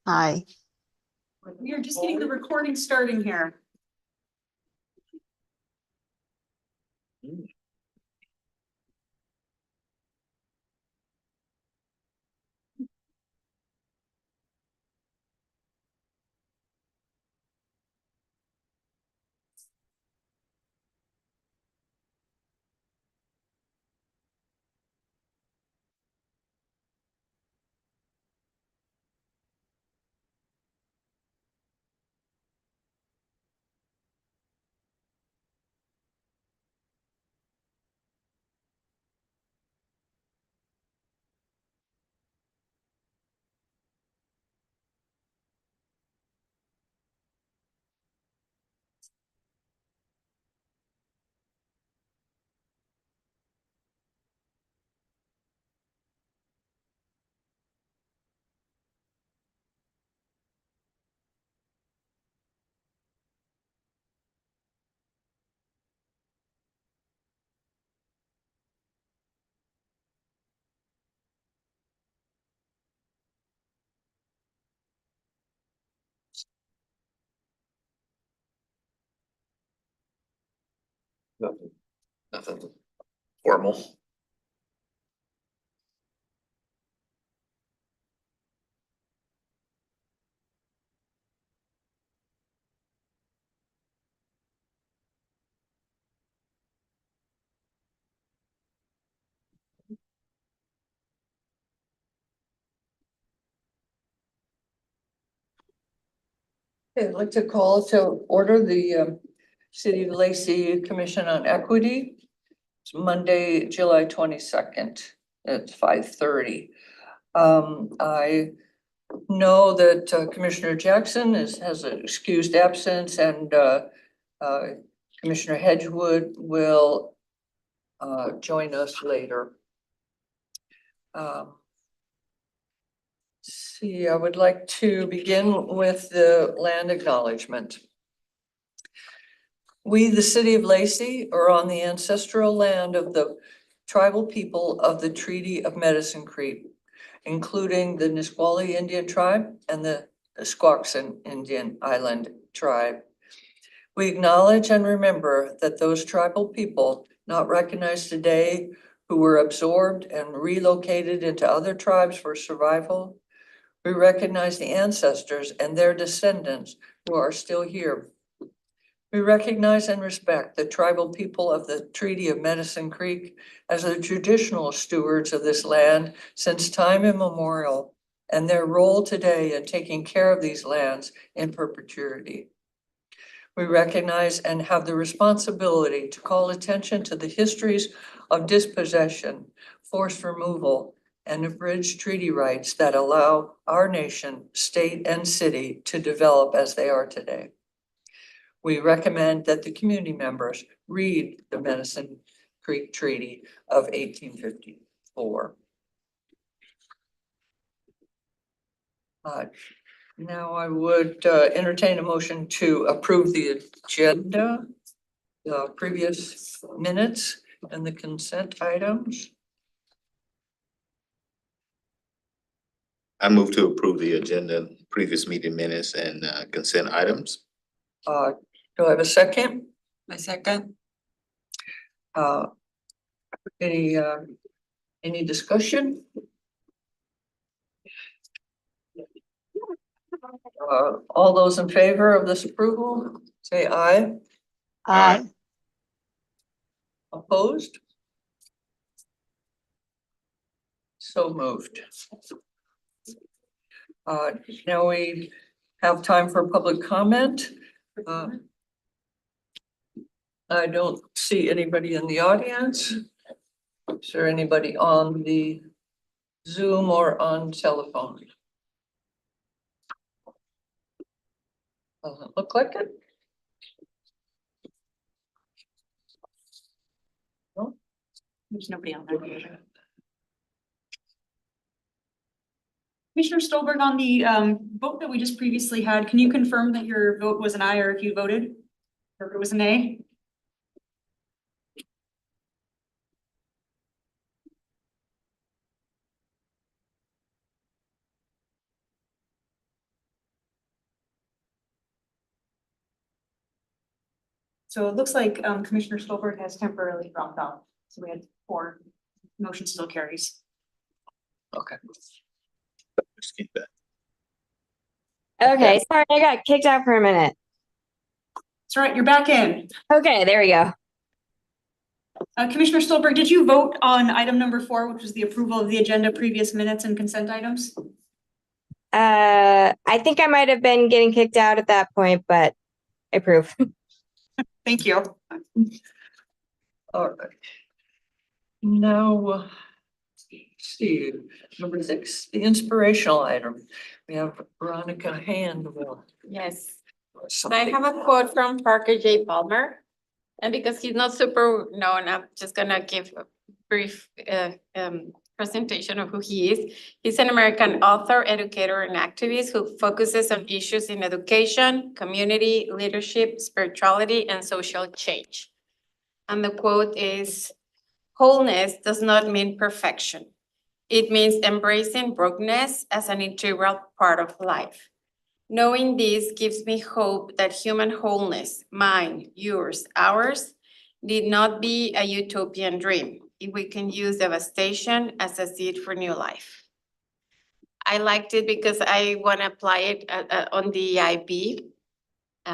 Aye. We are just getting the recording starting here. Nothing formal. Okay, I'd like to call to order the City of Lacey Commission on Equity. It's Monday, July 22nd at 5:30. I know that Commissioner Jackson has an excused absence, and Commissioner Hedgewood will join us later. See, I would like to begin with the land acknowledgement. We, the City of Lacey, are on the ancestral land of the tribal people of the Treaty of Medicine Creek, including the Nisqually Indian tribe and the Squaxin Indian Island tribe. We acknowledge and remember that those tribal people not recognized today, who were absorbed and relocated into other tribes for survival. We recognize the ancestors and their descendants who are still here. We recognize and respect the tribal people of the Treaty of Medicine Creek as the traditional stewards of this land since time immemorial, and their role today in taking care of these lands in perpetuity. We recognize and have the responsibility to call attention to the histories of dispossession, forced removal, and abridged treaty rights that allow our nation, state, and city to develop as they are today. We recommend that the community members read the Medicine Creek Treaty of 1854. Now I would entertain a motion to approve the agenda, the previous minutes, and the consent items. I move to approve the agenda, previous meeting minutes and consent items. Do I have a second? My second. Uh, any discussion? All those in favor of this approval, say aye. Aye. Opposed? So moved. Now we have time for public comment. I don't see anybody in the audience. Is there anybody on the Zoom or on telephone? Doesn't look like it. There's nobody on there. Commissioner Stolberg, on the vote that we just previously had, can you confirm that your vote was an aye or if you voted? Or if it was a nay? So it looks like Commissioner Stolberg has temporarily dropped off. So we had 4. Motion still carries. Okay. Just keep that. Okay, sorry, I got kicked out for a minute. That's right, you're back in. Okay, there we go. Commissioner Stolberg, did you vote on item number 4, which was the approval of the agenda, previous minutes and consent items? I think I might have been getting kicked out at that point, but I approve. Thank you. All right. Now, let's see, number 6, the inspirational item. We have Veronica Handwell. Yes, or so I something. have a quote from Parker J. Palmer. And because he's not super known, I'm just gonna give a brief presentation of who he is. He's an American author, educator, and activist who focuses on issues in education, community, leadership, spirituality, and social change. And the quote is, "Wholeness does not mean perfection. It means embracing brokenness as an integral part of life. Knowing this gives me hope that human wholeness, mine, yours, ours, need not be a utopian dream if we can use devastation as a seed for new life." I liked it because I want to apply it on the IB,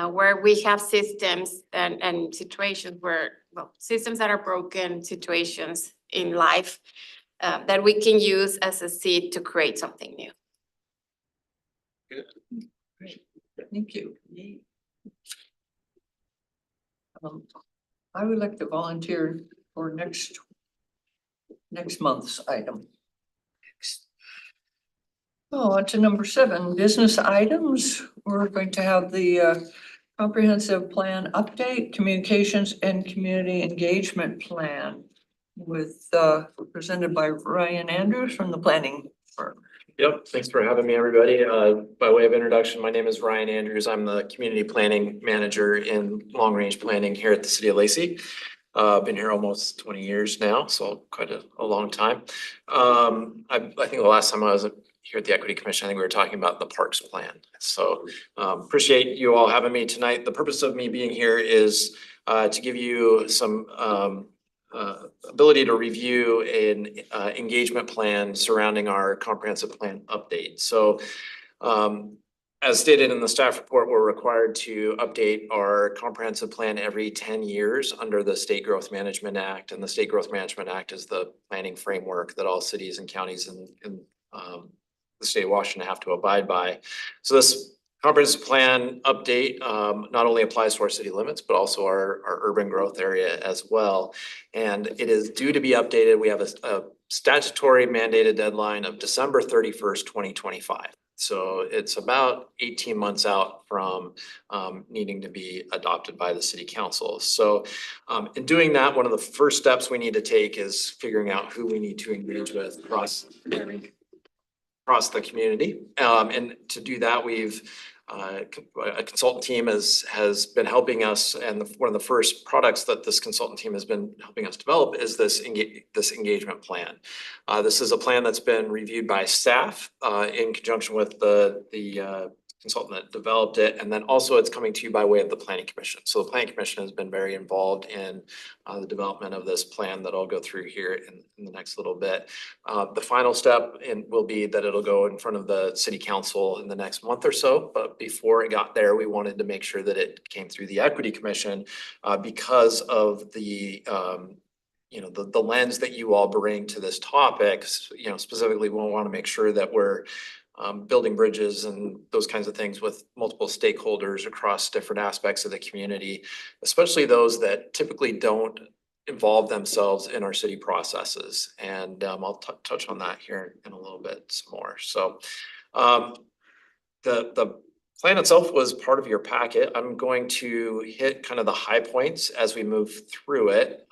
where we have systems and situations where, well, systems that are broken, situations in life that we can use as a seed to create something new. Great, thank you. I would like to volunteer for next month's item. Oh, on to number 7, business items. We're going to have the comprehensive plan update, communications and community engagement plan with presented by Ryan Andrews from the planning firm. Yep, thanks for having me, everybody. By way of introduction, my name is Ryan Andrews. I'm the community planning manager in long range planning here at the city of Lacey. Been here almost 20 years now, so quite a long time. I think the last time I was here at the Equity Commission, I think we were talking about the parks plan. So appreciate you all having me tonight. The purpose of me being here is to give you some ability to review an engagement plan surrounding our comprehensive plan update. So as stated in the staff report, we're required to update our comprehensive plan every 10 years under the State Growth Management Act. And the State Growth Management Act is the planning framework that all cities and counties in the state of Washington have to abide by. So this comprehensive plan update not only applies to our city limits, but also our urban growth area as well. And it is due to be updated. We have a statutory mandated deadline of December 31st, 2025. So it's about 18 months out from needing to be adopted by the city council. So in doing that, one of the first steps we need to take is figuring out who we need to engage with across the community. And to do that, we've a consultant team has been helping us, and one of the first products that this consultant team has been helping us develop is this engagement plan. This is a plan that's been reviewed by staff in conjunction with the consultant that developed it, and then also it's coming to you by way of the Planning Commission. So the Planning Commission has been very involved in the development of this plan that I'll go through here in the next little bit. The final step will be that it'll go in front of the City Council in the next month or so. But before it got there, we wanted to make sure that it came through the Equity Commission because of the the lens that you all bring to this topic. Specifically, we want to make sure that we're building bridges and those kinds of things with multiple stakeholders across different aspects of the community, especially those that typically don't involve themselves in our city processes. And I'll touch on that here in a little bit some more. So the plan itself was part of your packet. I'm going to hit kind of the high points as we move through it.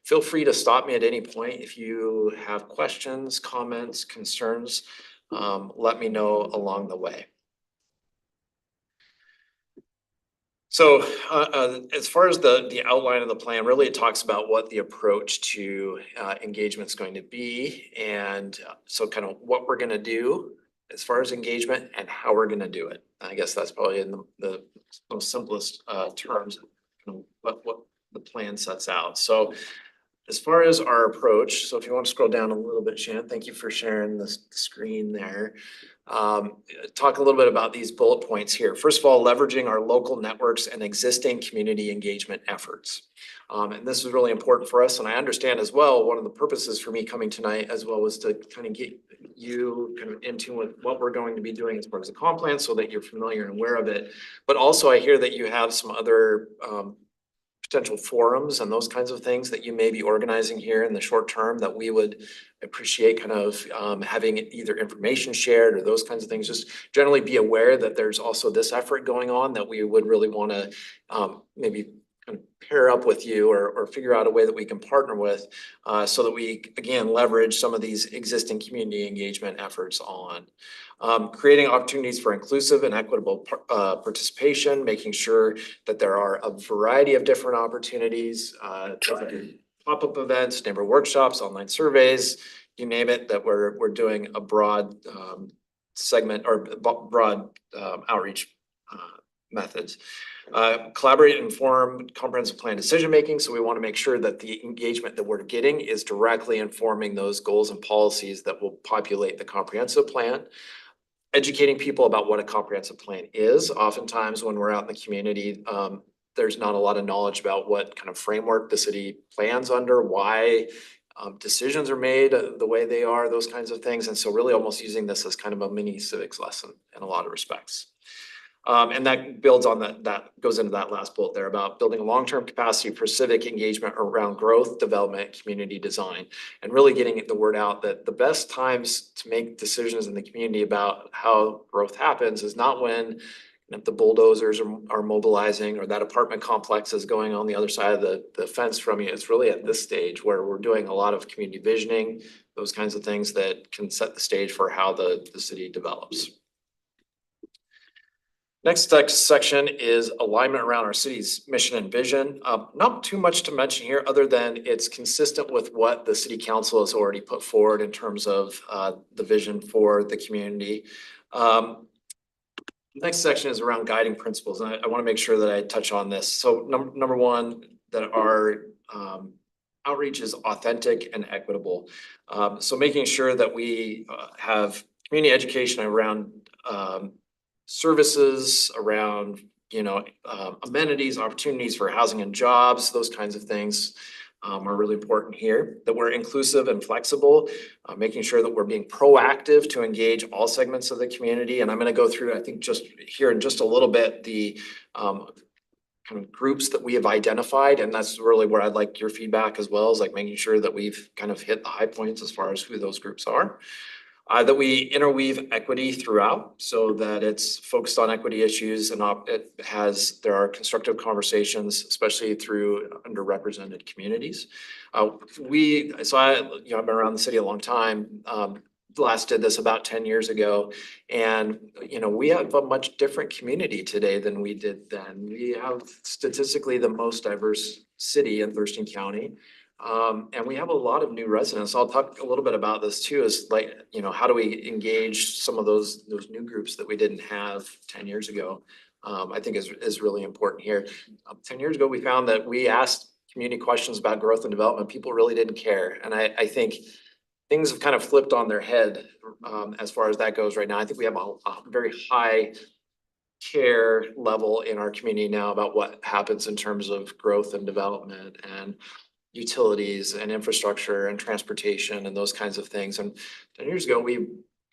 Feel free to stop me at any point if you have questions, comments, concerns. Let me know along the way. So as far as the outline of the plan, really it talks about what the approach to engagement is going to be, and so kind of what we're going to do as far as engagement and how we're going to do it. I guess that's probably in the most simplest terms, what the plan sets out. So as far as our approach, so if you want to scroll down a little bit, Shannon, thank you for sharing the screen there. Talk a little bit about these bullet points here. First of all, leveraging our local networks and existing community engagement efforts. And this is really important for us. And I understand as well, one of the purposes for me coming tonight as well was to kind of get you kind of into what we're going to be doing as part of the comp plan so that you're familiar and aware of it. But also I hear that you have some other potential forums and those kinds of things that you may be organizing here in the short term that we would appreciate kind of having either information shared or those kinds of things. Just generally be aware that there's also this effort going on that we would really want to maybe kind of pair up with you or figure out a way that we can partner with so that we, again, leverage some of these existing community engagement efforts on. Creating opportunities for inclusive and equitable participation, making sure that there are a variety of different opportunities, pop-up events, neighbor workshops, online surveys, you name it, that we're doing a broad segment or broad outreach methods. Collaborate and inform comprehensive plan decision-making. So we want to make sure that the engagement that we're getting is directly informing those goals and policies that will populate the comprehensive plan. Educating people about what a comprehensive plan is. Oftentimes when we're out in the community, there's not a lot of knowledge about what kind of framework the city plans under, why decisions are made the way they are, those kinds of things. And so really almost using this as kind of a mini civics lesson in a lot of respects. And that builds on that goes into that last bullet there about building a long-term capacity for civic engagement around growth, development, community design, and really getting the word out that the best times to make decisions in the community about how growth happens is not when the bulldozers are mobilizing or that apartment complex is going on the other side of the fence from you. It's really at this stage where we're doing a lot of community visioning, those kinds of things that can set the stage for how the city develops. Next section is alignment around our city's mission and vision. Not too much to mention here other than it's consistent with what the city council has already put forward in terms of the vision for the community. Next section is around guiding principles, and I want to make sure that I touch on this. So number one, that our outreach is authentic and equitable. So making sure that we have community education around services, around amenities, opportunities for housing and jobs, those kinds of things are really important here. That we're inclusive and flexible, making sure that we're being proactive to engage all segments of the community. And I'm going to go through, I think, just here in just a little bit, the kind of groups that we have identified. And that's really where I'd like your feedback as well, is like making sure that we've kind of hit the high points as far as who those groups are. That we interweave equity throughout so that it's focused on equity issues and there are constructive conversations, especially through underrepresented communities. I've been around the city a long time. Last did this about 10 years ago. And, we have a much different community today than we did then. We have statistically the most diverse city in Thurston County. And we have a lot of new residents. I'll talk a little bit about this too, is like, how do we engage some of those new groups that we didn't have 10 years ago? I think is really important here. 10 years ago, we found that we asked community questions about growth and development. People really didn't care. And I think things have kind of flipped on their head as far as that goes right now. I think we have a very high care level in our community now about what happens in terms of growth and development and utilities and infrastructure and transportation and those kinds of things. And 10 years ago, we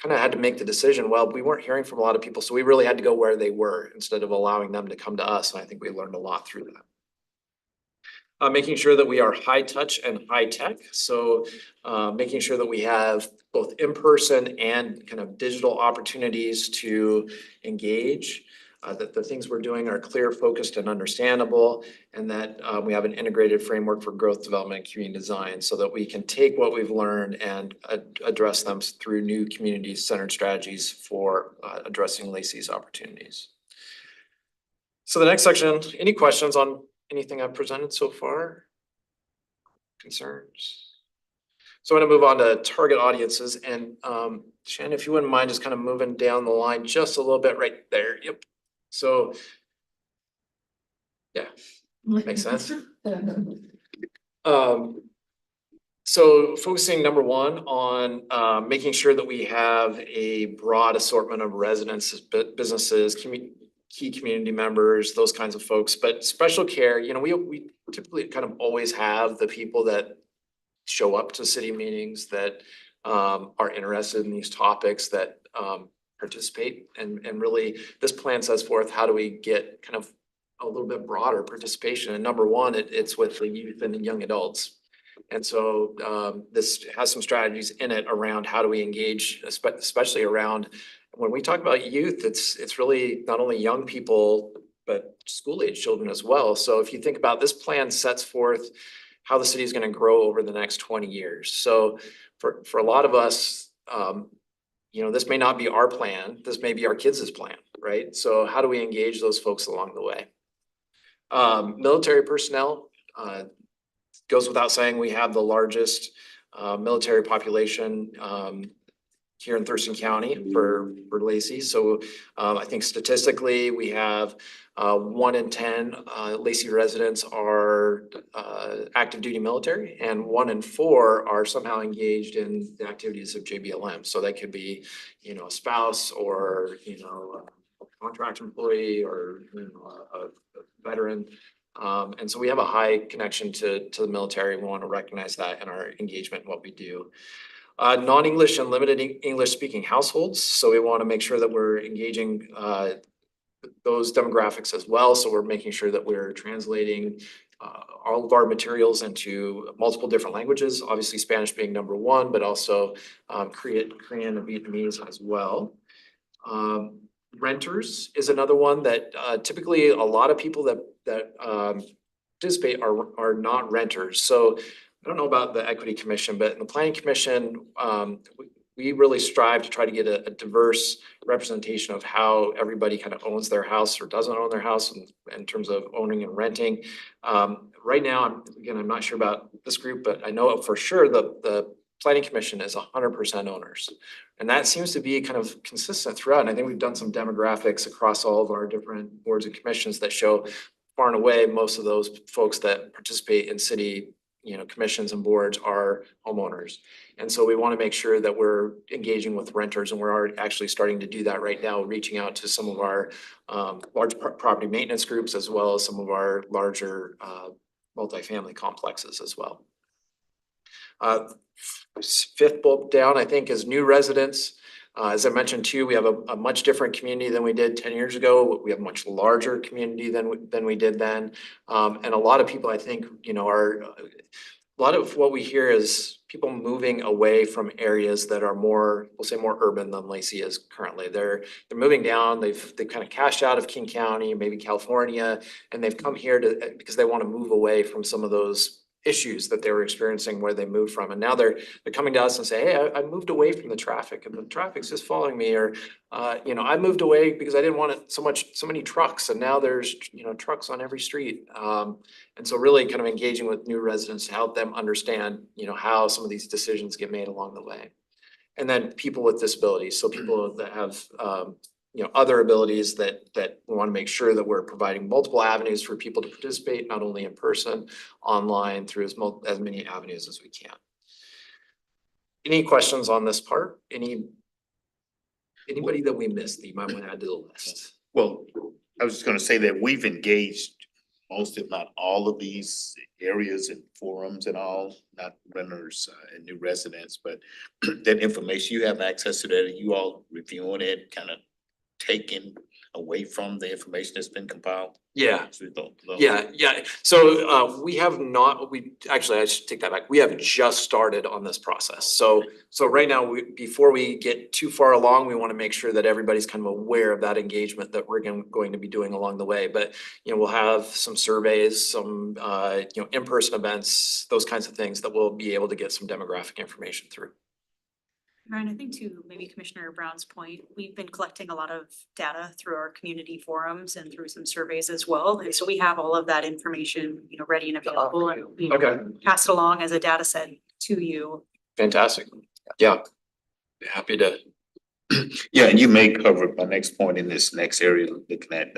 kind of had to make the decision, well, we weren't hearing from a lot of people, so we really had to go where they were instead of allowing them to come to us. And I think we learned a lot through that. Making sure that we are high touch and high tech. So making sure that we have both in-person and kind of digital opportunities to engage. That the things we're doing are clear, focused, and understandable, and that we have an integrated framework for growth, development, and community design so that we can take what we've learned and address them through new community-centered strategies for addressing Lacey's opportunities. So the next section, any questions on anything I've presented so far? Concerns? So I'm going to move on to target audiences. And Shannon, if you wouldn't mind just kind of moving down the line just a little bit right there. Yep. So, yeah, Makes sense. So focusing number one on making sure that we have a broad assortment of residents, businesses, key community members, those kinds of folks. But special care, you know, we typically kind of always have the people that show up to city meetings that are interested in these topics, that participate. And really, this plan sets forth how do we get kind of a little bit broader participation. And number one, it's with the youth and the young adults. And so this has some strategies in it around how do we engage, especially around when we talk about youth, it's really not only young people, but school age children as well. So if you think about this plan sets forth how the city is going to grow over the next 20 years. So for a lot of us, you know, this may not be our plan. This may be our kids' plan, right? So how do we engage those folks along the way? Military personnel, goes without saying, we have the largest military population here in Thurston County for Lacey. So I think statistically, we have 1 in 10 Lacey residents are active duty military, and 1 in 4 are somehow engaged in the activities of JBLM. So that could be, you know, a spouse, or, you know, a contract employee, or, you know, a veteran. And so we have a high connection to the military. We want to recognize that in our engagement in what we do. Non-English and limited English speaking households. So we want to make sure that we're engaging those demographics as well. So we're making sure that we're translating all of our materials into multiple different languages, obviously Spanish being number one, but also Korean and Vietnamese as well. Renters is another one that typically a lot of people that participate are not renters. So I don't know about the Equity Commission, but in the Planning Commission, we really strive to try to get a diverse representation of how everybody kind of owns their house or doesn't own their house in terms of owning and renting. Right now, I'm not sure about this group, but I know for sure the Planning Commission is 100% owners. And that seems to be kind of consistent throughout. And I think we've done some demographics across all of our different boards and commissions that show far and away most of those folks that participate in city, you know, commissions and boards are homeowners. And so we want to make sure that we're engaging with renters, and we're actually starting to do that right now, reaching out to some of our large property maintenance groups, as well as some of our larger multifamily complexes as well. Fifth bullet down, I think, is new residents. As I mentioned too, we have a much different community than we did 10 years ago. We have a much larger community than we did then. And a lot of people, I think, you know, a lot of what we hear is people moving away from areas that are more, we'll say, more urban than Lacey is currently. They're moving down. They've kind of cashed out of King County, maybe California, and they've come here because they want to move away from some of those issues that they were experiencing where they moved from. And now they're coming to us and say, hey, I moved away from the traffic, and the traffic's just following me. Or, you know, I moved away because I didn't want it so many trucks, and now there's, you know, trucks on every street. And so really kind of engaging with new residents to help them understand, you know, how some of these decisions get made along the way. And then people with disabilities. So people that have, you know, other abilities that we want to make sure that we're providing multiple avenues for people to participate, not only in person, online, through as many avenues as we can. Any questions on this part? Anybody that we missed that you might want to add to the list? Well, I was just gonna say that we've engaged most, if not all, of these areas and forums and all, not renters and new residents, but that information, you have access to that, and you all reviewing it, kind of taken away from the information that's been compiled? Yeah. So Yeah. So we have not, I should take that back. We have just started on this process. So right now, before we get too far along, we want to make sure that everybody's kind of aware of that engagement that we're going to be doing along the way. But, you know, we'll have some surveys, some, you know, in-person events, those kinds of things that we'll be able to get some demographic information through. Ryan, I think to maybe Commissioner Brown's point, we've been collecting a lot of data through our community forums and through some surveys as well. And so we have all of that information, you know, ready and available, and you know, Okay. passed along as a data set to you. Fantastic. Yeah. Happy to. Yeah, and you may cover my next point in this next area, looking at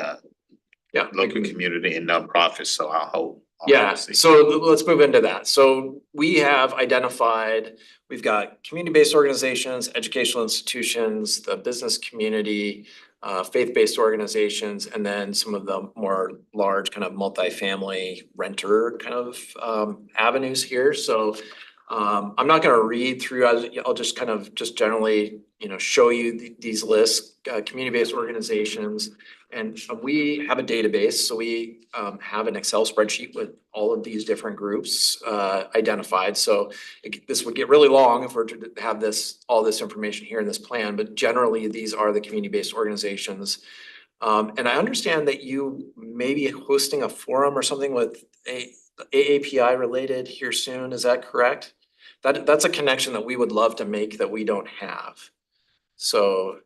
Yeah. local community and nonprofits, so I hope. Yeah, so let's move into that. So we have identified, we've got community-based organizations, educational institutions, the business community, faith-based organizations, and then some of the more large kind of multifamily renter kind of avenues here. So I'm not gonna read through, I'll just kind of just generally, show you these lists, community-based organizations. And we have a database, so we have an Excel spreadsheet with all of these different groups identified. So this would get really long if we're to have all this information here in this plan, but generally these are the community-based organizations. And I understand that you may be hosting a forum or something with AAPI related here soon, is that correct? That's a connection that we would love to make that we don't have. So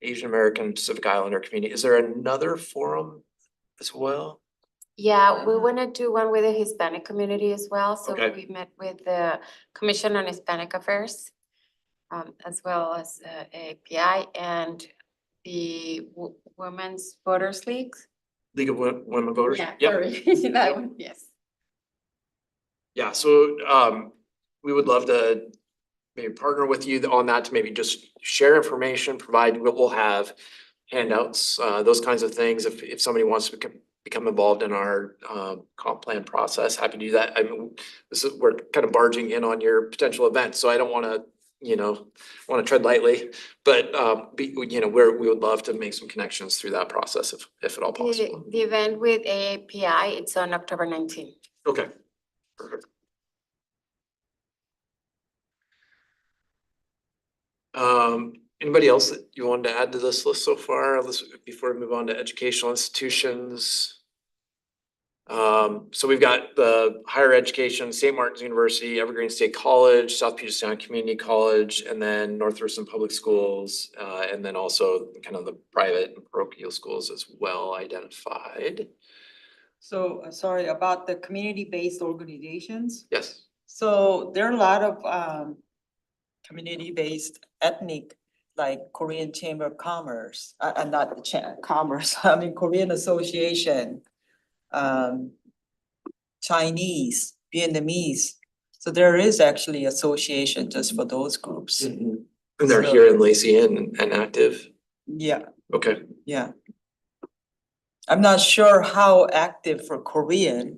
Asian American Pacific Islander community, is there another forum as well? Yeah, we wanna do one with the Hispanic community as well, so Okay. we met with the Commission on Hispanic Affairs. As well as API and the Women's Voters League. League of Women Voters? Yeah, Yep. sorry, that one, yes. Yeah, so we would love to maybe partner with you on that to maybe just share information, provide, we'll have handouts, those kinds of things. If somebody wants to become involved in our comp plan process, happy to do that. I mean, we're kind of barging in on your potential event, so I don't wanna, tread lightly. But we would love to make some connections through that process if at all possible. The event with AAPI, it's on October 19th. Okay, perfect. Anybody else that you wanted to add to this list so far, before we move on to educational institutions? So we've got the higher education, St. Martin's University, Evergreen State College, South Puget Sound Community College, and then North Thurston Public Schools, and then also kind of the private and parochial schools as well identified. So, sorry, about the community-based organizations. Yes. So there are a lot of community-based ethnic, like Korean Chamber of Commerce, not the Commerce, I mean Korean Association, Chinese, Vietnamese. So there is actually association just for those groups. And they're here in Lacey and active? Yeah, Okay. yeah. I'm not sure how active for Korean,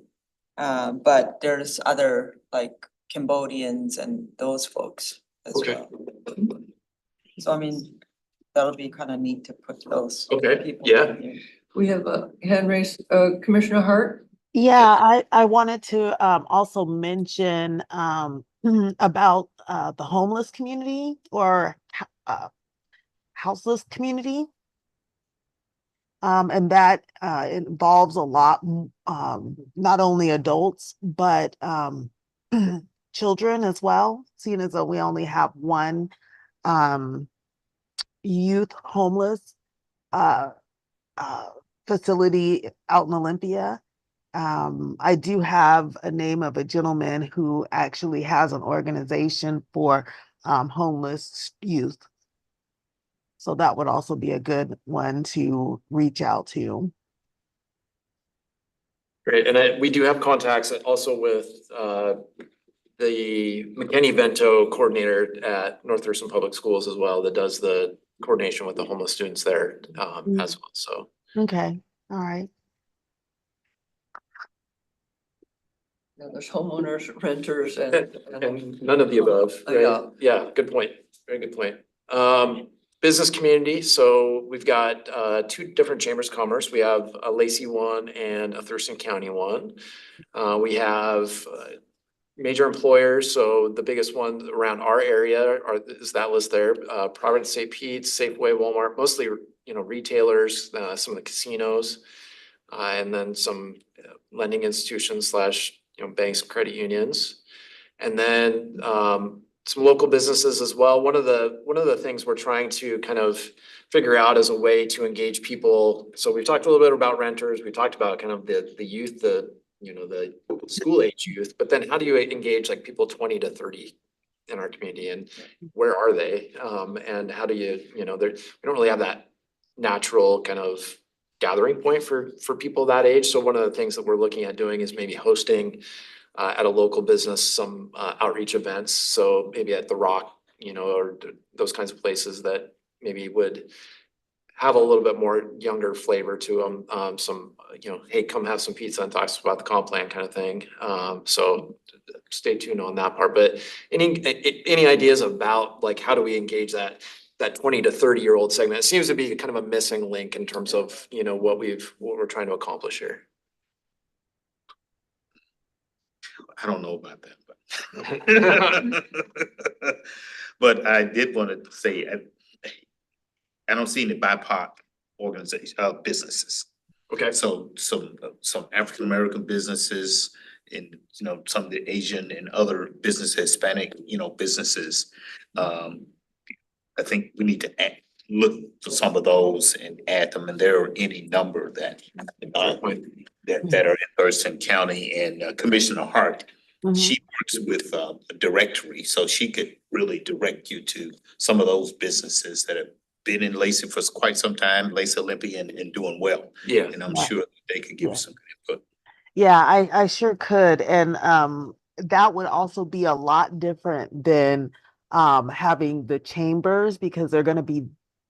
but there's other like Cambodians and those folks as Okay. well. So I mean, that'll be kind of neat to put those Okay, people yeah. in here. We have a hand raised, Commissioner Hart. Yeah, I wanted to also mention about the homeless community or houseless community. And that involves a lot, not only adults, but children as well, seeing as though we only have one youth homeless facility out in Olympia. I do have a name of a gentleman who actually has an organization for homeless youth. So that would also be a good one to reach out to. Great, and we do have contacts also with the McKinney-Vento coordinator at North Thurston Public Schools as well, that does the coordination with the homeless students there as well, so. Okay, all right. Yeah, there's homeowners, renters and. And none of the above, right? Yeah. Yeah, good point, very good point. Business community, so we've got two different chambers of commerce. We have a Lacey one and a Thurston County one. We have major employers, so the biggest one around our area is that list there. Providence St. Pete's, Safeway, Walmart, mostly retailers, some of the casinos, and then some lending institutions / banks and credit unions. And then some local businesses as well. One of the things we're trying to kind of figure out as a way to engage people. So we've talked a little bit about renters. We talked about kind of the youth, the school age youth, but then how do you engage like people 20 to 30 in our community, and where are they? And how do you, we don't really have that natural kind of gathering point for people that age. So one of the things that we're looking at doing is maybe hosting at a local business some outreach events. So maybe at the Rock, you know, or those kinds of places that maybe would have a little bit more younger flavor to them. Some, you know, hey, come have some pizza and talk about the comp plan kind of thing. So stay tuned on that part. But any ideas about like how do we engage that 20 to 30-year-old segment? It seems to be kind of a missing link in terms of, you know, what we're trying to accomplish here. I don't know about that, but. But I did want to say, I don't see any BIPOC organization, businesses. Okay. So some African-American businesses and, you know, some of the Asian and other business, Hispanic, you know, businesses. I think we need to look for some of those and add them, and there are any number that that are in Thurston County, and Commissioner Hart, she works with a directory, so she could really direct you to some of those businesses that have been in Lacey for quite some time, Lacey Olympia, and doing well. Yeah. And I'm sure they could give you some good input. Yeah, I sure could. And that would also be a lot different than having the chambers, because they're going to be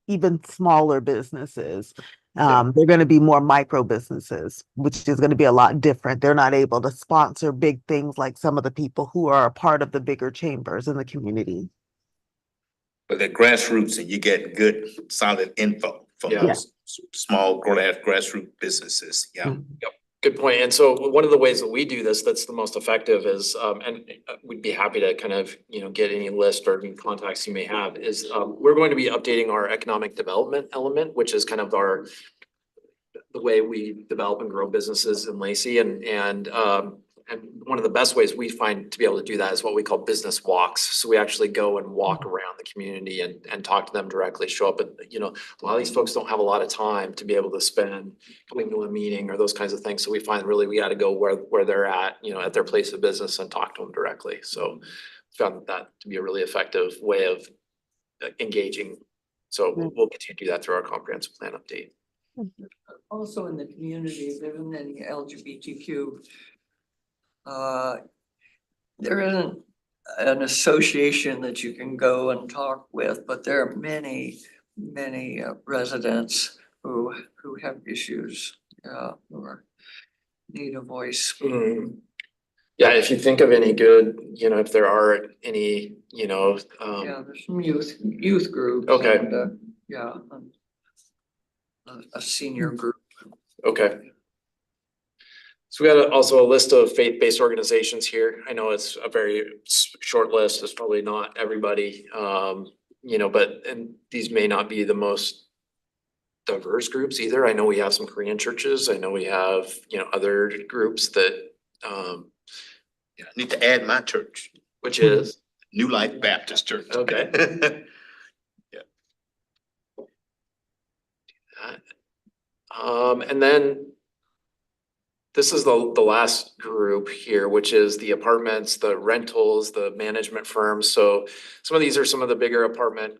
even smaller businesses. They're going to be more micro businesses, which is going to be a lot different. They're not able to sponsor big things like some of the people who are a part of the bigger chambers in the community. But they're grassroots, and you get good, solid info from those small grassroots businesses. Yeah. Yep. Good point. And so one of the ways that we do this that's the most effective is, and we'd be happy to kind of, you know, get any list or any contacts you may have, is we're going to be updating our economic development element, which is kind of the way we develop and grow businesses in Lacey. And one of the best ways we find to be able to do that is what we call business walks. So we actually go and walk around the community and talk to them directly, show up. And, you know, a lot of these folks don't have a lot of time to be able to spend coming to a meeting or those kinds of things. So we find really we got to go where they're at, you know, at their place of business and talk to them directly. So found that to be a really effective way of engaging. So we'll continue to do that through our comprehensive plan update. Also in the community, if there isn't any LGBTQ. There isn't an association that you can go and talk with, but there are many residents who have issues, who need a voice. Yeah, if you think of any good, you know, if there are any, you know, Yeah, there's some youth groups. Okay. And, a senior group. Okay. So we got also a list of faith-based organizations here. I know it's a very short list. It's probably not everybody, you know, and these may not be the most diverse groups either. I know we have some Korean churches. I know we have, you know, other groups that, I need to add my church, which is New Life Baptist Church. Okay. And then this is the last group here, which is the apartments, the rentals, the management firms. So some of these are some of the bigger apartment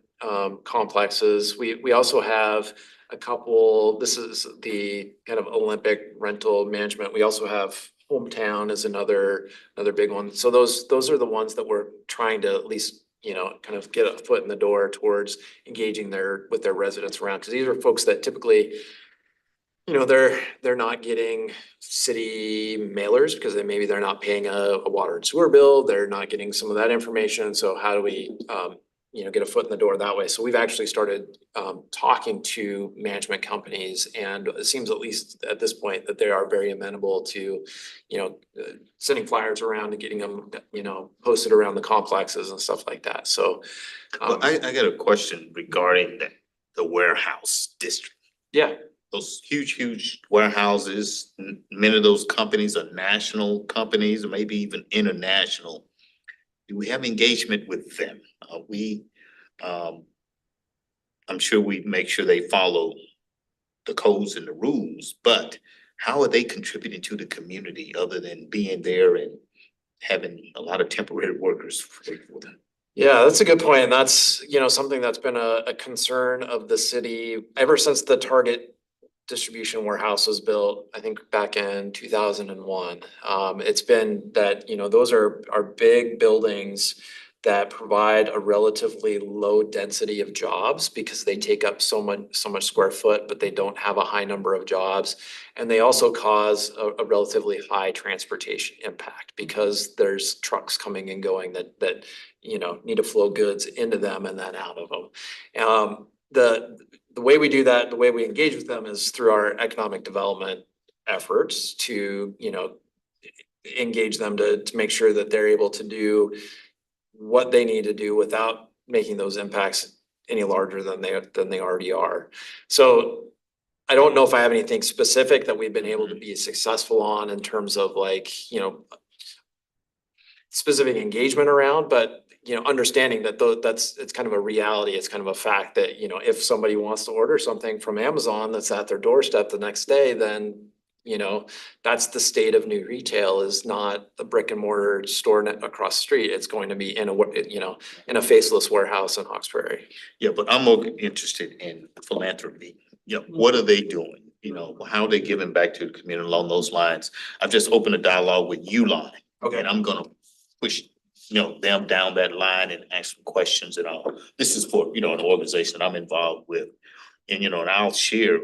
complexes. We also have a couple, this is the kind of Olympic rental management. We also have Hometown is another big one. So those are the ones that we're trying to at least, you know, kind of get a foot in the door towards engaging with their residents around. Because these are folks that typically, you know, they're not getting city mailers because maybe they're not paying a water and sewer bill. They're not getting some of that information. So how do we, you know, get a foot in the door that way? So we've actually started talking to management companies, and it seems at least at this point that they are very amenable to, you know, sending flyers around and getting them, you know, posted around the complexes and stuff like that. So Well, I got a question regarding the warehouse district. yeah. Those huge warehouses, many of those companies are national companies, or maybe even international. Do we have engagement with them? I'm sure we make sure they follow the codes and the rules, but how are they contributing to the community other than being there and having a lot of temporary workers for them? Yeah, that's a good point. And that's, you know, something that's been a concern of the city ever since the Target distribution warehouse was built, I think back in 2001. It's been that, those are big buildings that provide a relatively low density of jobs because they take up so much square foot, but they don't have a high number of jobs. And they also cause a relatively high transportation impact because there's trucks coming and going that need to flow goods into them and then out of them. The way we do that, the way we engage with them is through our economic development efforts to, engage them to make sure that they're able to do what they need to do without making those impacts any larger than they already are. So I don't know if I have anything specific that we've been able to be successful on in terms of specific engagement around, but understanding that it's kind of a reality, it's kind of a fact that, if somebody wants to order something from Amazon that's at their doorstep the next day, then, that's the state of new retail, is not a brick and mortar store across the street. It's going to be in a faceless warehouse in Hawkesbury. Yeah, but I'm more interested in philanthropy. What are they doing? How are they giving back to the community along those lines? I've just opened a dialogue with Uline. Okay. And I'm gonna push, them down that line and ask some questions and all. This is for, an organization I'm involved with. And, and I'll share,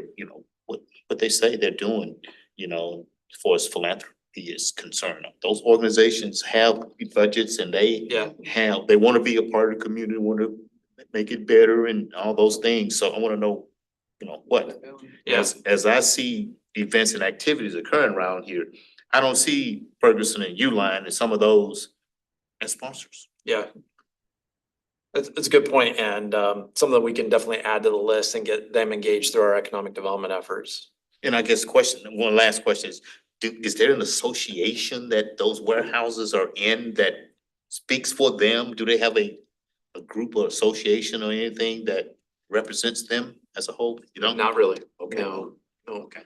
what they say they're doing, as far as philanthropy is concerned. Those organizations have budgets and they want to be a part of the community, want to make it better and all those things. So I want to know, what? As I see events and activities occurring around here, I don't see Ferguson and Uline and some of those as sponsors. Yeah. That's a good point, and something that we can definitely add to the list and get them engaged through our economic development efforts. And I guess one last question is there an association that those warehouses are in that speaks for them? Do they have a group or association or anything that represents them as a whole? Not really. Okay. No. Okay.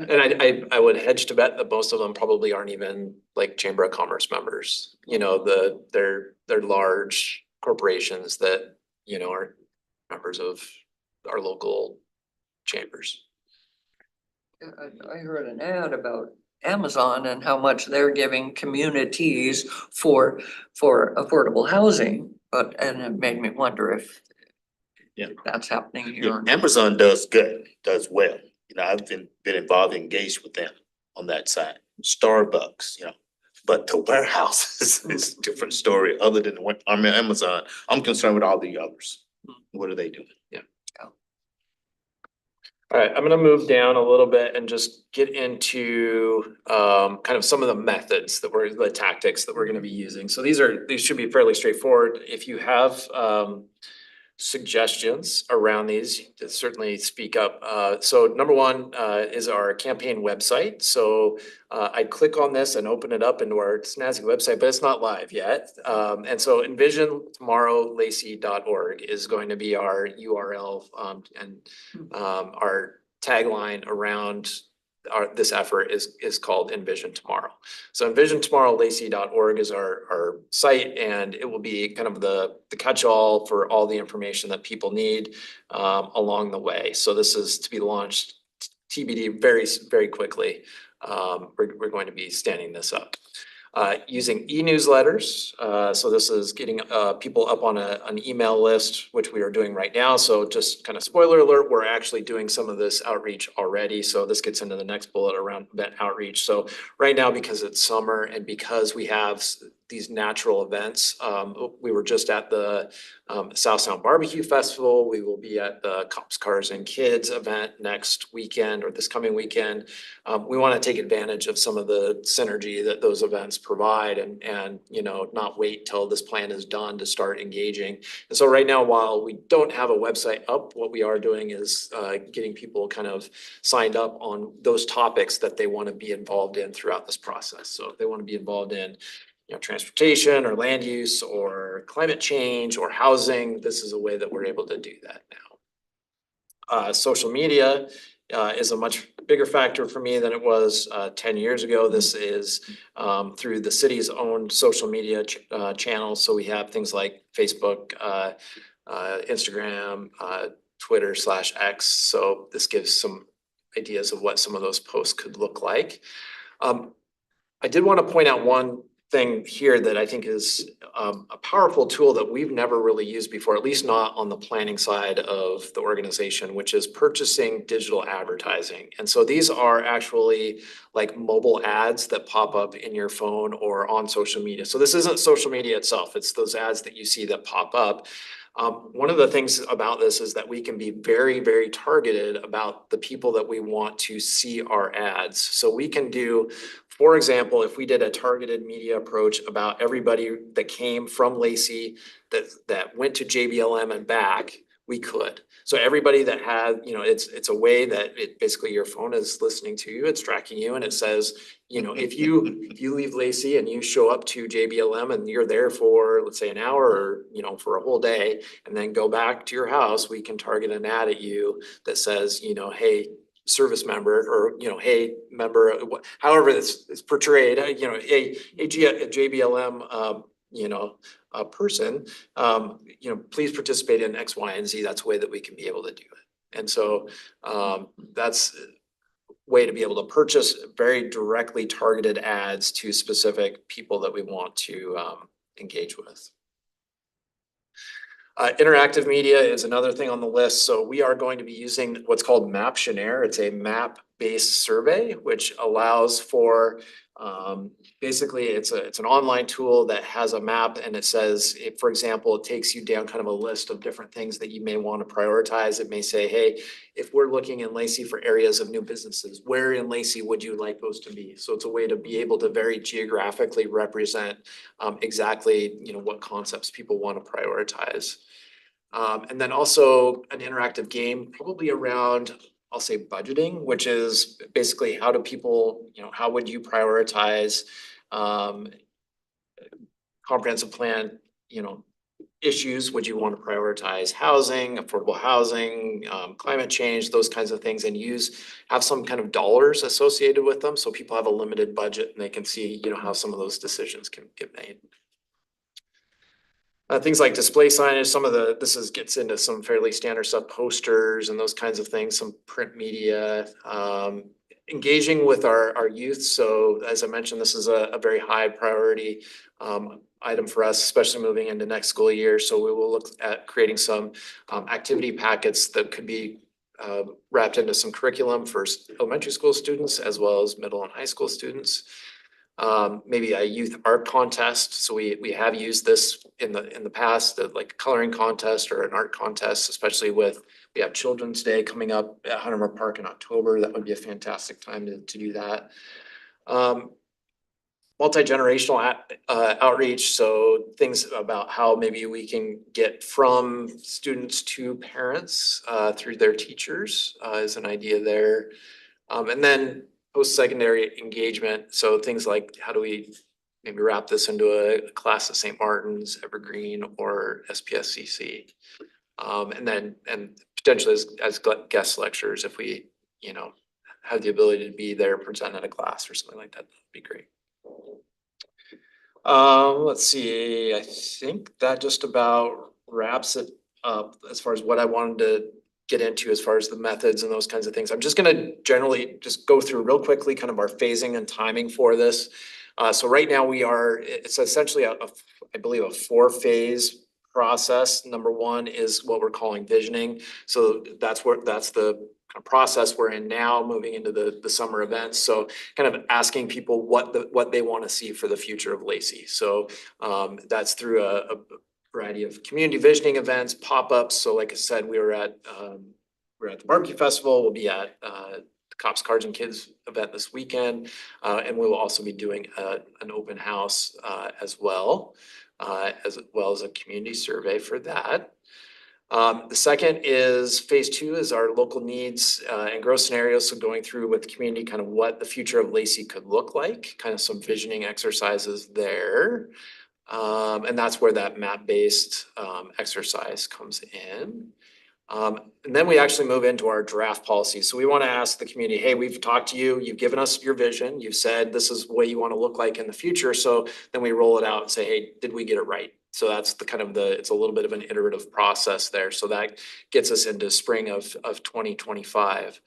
And I would hedge to bet that most of them probably aren't even like Chamber of Commerce members. They're large corporations that, are members of our local chambers. I heard an ad about Amazon and how much they're giving communities for affordable housing, and it made me wonder if that's happening here. Amazon does well. I've been involved, engaged with them on that side. Starbucks, but the warehouses is a different story other than Amazon. I'm concerned with all the others. What are they doing? All right, I'm gonna move down a little bit and just get into kind of some of the methods the tactics that we're gonna be using. So these should be fairly straightforward. If you have suggestions around these, certainly speak up. So number one is our campaign website. So I click on this and open it up into our snazzy website, but it's not live yet. And so envisiontomorrowlacey.org is going to be our URL and our tagline around this effort is called Envision Tomorrow. So envisiontomorrowlacey.org is our site, and it will be kind of the catch-all for all the information that people need along the way. So this is to be launched TBD very, very quickly. We're going to be standing this up. Using e-newsletters. So this is getting people up on an email list, which we are doing right now. So just kind of spoiler alert, we're actually doing some of this outreach already. So this gets into the next bullet around event outreach. So right now, because it's summer and because we have these natural events, we were just at the South Sound Barbecue Festival. We will be at the Cops, Cars and Kids event next weekend or this coming weekend. We want to take advantage of some of the synergy that those events provide and not wait till this plan is done to start engaging. And so right now, while we don't have a website up, what we are doing is getting people kind of signed up on those topics that they want to be involved in throughout this process. So if they want to be involved in transportation or land use or climate change or housing, this is a way that we're able to do that now. Social media is a much bigger factor for me than it was 10 years ago. This is through the city's own social media channels. So we have things like Facebook, Instagram, Twitter /X. So this gives some ideas of what some of those posts could look like. I did want to point out one thing here that I think is a powerful tool that we've never really used before, at least not on the planning side of the organization, which is purchasing digital advertising. And so these are actually like mobile ads that pop up in your phone or on social media. So this isn't social media itself, it's those ads that you see that pop up. One of the things about this is that we can be very, very targeted about the people that we want to see our ads. So we can do, for example, if we did a targeted media approach about everybody that came from Lacey that went to JBLM and back, we could. So everybody that had, it's a way that basically your phone is listening to you, it's tracking you, and it says, if you leave Lacey and you show up to JBLM and you're there for, let's say, an hour or, for a whole day, and then go back to your house, we can target an ad at you that says, hey, service member, or, hey, member, however it's portrayed, a JBLM, a person, please participate in X, Y, and Z. That's a way that we can be able to do it. And so that's a way to be able to purchase very directly targeted ads to specific people that we want to engage with. Interactive media is another thing on the list. So we are going to be using what's called Maptionnaire. It's a map-based survey, which allows for, basically it's an online tool that has a map, and it says, for example, it takes you down kind of a list of different things that you may want to prioritize. It may say, hey, if we're looking in Lacey for areas of new businesses, where in Lacey would you like those to be? So it's a way to be able to very geographically represent exactly, what concepts people want to prioritize. And then also an interactive game, probably around, I'll say, budgeting, which is basically how do people, how would you prioritize comprehensive plan, issues? Would you want to prioritize housing, affordable housing, climate change, those kinds of things, and have some kind of dollars associated with them, so people have a limited budget and they can see, how some of those decisions can get made. Things like display signage, gets into some fairly standard stuff, posters and those kinds of things, some print media, engaging with our youth. So as I mentioned, this is a very high priority item for us, especially moving into next school year. So we will look at creating some activity packets that could be wrapped into some curriculum for elementary school students as well as middle and high school students. Maybe a youth art contest. So we have used this in the past, like a coloring contest or an art contest, especially we have Children's Day coming up at Hunter Park in October. That would be a fantastic time to do that. Multi-generational outreach. So things about how maybe we can get from students to parents through their teachers is an idea there. And then post-secondary engagement. So things like how do we maybe wrap this into a class at St. Martin's, Evergreen, or SPSCC. And potentially as guest lecturers, if we, have the ability to be there, present at a class or something like that, that'd be great. Let's see, I think that just about wraps it up as far as what I wanted to get into as far as the methods and those kinds of things. I'm just gonna generally just go through real quickly kind of our phasing and timing for this. So right now it's essentially I believe a 4-phase process. Number one is what we're calling visioning. So that's the kind of process we're in now, moving into the summer events. So kind of asking people what they want to see for the future of Lacey. So that's through a variety of community visioning events, pop-ups. So like I said, we're at the Barbecue Festival. We'll be at the Cops, Cards, and Kids event this weekend. And we will also be doing an open house as well as a community survey for that. The second is phase 2 is our local needs and growth scenarios. So going through with the community kind of what the future of Lacey could look like, kind of some visioning exercises there. And that's where that map-based exercise comes in. And then we actually move into our draft policy. So we want to ask the community, hey, we've talked to you, you've given us your vision, you've said this is what you want to look like in the future. So then we roll it out and say, hey, did we get it right? So that's it's a little bit of an iterative process there. So that gets us into spring of 2025.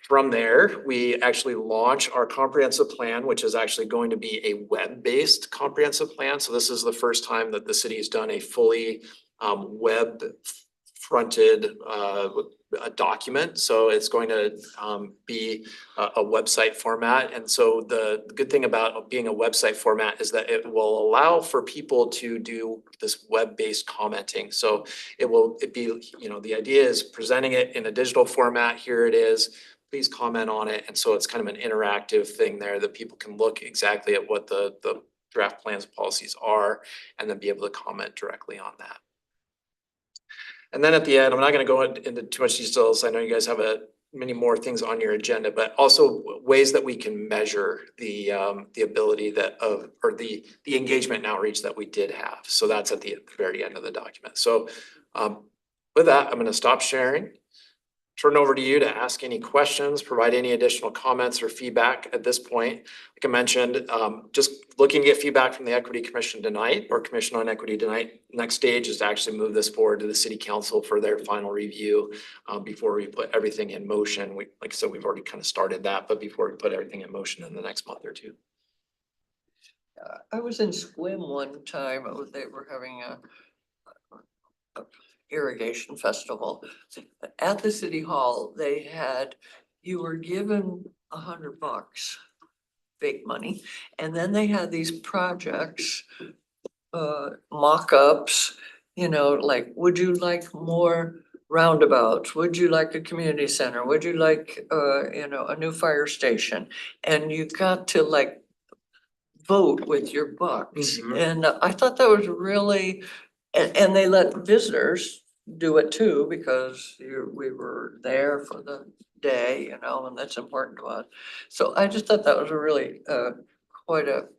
From there, we actually launch our comprehensive plan, which is actually going to be a web-based comprehensive plan. So this is the first time that the city has done a fully web-fronted a document. So it's going to be a website format. And so the good thing about being a website format is that it will allow for people to do this web-based commenting. So it be, you know, the idea is presenting it in a digital format. Here it is. Please comment on it. And so it's kind of an interactive thing there that people can look exactly at what the draft plans and policies are and then be able to comment directly on that. And then at the end, I'm not going to go into too much details. I know you guys have many more things on your agenda, but also ways that we can measure the ability or the engagement and outreach that we did have. So that's at the very end of the document. So with that, I'm going to stop sharing. Turn over to you to ask any questions, provide any additional comments or feedback at this point. Like I mentioned, just looking to get feedback from the Equity Commission tonight or Commission on Equity tonight. Next stage is to actually move this forward to the City Council for their final review before we put everything in motion. Like I said, we've already kind of started that, but before we put everything in motion in the next month or two. I was in Sequim one time. They were having a irrigation festival. At the city hall, you were given $100, fake money, and then they had these projects, mock-ups, you know, like, would you like more roundabouts? Would you like a community center? Would you like, you know, a new fire station? And you got to like vote with your bucks. Mhm. And I thought that was really, and they let visitors do it too, because we were there for the day, you know, and that's important to us. So I just thought that was a really quite a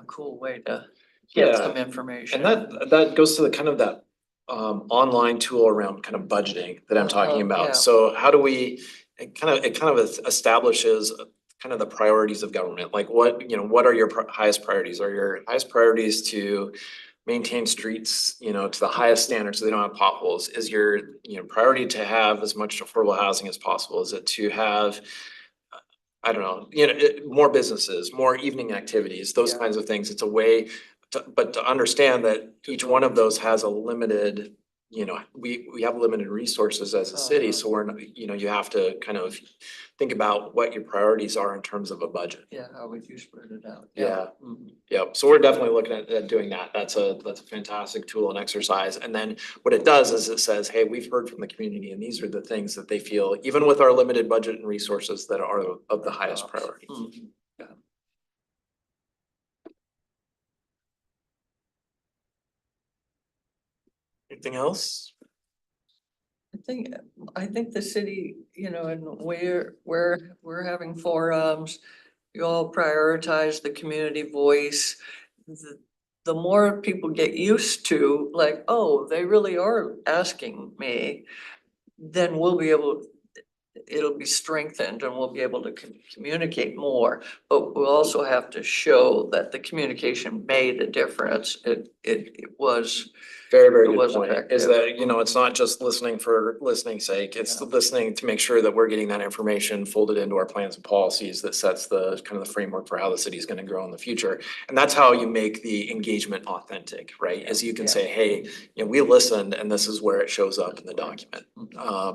cool way to get Yeah. some information. And that goes to the kind of that online tool around kind of budgeting that I'm talking Yeah. about. So how do we, it kind of establishes kind of the priorities of government, like what are your highest priorities? Are your highest priorities to maintain streets, you know, to the highest standards so they don't have potholes? Is your, you know, priority to have as much affordable housing as possible? Is it to have, I don't know, you know, more businesses, more evening activities, those Yeah. kinds of things? It's a way but to understand that each one of those has a limited, you know, we have limited resources as a city, Uh-huh. so we're not, you know, you have to kind of think about what your priorities are in terms of a budget. Yeah, how would you spread it out? Yeah. Mhm. Yep, so we're definitely looking at doing that. That's a fantastic tool and exercise. And then what it does is it says, hey, we've heard from the community and these are the things that they feel, even with our limited budget and resources, that are of the highest priority. Mhm. Anything else? I think the city, you know, and we're having forums, you all prioritize the community voice. The more people get used to, like, oh, they really are asking me, then it'll be strengthened and we'll be able to communicate more. But we'll also have to show that the communication made a difference. It was. Very It good was point, is effective. that, you know, it's not just listening for listening's sake, it's Yeah. listening to make sure that we're getting that information folded into our plans and policies that sets the kind of the framework for how the city is gonna grow in the future. And that's how you make the engagement authentic, right? Is you can Yeah. say, hey, you know, we listened and this is where it shows up in the document.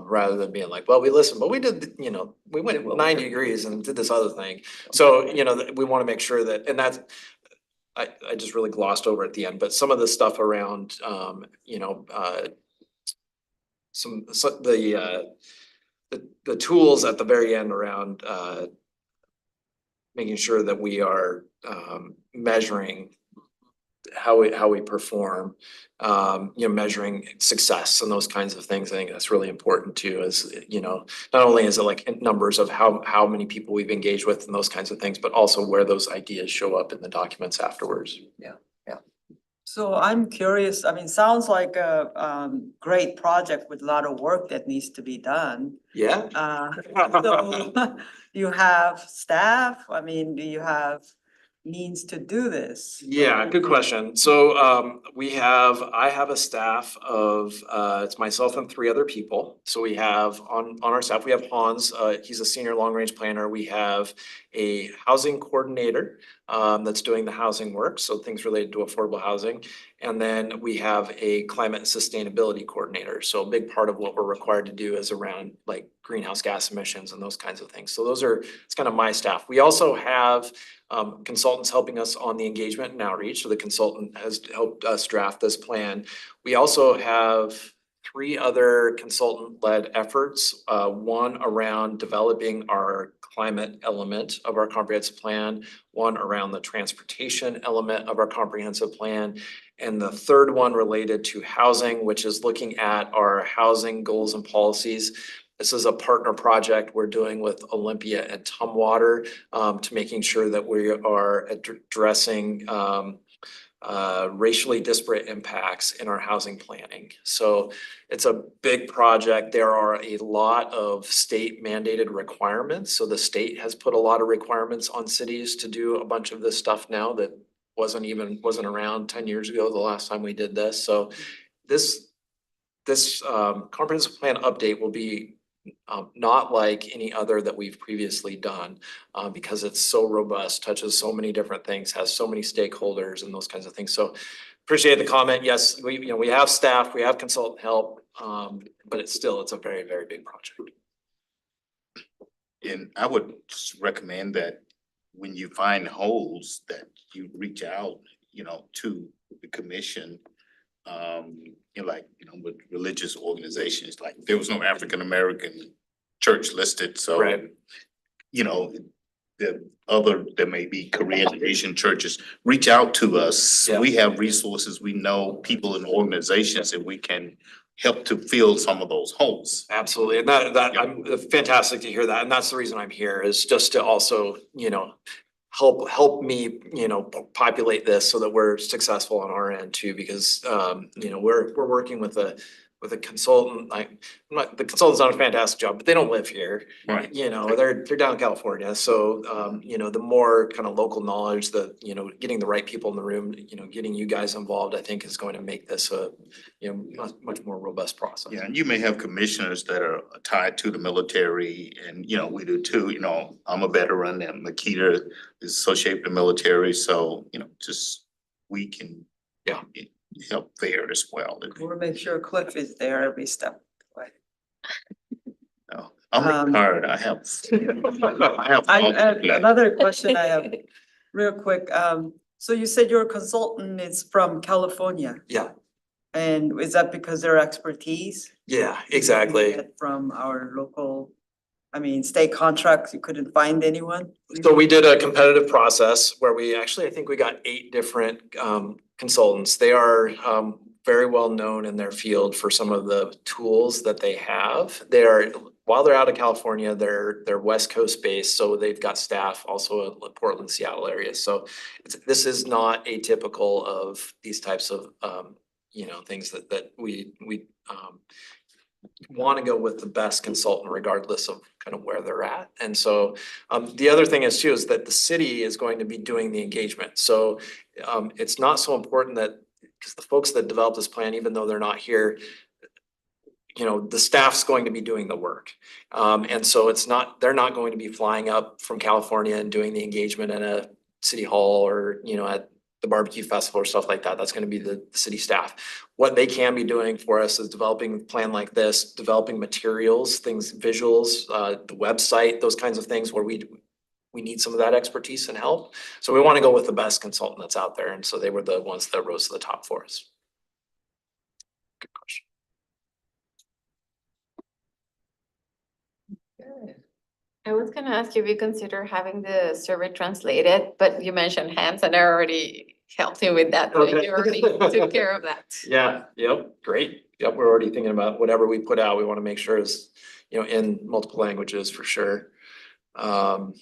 Rather than being like, well, we listened, but we did, you know, we went 90 degrees and did this other thing. So, you know, we wanna make sure that, and that's, I just really glossed over at the end, but some of the stuff around, you know, the tools at the very end around, making sure that we are, measuring how we perform, you know, measuring success and those kinds of things. I think that's really important too, is, you know, not only is it like in numbers of how many people we've engaged with and those kinds of things, but also where those ideas show up in the documents afterwards. So I'm curious, I mean, sounds like a great project with a lot of work that needs to be done. Yeah. So you have staff, I mean, do you have means to do this? Yeah, good question. So I have a staff of it's myself and 3 other people. So we have on our staff, we have Hans, he's a senior long range planner. We have a housing coordinator that's doing the housing work, so things related to affordable housing. And then we have a climate and sustainability coordinator. So a big part of what we're required to do is around like greenhouse gas emissions and those kinds of things. So it's kind of my staff. We also have consultants helping us on the engagement and outreach. So the consultant has helped us draft this plan. We also have 3 other consultant-led efforts. One around developing our climate element of our comprehensive plan, one around the transportation element of our comprehensive plan, and the third one related to housing, which is looking at our housing goals and policies. This is a partner project we're doing with Olympia and Tumwater to making sure that we are addressing racially disparate impacts in our housing planning. So it's a big project. There are a lot of state mandated requirements. So the state has put a lot of requirements on cities to do a bunch of this stuff now that wasn't around 10 years ago, the last time we did this. So this comprehensive plan update will be not like any other that we've previously done because it's so robust, touches so many different things, has so many stakeholders and those kinds of things. So appreciate the comment. Yes, we have staff, we have consultant help, but it's a very, very big project. And I would just recommend that when you find holes, that you reach out, to the commission. With religious organizations, like there was no African American church listed, so. Right. There may be Korean Asian churches, reach out to us. Yeah. We have resources, we know people and organizations that we can help to fill some of those holes. Absolutely. And I'm fantastic to hear that. And that's the reason I'm here, is just to also, help me, populate this so that we're successful on our end too, because we're working with a consultant. The consultant's done a fantastic job, but they don't live here. Right. They're down in California. So the more kind of local knowledge, getting the right people in the room, getting you guys involved, I think is going to make this a much more robust process. Yeah, and you may have commissioners that are tied to the military, and we do too. I'm a veteran, and Makita is associated with the military, so just we can help there as well. We'll make sure Cliff is there every step of the way. No, I'm retired. I have. Another question I have real quick. So you said your consultant is from California, Yeah, and is that because their expertise? yeah, exactly. From our local, state contracts, you couldn't find anyone? So we did a competitive process where I think we got 8 different consultants. They are very well known in their field for some of the tools that they have. While they're out of California, they're West Coast based, so they've got staff also in Portland, Seattle area. So this is not atypical of these types of things that we want to go with the best consultant regardless of kind of where they're at. And so the other thing is too, is that the city is going to be doing the engagement. So it's not so important because the folks that develop this plan, even though they're not here, the staff's going to be doing the work. And so they're not going to be flying up from California and doing the engagement in a city hall or, at the barbecue festival or stuff like that. That's going to be the city staff. What they can be doing for us is developing a plan like this, developing materials, visuals, the website, those kinds of things where we need some of that expertise and help. So we want to go with the best consultant that's out there. And so they were the ones that rose to the top for us. Good question. I was gonna ask you if you consider having the survey translated, but you mentioned Hans and I already helped you with that. So Okay. you already took care of that. Yeah, yep, great. Yep, we're already thinking about whatever we put out, we want to make sure is, in multiple languages for sure. The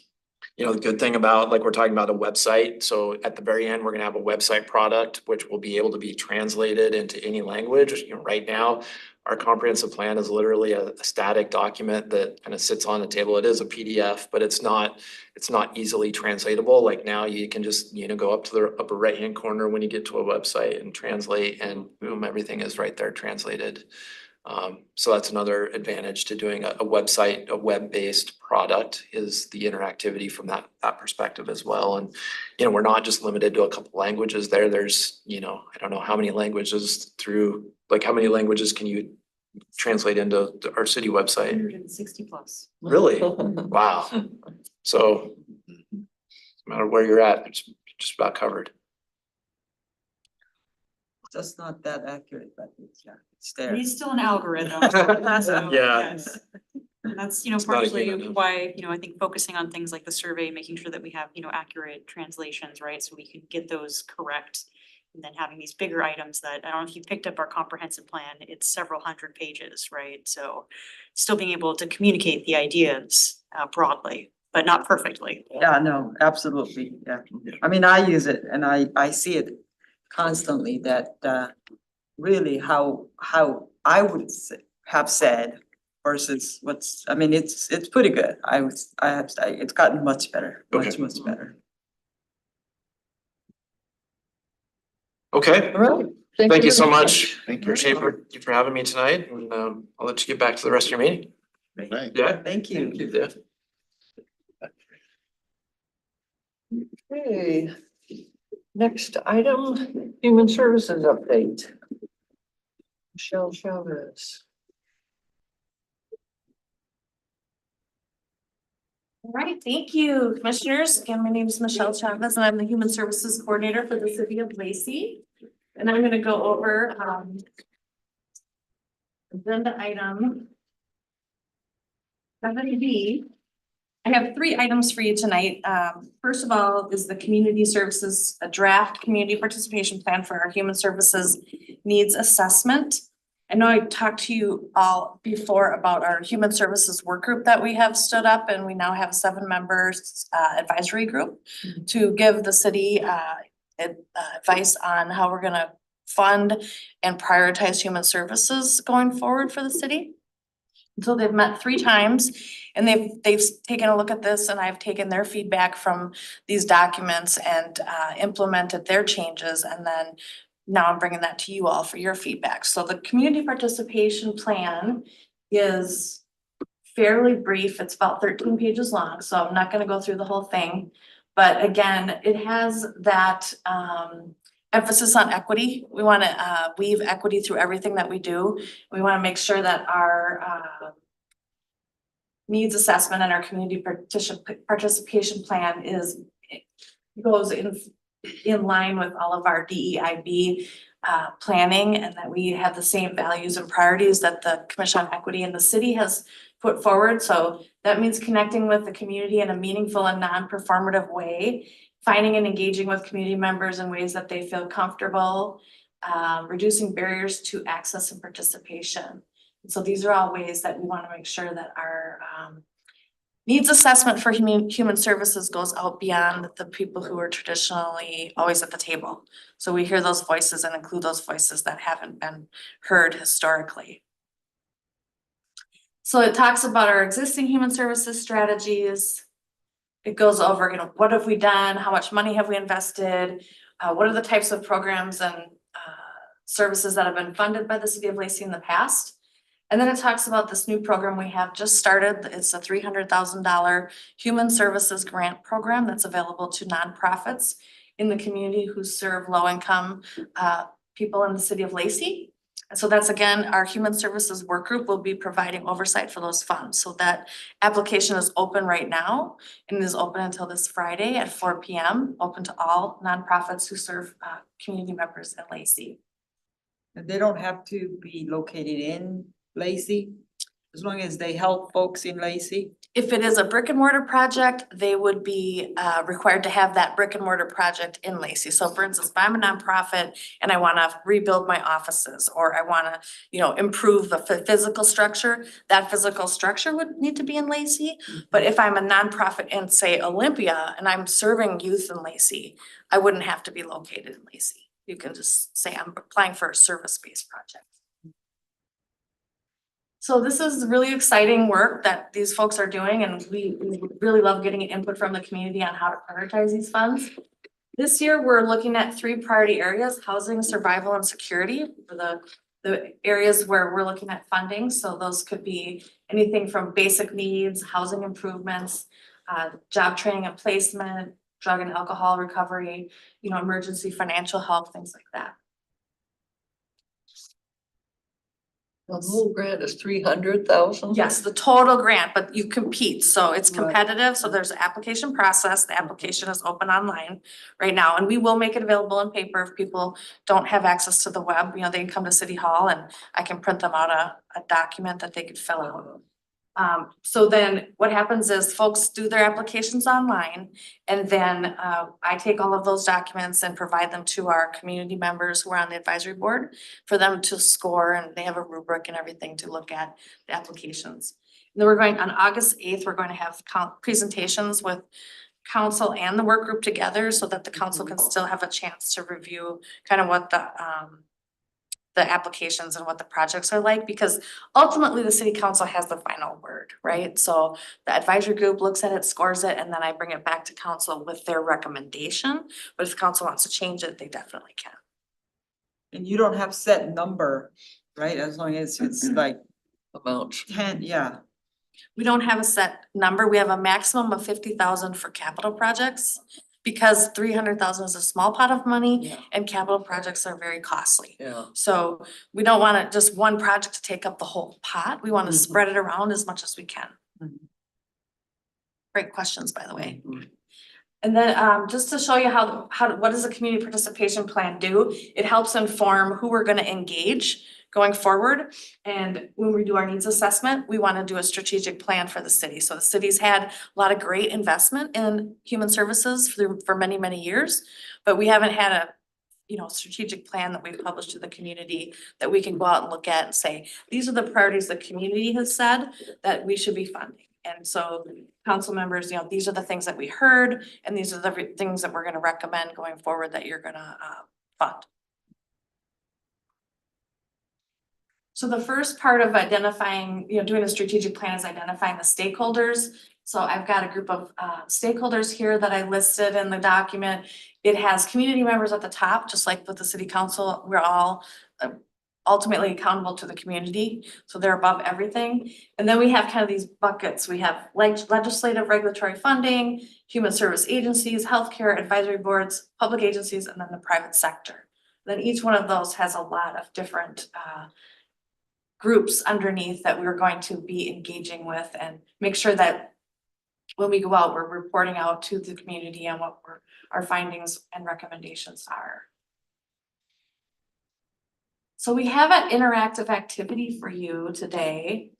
good thing about, like we're talking about a website, so at the very end, we're gonna have a website product, which will be able to be translated into any language. Right now, Our comprehensive plan is literally a static document that kind of sits on the table. It is a PDF, but it's not easily translatable. Like now you can just, go up to the upper right-hand corner when you get to a website and translate, and boom, everything is right there translated. So that's another advantage to doing a website, a web-based product, is the interactivity from that perspective as well. And, we're not just limited to a couple languages there. There's, I don't know how many languages how many languages can you translate into our city website? 160 plus. Really? Wow. So no matter where you're at, it's just about covered. Just not that accurate, but it's It there. is still an algorithm. So, Yeah. yes. And that's, It's not a partially given, no. why, I think focusing on things like the survey, making sure that we have, accurate translations, right? So we can get those correct. And then having these bigger items that, I don't know if you picked up our comprehensive plan, it's several hundred pages, right? So still being able to communicate the ideas broadly, but not perfectly. Yeah, no, absolutely, yeah. I mean, I use it and I see it constantly that really how I would have said versus I mean, it's pretty good. I have to say, it's gotten much better, much Okay. better. Okay, All right. thank you so very much. Thank you. Appreciate you for having me tonight, and I'll let you get back to the rest of your meeting. Right. Yeah. Thank you. Yeah. Okay. Next item, Human Services update. Michelle Chavez. All right, thank you, commissioners. Again, my name is Michelle Chavez and I'm the Human Services Coordinator for the City of Lacey. And I'm gonna go over agenda item 7B. I have 3 items for you tonight. First of all is the community services, a draft community participation plan for our human services needs assessment. I know I talked to you all before about our human services work group that we have stood up, and we now have a 7 members advisory group to give the city advice on how we're gonna fund and prioritize human services going forward for the city. So they've met 3 times and they've taken a look at this, and I've taken their feedback from these documents and implemented their changes, and then now I'm bringing that to you all for your feedback. So the community participation plan is fairly brief. It's about 13 pages long, so I'm not gonna go through the whole thing. But again, it has that emphasis on equity. We wanna weave equity through everything that we do. We wanna make sure that our needs assessment and our community participation plan goes in line with all of our DEIB planning, and that we have the same values and priorities that the Commission on Equity in the city has put forward. So that means connecting with the community in a meaningful and non-performative way, finding and engaging with community members in ways that they feel comfortable, reducing barriers to access and participation. So these are all ways that we want to make sure that our needs assessment for human services goes out beyond the people who are traditionally always at the table. So we hear those voices and include those voices that haven't been heard historically. So it talks about our existing human services strategies. It goes over, what have we done? How much money have we invested? What are the types of programs and services that have been funded by the City of Lacey in the past? And then it talks about this new program we have just started. It's a $300,000 human services grant program that's available to nonprofits in the community who serve low-income people in the City of Lacey. So that's, again, our human services work group will be providing oversight for those funds. So that application is open right now and is open until this Friday at 4 p.m. Open to all nonprofits who serve community members in Lacey. And they don't have to be located in Lacey, as long as they help folks in Lacey. If it is a brick and mortar project, they would be required to have that brick and mortar project in Lacey. So for instance, if I'm a nonprofit and I wanna rebuild my offices, or I wanna, improve the physical structure, that physical structure would need to be in Lacey. But if I'm a nonprofit in, say, Olympia, and I'm serving youth in Lacey, I wouldn't have to be located in Lacey. You can just say I'm applying for a service-based project. So this is really exciting work that these folks are doing, and we really love getting input from the community on how to prioritize these funds. This year, we're looking at 3 priority areas: housing, survival, and security for the areas where we're looking at funding. So those could be anything from basic needs, housing improvements, job training and placement, drug and alcohol recovery, emergency financial help, things like that. The whole grant is 300,000? Yes, the total grant, but you compete, so it's Right. competitive, so there's an application process, the application is open online right now, and we will make it available in paper if people don't have access to the web, they can come to City Hall and I can print them out a document that they could fill out. So then what happens is folks do their applications online, and then I take all of those documents and provide them to our community members who are on the advisory board for them to score, and they have a rubric and everything to look at the applications. And then we're going, on August 8th, we're going to have presentations with council and the work group together so that the council can still have a chance to review kind of what the applications and what the projects are like, because ultimately the city council has the final word, right? So the advisory group looks at it, scores it, and then I bring it back to council with their recommendation. But if council wants to change it, they definitely can. And you don't have set number, right? As long as it's like Amounts. 10, yeah. We don't have a set number. We have a maximum of 50,000 for capital projects because 300,000 is a small pot of money Yeah. and capital projects are very costly. Yeah. So we don't want it just one project to take up the whole pot. We want to Mhm. spread it around as much as we can. Mhm. Great questions, by the way. Mhm. And then just to show you what does a community participation plan do? It helps inform who we're gonna engage going forward. And when we do our needs assessment, we wanna do a strategic plan for the city. So the city's had a lot of great investment in human services for many, many years, but we haven't had a strategic plan that we've published to the community that we can go out and look at and say, these are the priorities the community has said that we should be funding. And so council members, these are the things that we heard, and these are the things that we're gonna recommend going forward that you're gonna fund. So the first part of identifying, doing a strategic plan is identifying the stakeholders. So I've got a group of stakeholders here that I listed in the document. It has community members at the top, just like with the city council, we're all ultimately accountable to the community, so they're above everything. And then we have kind of these buckets. We have legislative, regulatory funding, human service agencies, healthcare advisory boards, public agencies, and then the private sector. Then each one of those has a lot of different groups underneath that we're going to be engaging with, and make sure that when we go out, we're reporting out to the community on what our findings and recommendations are. So we have an interactive activity for you today.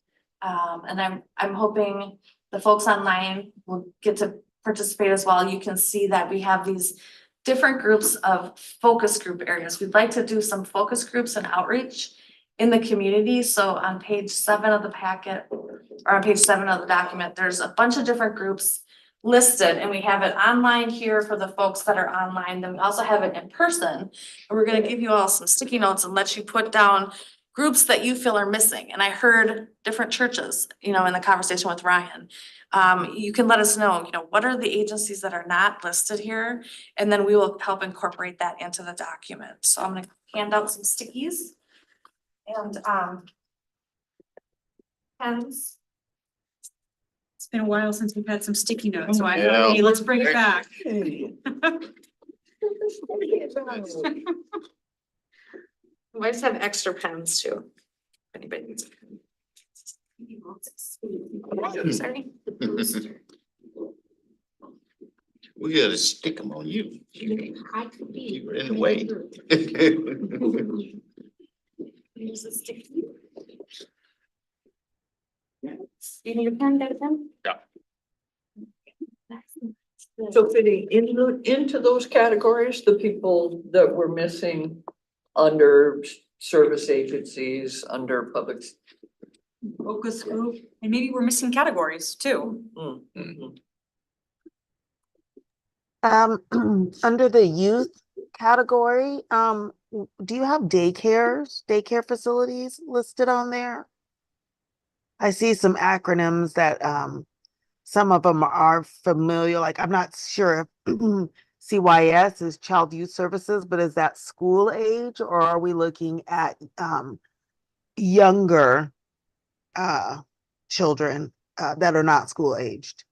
And I'm hoping the folks online will get to participate as well. You can see that we have these different groups of focus group areas. We'd like to do some focus groups and outreach in the community. So on page 7 of the packet, or on page 7 of the document, there's a bunch of different groups listed, and we have it online here for the folks that are online. Then we also have it in person. And we're gonna give you all some sticky notes and let you put down groups that you feel are missing. And I heard different churches, in the conversation with Ryan. You can let us know, what are the agencies that are not listed here? And then we will help incorporate that into the document. So I'm gonna hand out some stickies and pens. It's been a while since we've had some sticky notes, so Yeah. hey, let's bring it back. I just have extra pens too. If anybody needs a pen. Sorry. We gotta stick them on you. You were in the way. Use a sticky. You need a pen, got a pen? Yeah. So fitting into those categories, the people that were missing under service agencies, under public. Focus group, and maybe we're missing categories too. Under the youth category, do you have daycare facilities listed on there? I see some acronyms that some of them are familiar, like I'm not sure if CYS is Child Youth Services, but is that school age or are we looking at younger children that are not school aged?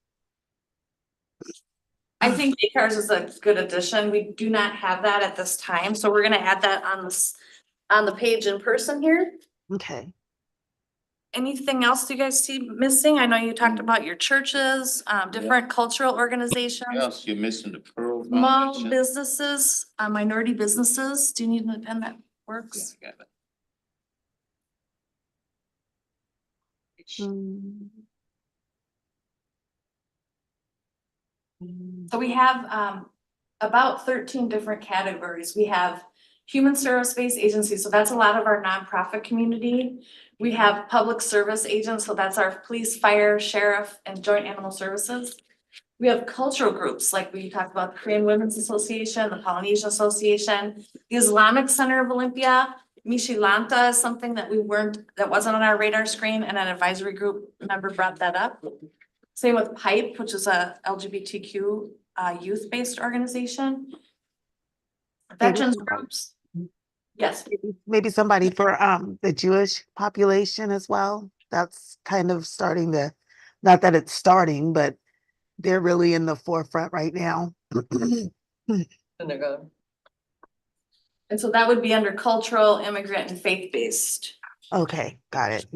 I think daycares is a good addition. We do not have that at this time, so we're gonna add that on on the page in person here. Okay. Anything else you guys see missing? I know you talked about your churches, different cultural organizations. What else? You're missing the Pearl Small Foundation. businesses, minority businesses. Do you need a pen that works? Yeah, I got it. Mm. So we have about 13 different categories. We have human service-based agencies, so that's a lot of our nonprofit community. We have public service agents, so that's our police, fire, sheriff, and joint animal services. We have cultural groups, like we talked about the Korean Women's Association, the Polynesian Association, the Islamic Center of Olympia. Mishilanta is something that that wasn't on our radar screen, and an advisory group member brought that up. Same with PIPE, which is a LGBTQ youth-based organization. Veterans groups. Yes, Maybe somebody for the Jewish population as well. That's kind of starting to, not that it's starting, but they're really in the forefront right now. And they're gone. and so that would be under cultural, immigrant, and faith-based. Okay, got it.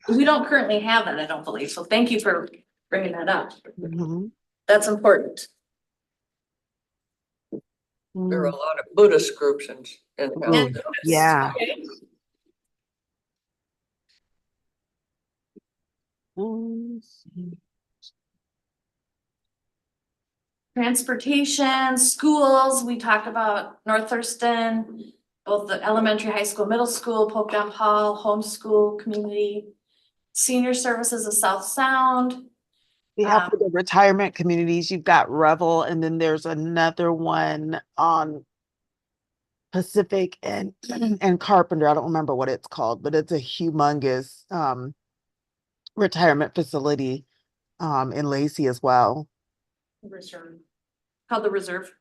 We don't currently have that, I don't believe, so thank you for bringing that up. Mhm. That's important. There are a lot of Buddhist groups in Oh, yeah. Okay. Transportation, schools, we talked about North Thurston, both the elementary, high school, middle school, Pope John Paul, homeschool community. Senior services of South Sound. We have for the retirement communities, you've got Revel, and then there's another one on Pacific and and Carpenter. I don't remember what it's called, but it's a humongous retirement facility in Lacey as well. Reserve. Called the Reserve.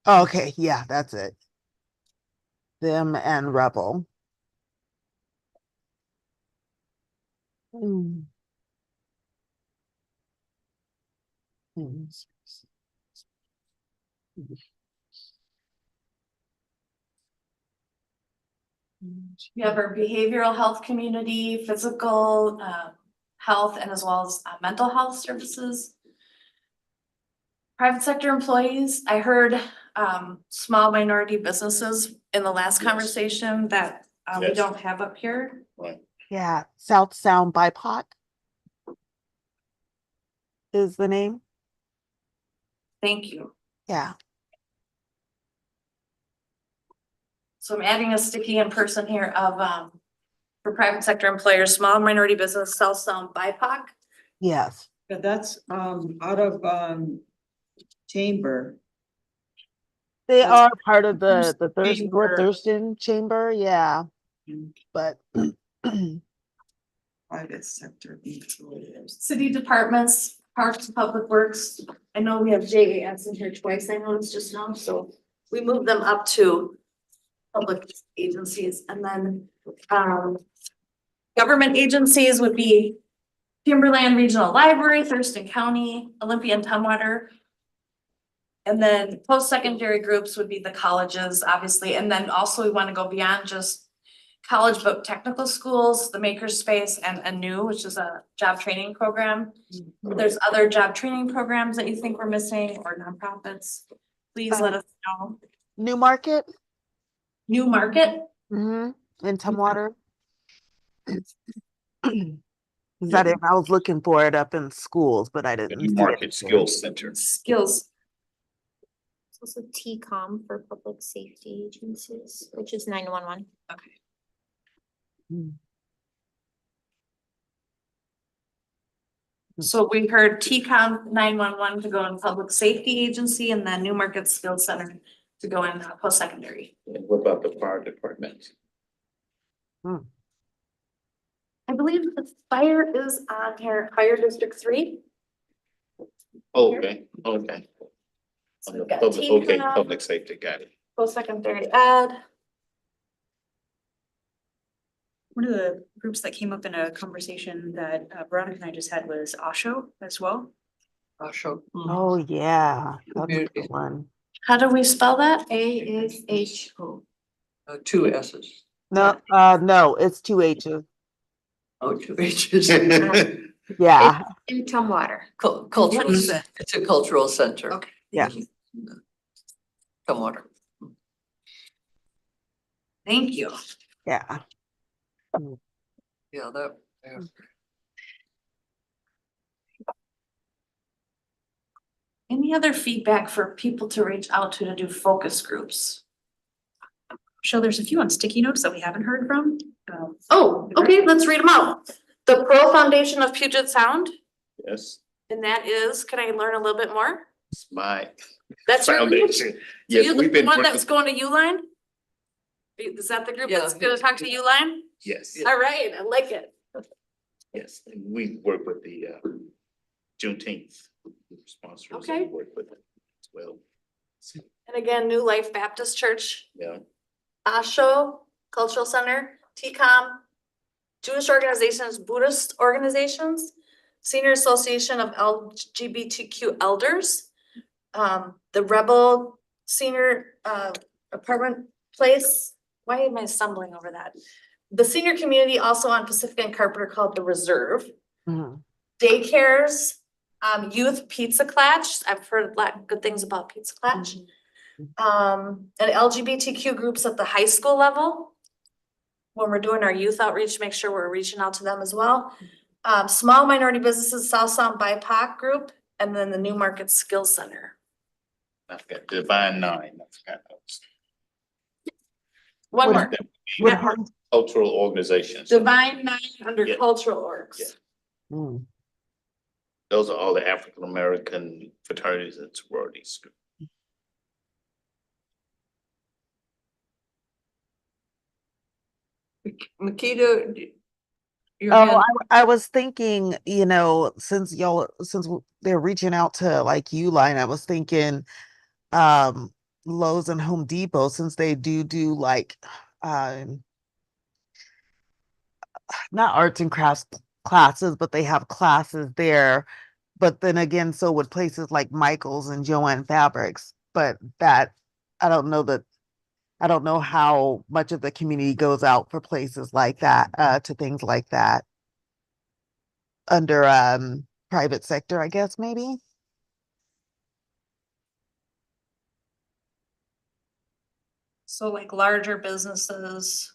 Oh, okay, yeah, that's it. Them and Revel. Mm. Mm. We have our behavioral health community, physical health, and as well as mental health services. Private sector employees, I heard small minority businesses in the last Yes. conversation that we Yes. don't have up here. Right. Yeah, South Sound BIPOC is the name. Thank you. Yeah. So I'm adding a sticky in person here of for private sector employers, small minority business, South Sound BIPOC. Yes. Yeah, that's out of Chamber. They Yes. are part of the Thurston, Chamber. Thurston Chamber, yeah. Mm. But Private sector employers. City departments, parks and public works. I know we have JAS in here twice, I noticed just now, so we moved them up to public agencies, and then government agencies would be Timberland Regional Library, Thurston County, Olympia and Tumwater. And then post-secondary groups would be the colleges, obviously, and then also we want to go beyond just college, but technical schools, the Makerspace, and new, which is a job training program. If there's other job training programs that you think we're missing or nonprofits, please let us know. New Market, New Market, in Tumwater. Is that it? I was looking for it up in schools, but I The didn't New see Market it. Skills Center. skills, It's also TCOM for public safety agencies, which is 911. so we heard TCOM 911 to go in public safety agency, and then New Market Skills Center to go in post-secondary. And what about the fire department? I believe the fire is on here, Fire District 3. Okay, okay. So On the we've got public, okay, TCOM, public safety, got it. post-secondary ed. One of the groups that came up in a conversation that Veronica and I just had was Osho as well. Sure. Oh, yeah, that's a Community. good one. How do we spell that? ASHO. 2 S's. No, no, it's 2 H's. Oh, 2 H's. Yeah, In Tumwater. Cultural, it's a cultural center. Okay. yeah. Tumwater. Thank you. Yeah. Yeah, that, yeah. Any other feedback for people to reach out to do focus groups? So there's a few on sticky notes that we haven't heard from. Oh, okay, let's read them out. The Pro Foundation of Puget Sound, Yes, and that is, can I learn a little bit more? it's my That's your group? foundation. So Yes, you're we've the been. one working- that's going to Uline? Is that the group Yeah. that's gonna talk to Uline? Yes, All right, I like it. yes, and we work with the Juneteenth sponsors. and Okay. we Work with it as well, And again, New Life Baptist Church, yeah. Osho Cultural Center, TCOM, Jewish organizations, Buddhist organizations, Senior Association of LGBTQ Elders, the Rebel Senior Apartment Place. Why am I stumbling over that? The senior community also on Pacific and Carpenter called the Reserve. Mhm. Daycares, youth pizza clatch. I've heard a lot of good things about pizza clatch. And LGBTQ groups at the high school level. When we're doing our youth outreach, make sure we're reaching out to them as well. Small minority businesses, South Sound BIPOC group, and then the New Market Skills Center. I've got Divine Nine, I've got those. One What- more, What- Cultural organizations. Divine Nine under Yeah. cultural orgs. Yeah. Mm. Those are all the African American fraternities and sororities. Makita, your Oh, hand, I was thinking, since they're reaching out to like Uline, I was thinking, Lowe's and Home Depot, since they do like, not arts and crafts classes, but they have classes there. But then again, so would places like Michael's and Joanne Fabrics, but I don't know how much of the community goes out for places like that, to things like that. Under private sector, I guess, maybe. So like larger businesses.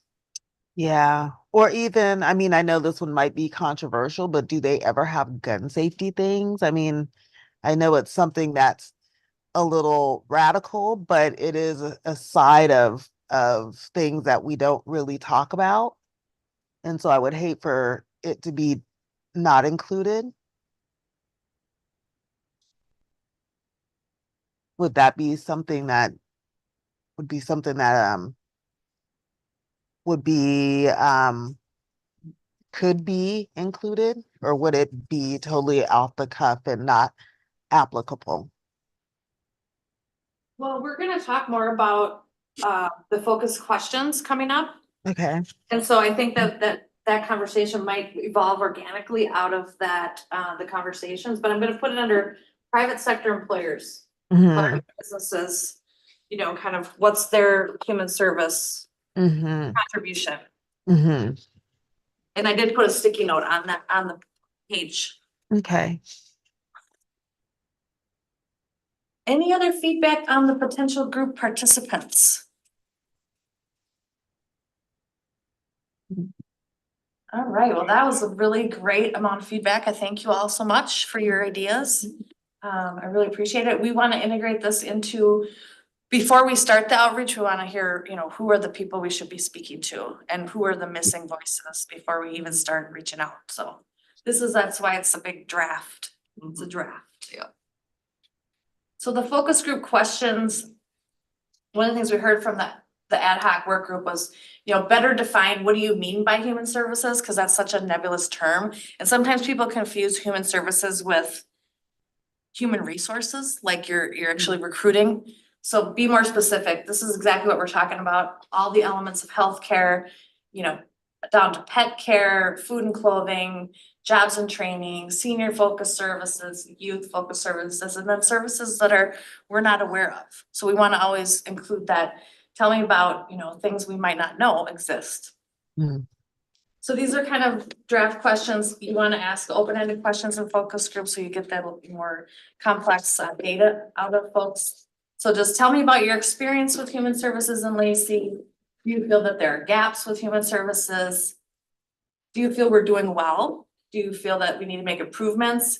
Yeah. Or even, I mean, I know this one might be controversial, but do they ever have gun safety things? I mean, I know it's something that's a little radical, but it is a side of things that we don't really talk about. And so I would hate for it to be not included. Would that be something that would be something that would be could be included, or would it be totally off the cuff and not applicable? Well, we're gonna talk more about the focus questions coming up. Okay. And so I think that conversation might evolve organically out of that, the conversations, but I'm gonna put it under private sector employers. Mhm, Large businesses, kind of what's their human service mhm, contribution. mhm. And I did put a sticky note on that, on the page. Okay. Any other feedback on the potential group participants? All right, well, that was a really great amount of feedback. I thank you all so much for your ideas. I really appreciate it. We want to integrate this into, before we start the outreach, we want to hear, who are the people we should be speaking to and who are the missing voices before we even start reaching out. So that's why it's a big draft. It's a draft. Yeah. So the focus group questions, one of the things we heard from the the ad hoc work group was, better define, what do you mean by human services? Cause that's such a nebulous term. And sometimes people confuse human services with human resources, like you're actually recruiting. So be more specific. This is exactly what we're talking about. All the elements of healthcare, down to pet care, food and clothing, jobs and training, senior focused services, youth focused services, and then services that we're not aware of. So we want to always include that. Tell me about, things we might not know exist. Mhm. So these are kind of draft questions. You want to ask open-ended questions in focus groups so you get that more complex data out of folks. So just tell me about your experience with human services in Lacey. Do you feel that there are gaps with human services? Do you feel we're doing well? Do you feel that we need to make improvements?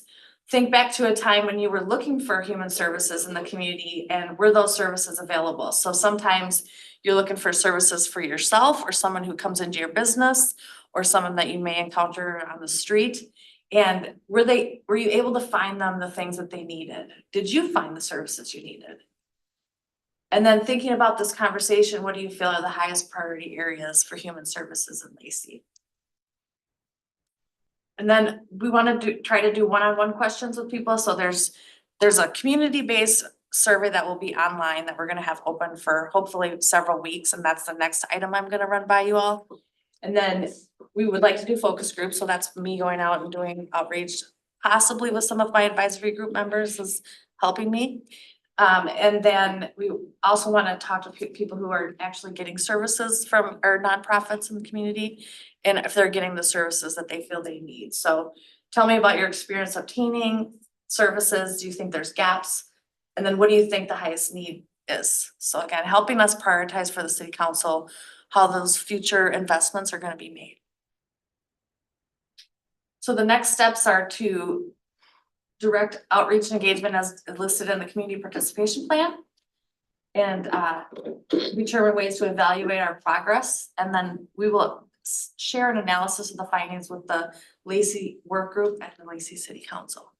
Think back to a time when you were looking for human services in the community and were those services available? So sometimes you're looking for services for yourself or someone who comes into your business or someone that you may encounter on the street. And were you able to find them the things that they needed? Did you find the services you needed? And then thinking about this conversation, what do you feel are the highest priority areas for human services in Lacey? And then we want to try to do one-on-one questions with people. So there's a community-based survey that will be online that we're going to have open for hopefully several weeks. And that's the next item I'm going to run by you all. And then we would like to do focus groups. So that's me going out and doing outreach, possibly with some of my advisory group members is helping me. And then we also want to talk to people who are actually getting services from our nonprofits in the community and if they're getting the services that they feel they need. So tell me about your experience obtaining services. Do you think there's gaps? And then what do you think the highest need is? So again, helping us prioritize for the city council how those future investments are going to be made. So the next steps are to direct outreach and engagement as listed in the community participation plan. And determine ways to evaluate our progress. And then we will share an analysis of the findings with the Lacey work group and the Lacey City Council.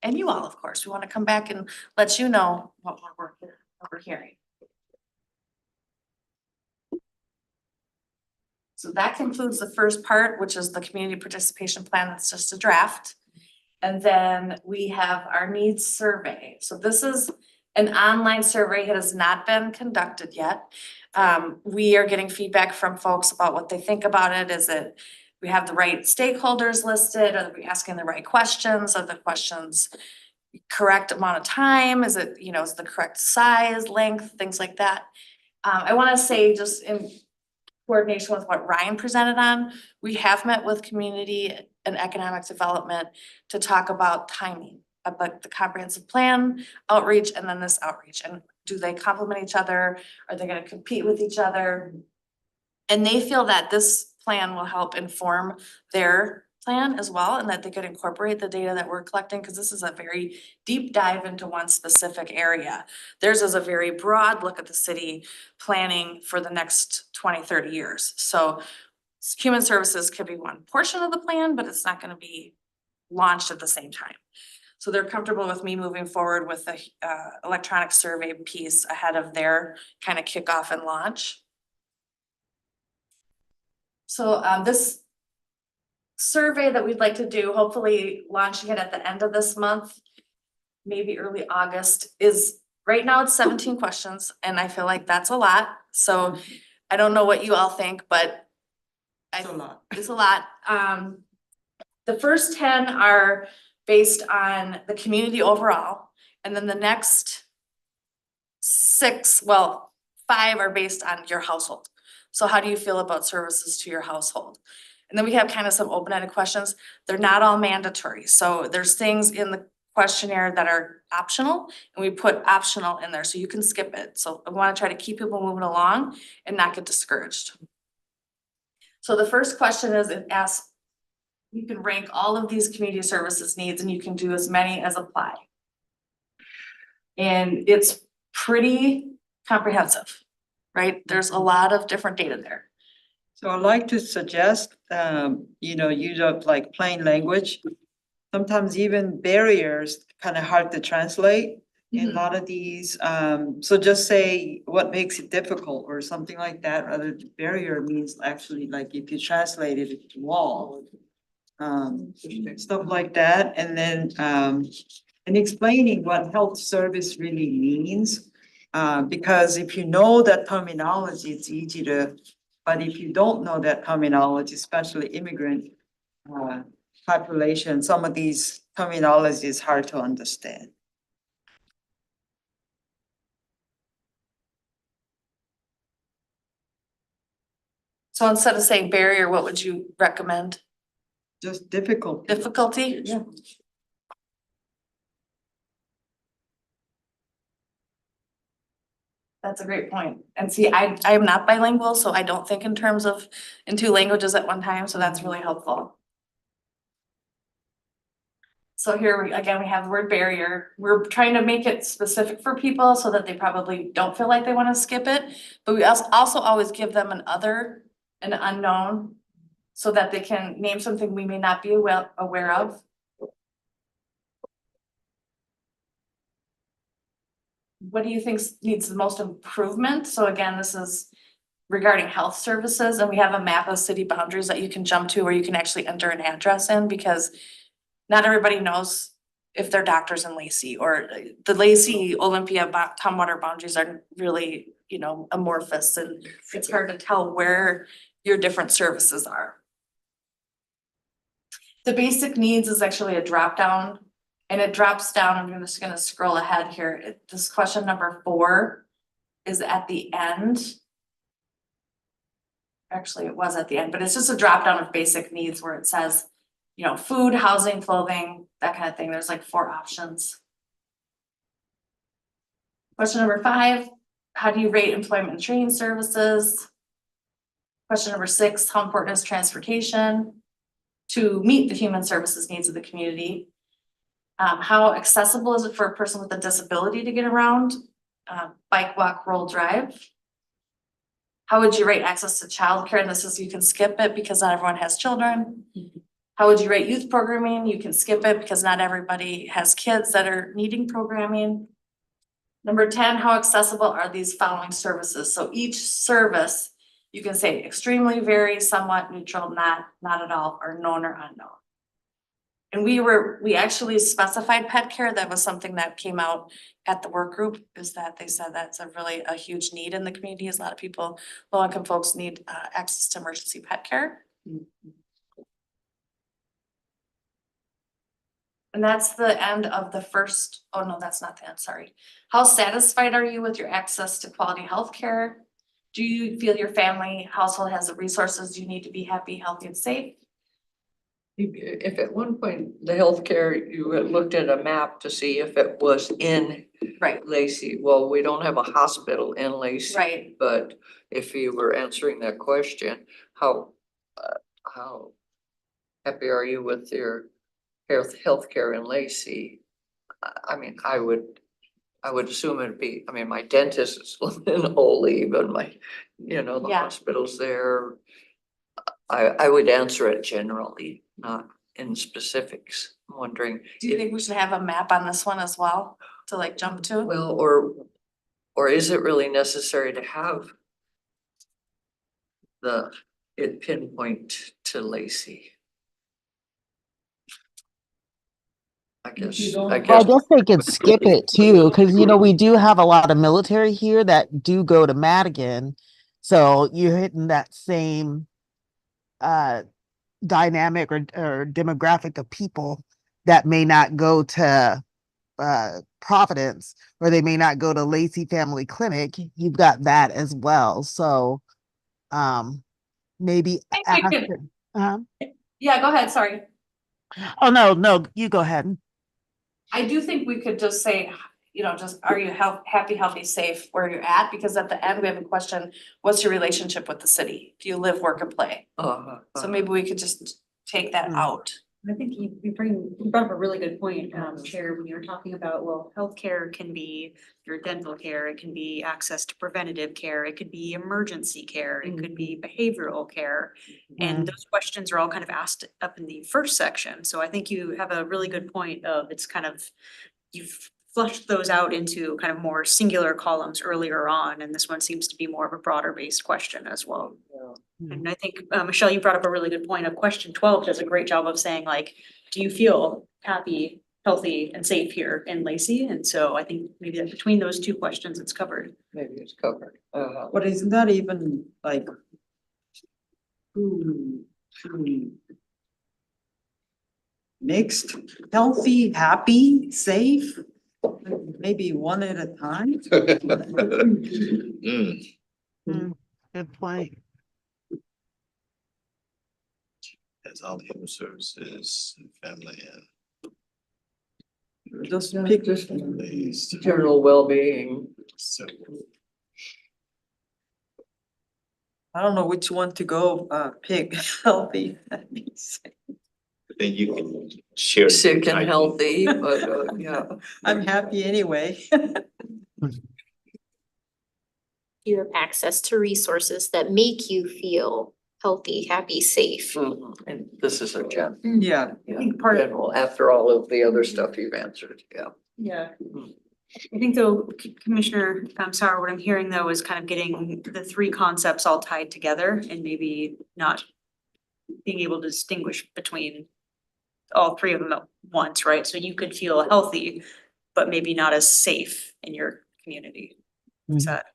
And you all, of course, we want to come back and let you know what we're hearing. So that concludes the first part, which is the community participation plan. That's just a draft. And then we have our needs survey. So this is an online survey. It has not been conducted yet. We are getting feedback from folks about what they think about it. Is it, we have the right stakeholders listed? Are we asking the right questions? Are the questions correct amount of time? Is it, is the correct size, length, things like that? I want to say just in coordination with what Ryan presented on, we have met with community and economic development to talk about timing, about the comprehensive plan outreach and then this outreach. And do they complement each other? Are they going to compete with each other? And they feel that this plan will help inform their plan as well and that they could incorporate the data that we're collecting because this is a very deep dive into one specific area. Theirs is a very broad look at the city planning for the next 20, 30 years. So human services could be one portion of the plan, but it's not going to be launched at the same time. So they're comfortable with me moving forward with the electronic survey piece ahead of their kind of kickoff and launch. So this survey that we'd like to do, hopefully launching it at the end of this month, maybe early August, is right now it's 17 questions and I feel like that's a lot. So I don't know what you all think, but It's a lot. It's a lot. The first 10 are based on the community overall, and then the next 5 are based on your household. So how do you feel about services to your household? And then we have kind of some open-ended questions. They're not all mandatory. So there's things in the questionnaire that are optional, and we put optional in there so you can skip it. So I want to try to keep people moving along and not get discouraged. So the first question is, it asks, you can rank all of these community services needs and you can do as many as apply. And it's pretty comprehensive, right? There's a lot of different data there. So I'd like to suggest, use of like plain language. Sometimes even barriers kind of hard to translate. in a lot of these, so just say what makes it difficult or something like that, rather than barrier means actually like if you translate it to wall. Stuff like that, and then, and explaining what health service really means. Because if you know that terminology, it's easy to, but if you don't know that terminology, especially immigrant population, some of these terminology is hard to understand. So instead of saying barrier, what would you recommend? Just difficult. Difficulty? Yeah. That's a great point. And see, I am not bilingual, so I don't think in terms of in two languages at one time, so that's really helpful. So here we, again, we have the word barrier. We're trying to make it specific for people so that they probably don't feel like they want to skip it. But we also always give them an other, an unknown, so that they can name something we may not be aware of. What do you think needs the most improvement? So again, this is regarding health services, and we have a map of city boundaries that you can jump to where you can actually enter an address in, because not everybody knows if they're doctors in Lacey, or the Lacey Olympia Tumwater boundaries are really, you know, amorphous, and it's hard to tell where your different services are. The basic needs is actually a drop down, and it drops down. I'm just gonna scroll ahead here. This question number 4 is at the end. Actually, it was at the end, but it's just a drop down of basic needs where it says, you know, food, housing, clothing, that kind of thing. There's like 4 options. Question number 5, how do you rate employment and training services? Question number 6, how important is transportation to meet the human services needs of the community? How accessible is it for a person with a disability to get around? Bike, walk, roll, drive. How would you rate access to childcare? And this is, you can skip it because not everyone has children. How would you rate youth programming? You can skip it because not everybody has kids that are needing programming. Number 10, how accessible are these following services? So each service, you can say extremely, very, somewhat, neutral, not at all, or known or unknown. And we actually specified pet care. That was something that came out at the work group, is that they said that's a huge need in the community, as a lot of people, low income folks need access to emergency pet care. And that's the end of the first, oh no, that's not the end, sorry. How satisfied are you with your access to quality healthcare? Do you feel your family household has the resources you need to be happy, healthy, and safe? If at one point the healthcare, you had looked at a map to see if it was in Right, Lacey, well, we don't have a hospital in Lacey. right. But if you were answering that question, how happy are you with your healthcare in Lacey? I mean, I would assume it'd be, I mean, my dentist is in Ole, but my, you know, the Yeah. hospital's there. I would answer it generally, not in specifics. I'm wondering. Do you think we should have a map on this one as well to like jump to? Well, or is it really necessary to have it pinpoint to Lacey? I guess. Well, I guess they could skip it too, because you know, we do have a lot of military here that do go to Madigan. So you're hitting that same dynamic or demographic of people that may not go to Providence, or they may not go to Lacey Family Clinic. You've got that as well. So maybe after, Yeah, go ahead, sorry. oh no, you go ahead. I do think we could just say, you know, just are you happy, healthy, safe where you're at? Because at the end, we have a question, what's your relationship with the city? Do you live, work, and play? So maybe we could just take that out. I think you brought up a really good point, Chair, when you were talking about, well, healthcare can be your dental care, it can be access to preventative care, it could be emergency care, it could be behavioral care. And those questions are all kind of asked up in the first section. So I think you have a really good point of, it's kind of, you've flushed those out into kind of more singular columns earlier on, and this one seems to be more of a broader based question as well. And I think, Michelle, you brought up a really good point of question 12 does a great job of saying like, do you feel happy, healthy and safe here in Lacey? And so I think maybe that between those two questions, it's covered. Maybe it's covered. But isn't that even like? Mixed, healthy, happy, safe, maybe one at a time? Good point. That's all human services, family Just pick this. and these. General well-being. So, I don't know which one to go, pick, healthy, happy, safe. then you can share. Sick and I- healthy, but yeah. I'm happy anyway. You have access to resources that make you feel healthy, happy, safe. And this is a gen. Yeah, Yeah, think part of- general, after all of the other stuff you've answered, yeah. Yeah. I think though, Commissioner, Sauer, what I'm hearing though is kind of getting the three concepts all tied together and maybe not being able to distinguish between all three of them at once, right? So you could feel healthy, but maybe not as safe in your community. Is that?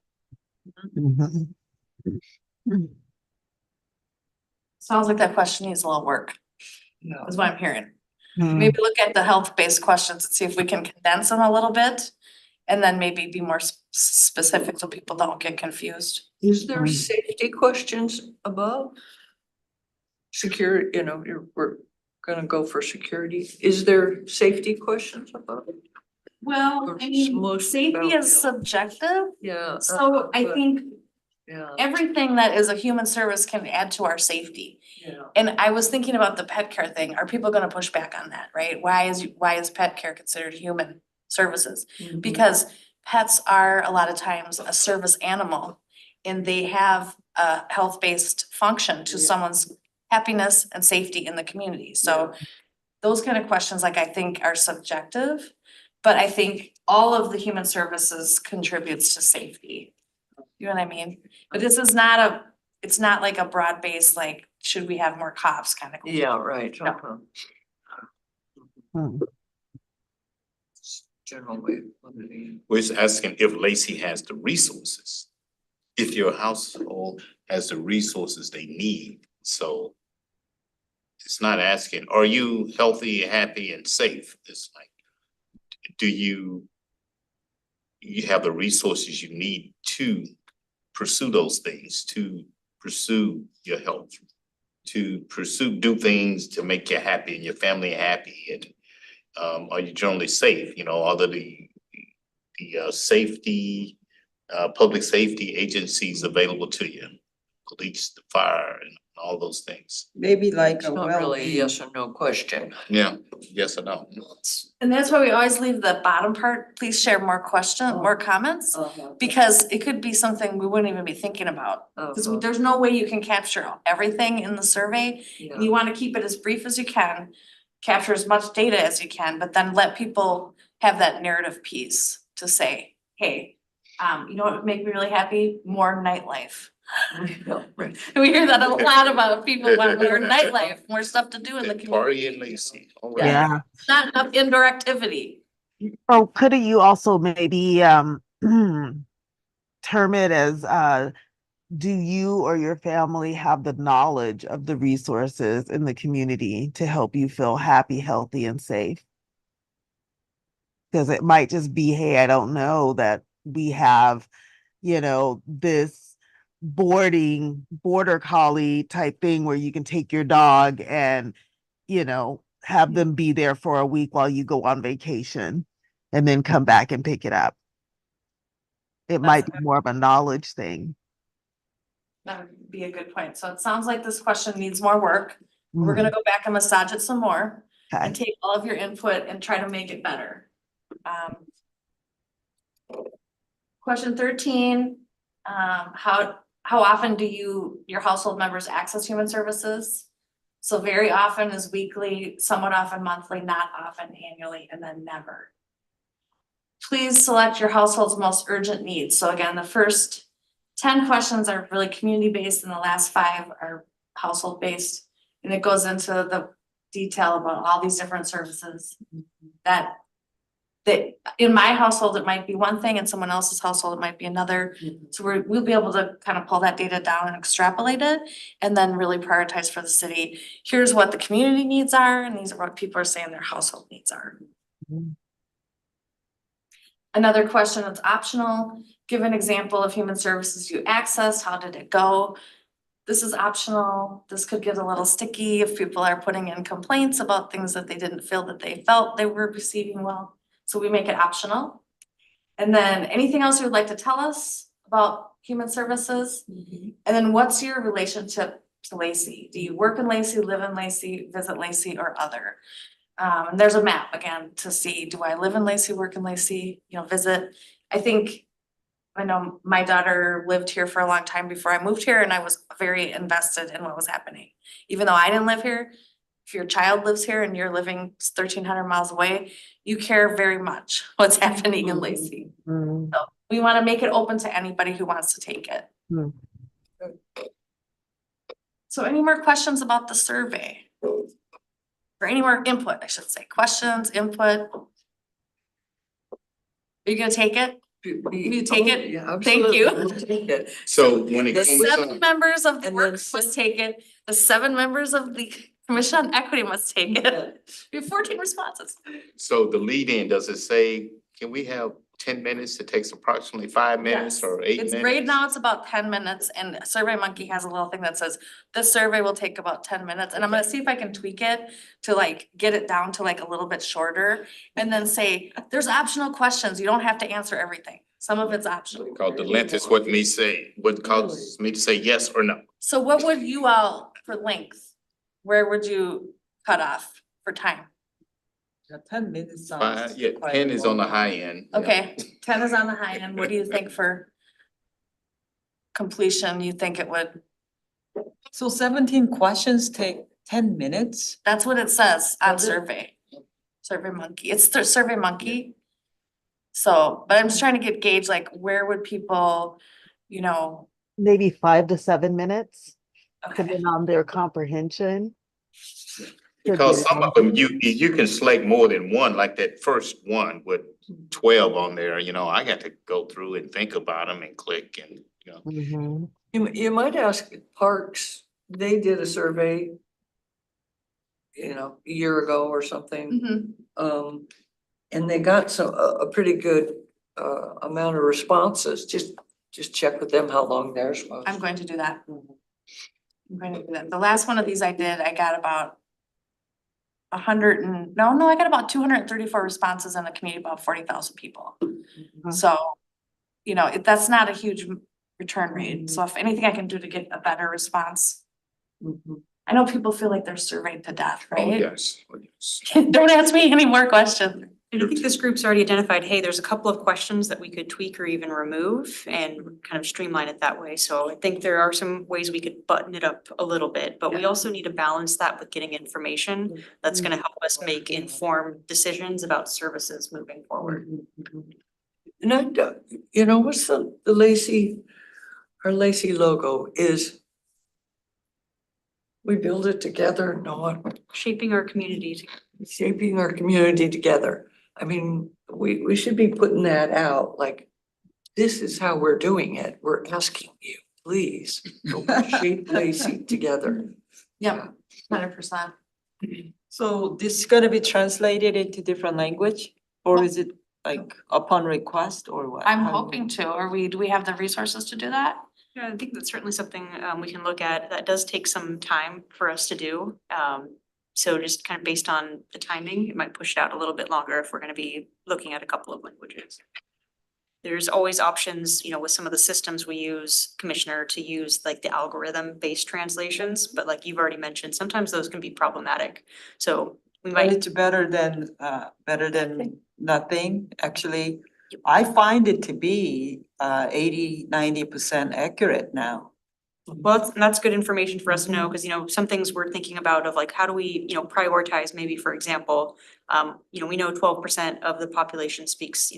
Mhm. Sounds like that question needs a little work, Yeah. is what I'm hearing. Mhm. Maybe look at the health-based questions and see if we can condense them a little bit. And then maybe be more specific so people don't get confused. Is there Mm. safety questions above? Security, we're gonna go for security. Is there safety questions above? Well, Or I mean, smush safety about, is subjective, Yeah. so I but- think Yeah, everything that is a human service can add to our safety. yeah. And I was thinking about the pet care thing. Are people gonna push back on that, right? Why is pet care considered human services? Mhm. Because pets are a lot of times a service animal and they have a health-based function to Yeah. someone's happiness and safety in the community. So those kind of questions, like, I think are subjective, but I think all of the human services contributes to safety. You know what I mean? But this is not it's not like a broad-based, like, should we have more cops kind of question. Yeah, right. No. Mhm. General way of limiting. We're just asking if Lacey has the resources. If your household has the resources they need, so. It's not asking, are you healthy, happy and safe? It's like, do you have the resources you need to pursue those things, to pursue your health, to do things to make you happy and your family happy, and are you generally safe, all of the safety, public safety agencies available to you, police, the fire, and all those things. maybe like It's a not really a well-being. yes or no question. Yeah, yes or no? And that's why we always leave the bottom part, please share more more comments, because it could be something we wouldn't even be thinking about. Cause there's no way you can capture everything in the survey. Yeah. And you wanna keep it as brief as you can, capture as much data as you can, but then let people have that narrative piece to say, hey, you know what would make me really happy? More nightlife. Right. We hear that a lot about people want more nightlife, more stuff to do in the That community. party in Lacey, all right. Yeah. Not enough indoor activity. Oh, couldn't you also maybe term it as do you or your family have the knowledge of the resources in the community to help you feel happy, healthy, and safe? Because it might just be, hey, I don't know that we have, this border collie type thing where you can take your dog and, have them be there for a week while you go on vacation and then come back and pick it up. It might be more of a knowledge thing. That would be a good point. So it sounds like this question needs more work. We're Mhm. gonna go back and massage it some more and Okay. take all of your input and try to make it better. Question 13, how often do your household members access human services? So very often is weekly, somewhat often monthly, not often annually, and then never. please select your household's most urgent needs. So again, the first 10 questions are really community-based and the last 5 are household-based. And it goes into the detail about all these different services that in my household, it might be one thing, in someone else's household, it might be another. So we'll be able to kind of pull that data down and extrapolate it and then really prioritize for the city. Here's what the community needs are, and these are what people are saying their household needs are. Another question that's optional, give an example of human services you accessed, how did it go? This is optional. This could get a little sticky if people are putting in complaints about things that they didn't feel that they felt they were receiving well. So we make it optional. And then anything else you would like to tell us about human services? And then what's your relationship to Lacey? Do you work in Lacey, live in Lacey, visit Lacey, or other? And there's a map again to see, do I live in Lacey, work in Lacey, visit? I know my daughter lived here for a long time before I moved here and I was very invested in what was happening. Even though I didn't live here, if your child lives here and you're living 1,300 miles away, you care very much what's happening in Lacey. So we want to make it open to anybody who wants to take it. So any more questions about the survey? Or any more input, I should say, questions, input? Are you gonna take it? You take it? Yeah, Thank you. absolutely. We'll take it. So when it The comes 7 up, members of the And then work must take it, the 7 members of the Commission on Equity must take it. We have 14 responses. so the lead in, does it say, can we have 10 minutes? It takes approximately 5 minutes Yes. or 8 minutes? It's right now, it's about 10 minutes and SurveyMonkey has a little thing that says, this survey will take about 10 minutes. And I'm gonna see if I can tweak it to like get it down to like a little bit shorter. And then say, there's optional questions. You don't have to answer everything. Some of it's optional. Called the length is what causes me to say yes or no. So what would you all, for length, where would you cut off for time? 10 minutes sounds. Yeah, quite 10 is on the long. high end. yeah. Okay, 10 is on the high end. What do you think for completion? You think it would, So 17 questions take 10 minutes? that's what it says on Does it? survey. SurveyMonkey, it's the SurveyMonkey. So, but I'm just trying to gauge like where would people, Maybe 5 to 7 minutes, okay, depending on their comprehension. Because some of them, you can select more than one, like that first one with 12 on there, I got to go through and think about them and click and, Mhm. You might ask Parks, they did a survey, a year ago or something. Mhm. And they got a pretty good amount of responses. Just check with them how long theirs was. I'm going to do that. I'm going to do that. The last one of these I did, I got about I got about 234 responses in the community, about 40,000 people. So, that's not a huge return rate. So if anything I can do to get a better response. I know people feel like they're surveyed to death, oh, right? yes, oh, yes. Don't ask me any more questions. And I think this group's already identified, hey, there's a couple of questions that we could tweak or even remove and kind of streamline it that way. So I think there are some ways we could button it up a little bit, but we also need to balance that with getting information that's gonna help us make informed decisions about services moving forward. And what's the Lacey, our Lacey logo is we build it together, no what? Shaping our community. Shaping our community together. I mean, we should be putting that out, like, this is how we're doing it. We're asking you, please, shape Lacey together. Yep, 100%. So this is gonna be translated into different language? Or is it like upon request or what? I'm How- hoping to, do we have the resources to do that? Yeah, I think that's certainly something we can look at. That does take some time for us to do. So just kind of based on the timing, it might push it out a little bit longer if we're gonna be looking at a couple of languages. There's always options, with some of the systems we use, Commissioner, to use like the algorithm-based translations, but like you've already mentioned, sometimes those can be problematic. So we But might, it's better than nothing, actually. I find it to be 80-90% accurate now. Well, that's good information for us to know, because some things we're thinking about of like, how do we, prioritize, maybe, for example, we know 12% of the population speaks,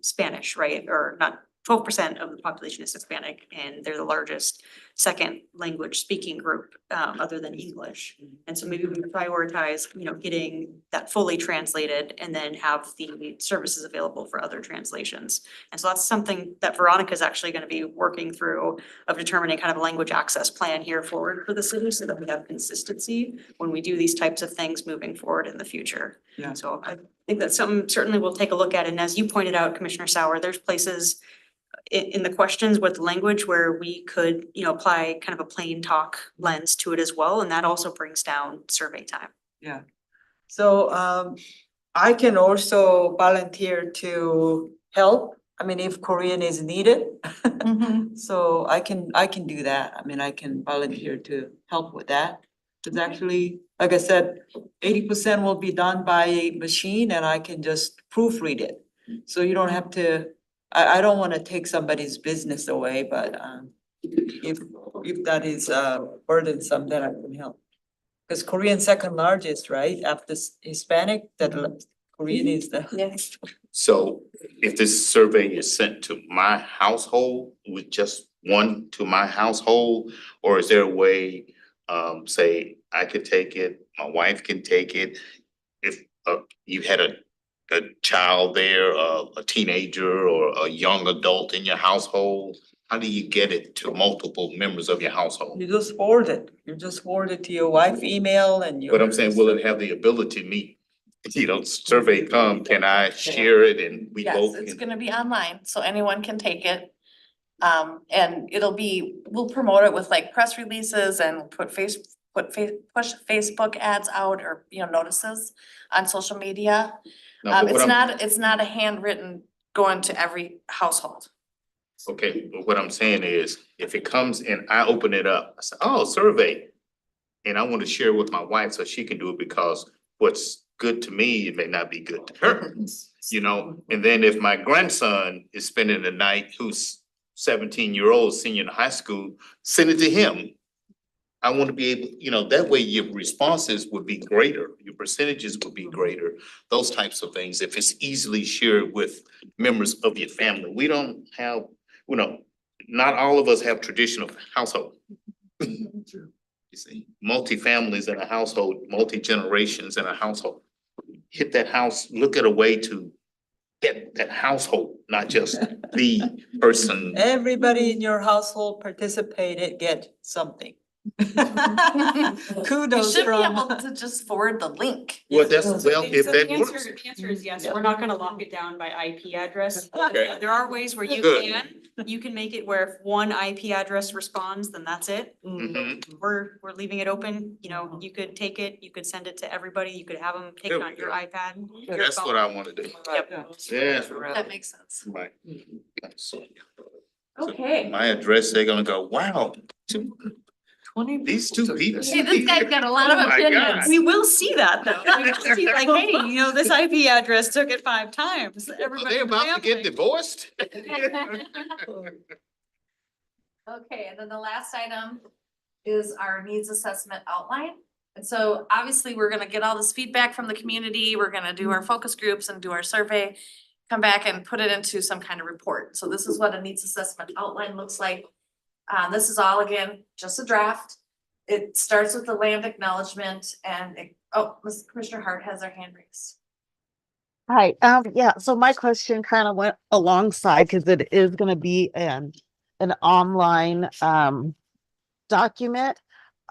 Spanish, right? Or not, 12% of the population is Hispanic, and they're the largest second language speaking group, other than English. And so maybe we prioritize, getting that fully translated and then have the services available for other translations. And so that's something that Veronica is actually gonna be working through, of determining kind of a language access plan here forward for the city, so that we have consistency when we do these types of things moving forward in the future. Yeah. So I think that's something certainly we'll take a look at, and as you pointed out, Commissioner Sauer, there's places in the questions with language where we could, apply kind of a plain talk lens to it as well, and that also brings down survey time. So I can also volunteer to help. I mean, if Korean is needed. So I can do that. I mean, I can volunteer to help with that. It's actually, like I said, 80% will be done by a machine, and I can just proofread it. So you don't have to, I don't wanna take somebody's business away, but if that is burdensome, then I can help. Cause Korean second largest, right? After Hispanic, that Korean is the. Yes. So if this survey is sent to my household with just one to my household, or is there a way, say, I could take it, my wife can take it? If you had a child there, a teenager or a young adult in your household, how do you get it to multiple members of your household? You just forward it. You just forward it to your wife email and your. But I'm saying, will it have the ability, survey come, can I share it and we Yes, both it's can? gonna be online, so anyone can take it. And we'll promote it with like press releases and push Facebook ads out, or, notices on social media. No, but what I'm- It's not a handwritten going to every household. Okay, but what I'm saying is, if it comes and I open it up, I say, oh, survey. And I want to share with my wife so she can do it, because what's good to me, it may not be good to her. And then if my grandson is spending the night, who's 17-year-old, senior in high school, send it to him. I want to be able, that way your responses would be greater, your percentages would be greater, those types of things, if it's easily shared with members of your family. We don't have, not all of us have traditional household. You see, multi-families in a household, multi-generations in a household. Hit that house, look at a way to get that household, not just the person. Everybody in your household participated, get something. You Kudos should be from. able to just forward the link. Well, if So that the works. answer is yes, we're not gonna lock it down by IP address. Okay. There are ways where Good. you can make it where if one IP address responds, then that's it. Mhm. We're leaving it open, you could take it, you could send it to everybody, you could have them take it on your iPad. your That's what phone. I want to do. Yep. Yeah. That makes sense. Right. So Okay. my address, they're gonna go, wow, these two people. Hey, this guy's got a lot of Oh my opinions. God. We will see that though. We will see like, hey, this IP address took it 5 times. Are Everybody they in the about to get family. divorced? Okay, and then the last item is our needs assessment outline. And so obviously, we're gonna get all this feedback from the community, we're gonna do our focus groups and do our survey, come back and put it into some kind of report. So this is what a needs assessment outline looks like. This is all, again, just a draft. It starts with the land acknowledgement and, Commissioner Hart has her hand raised. Hi, yeah, so my question kind of went alongside, because it is gonna be an online document.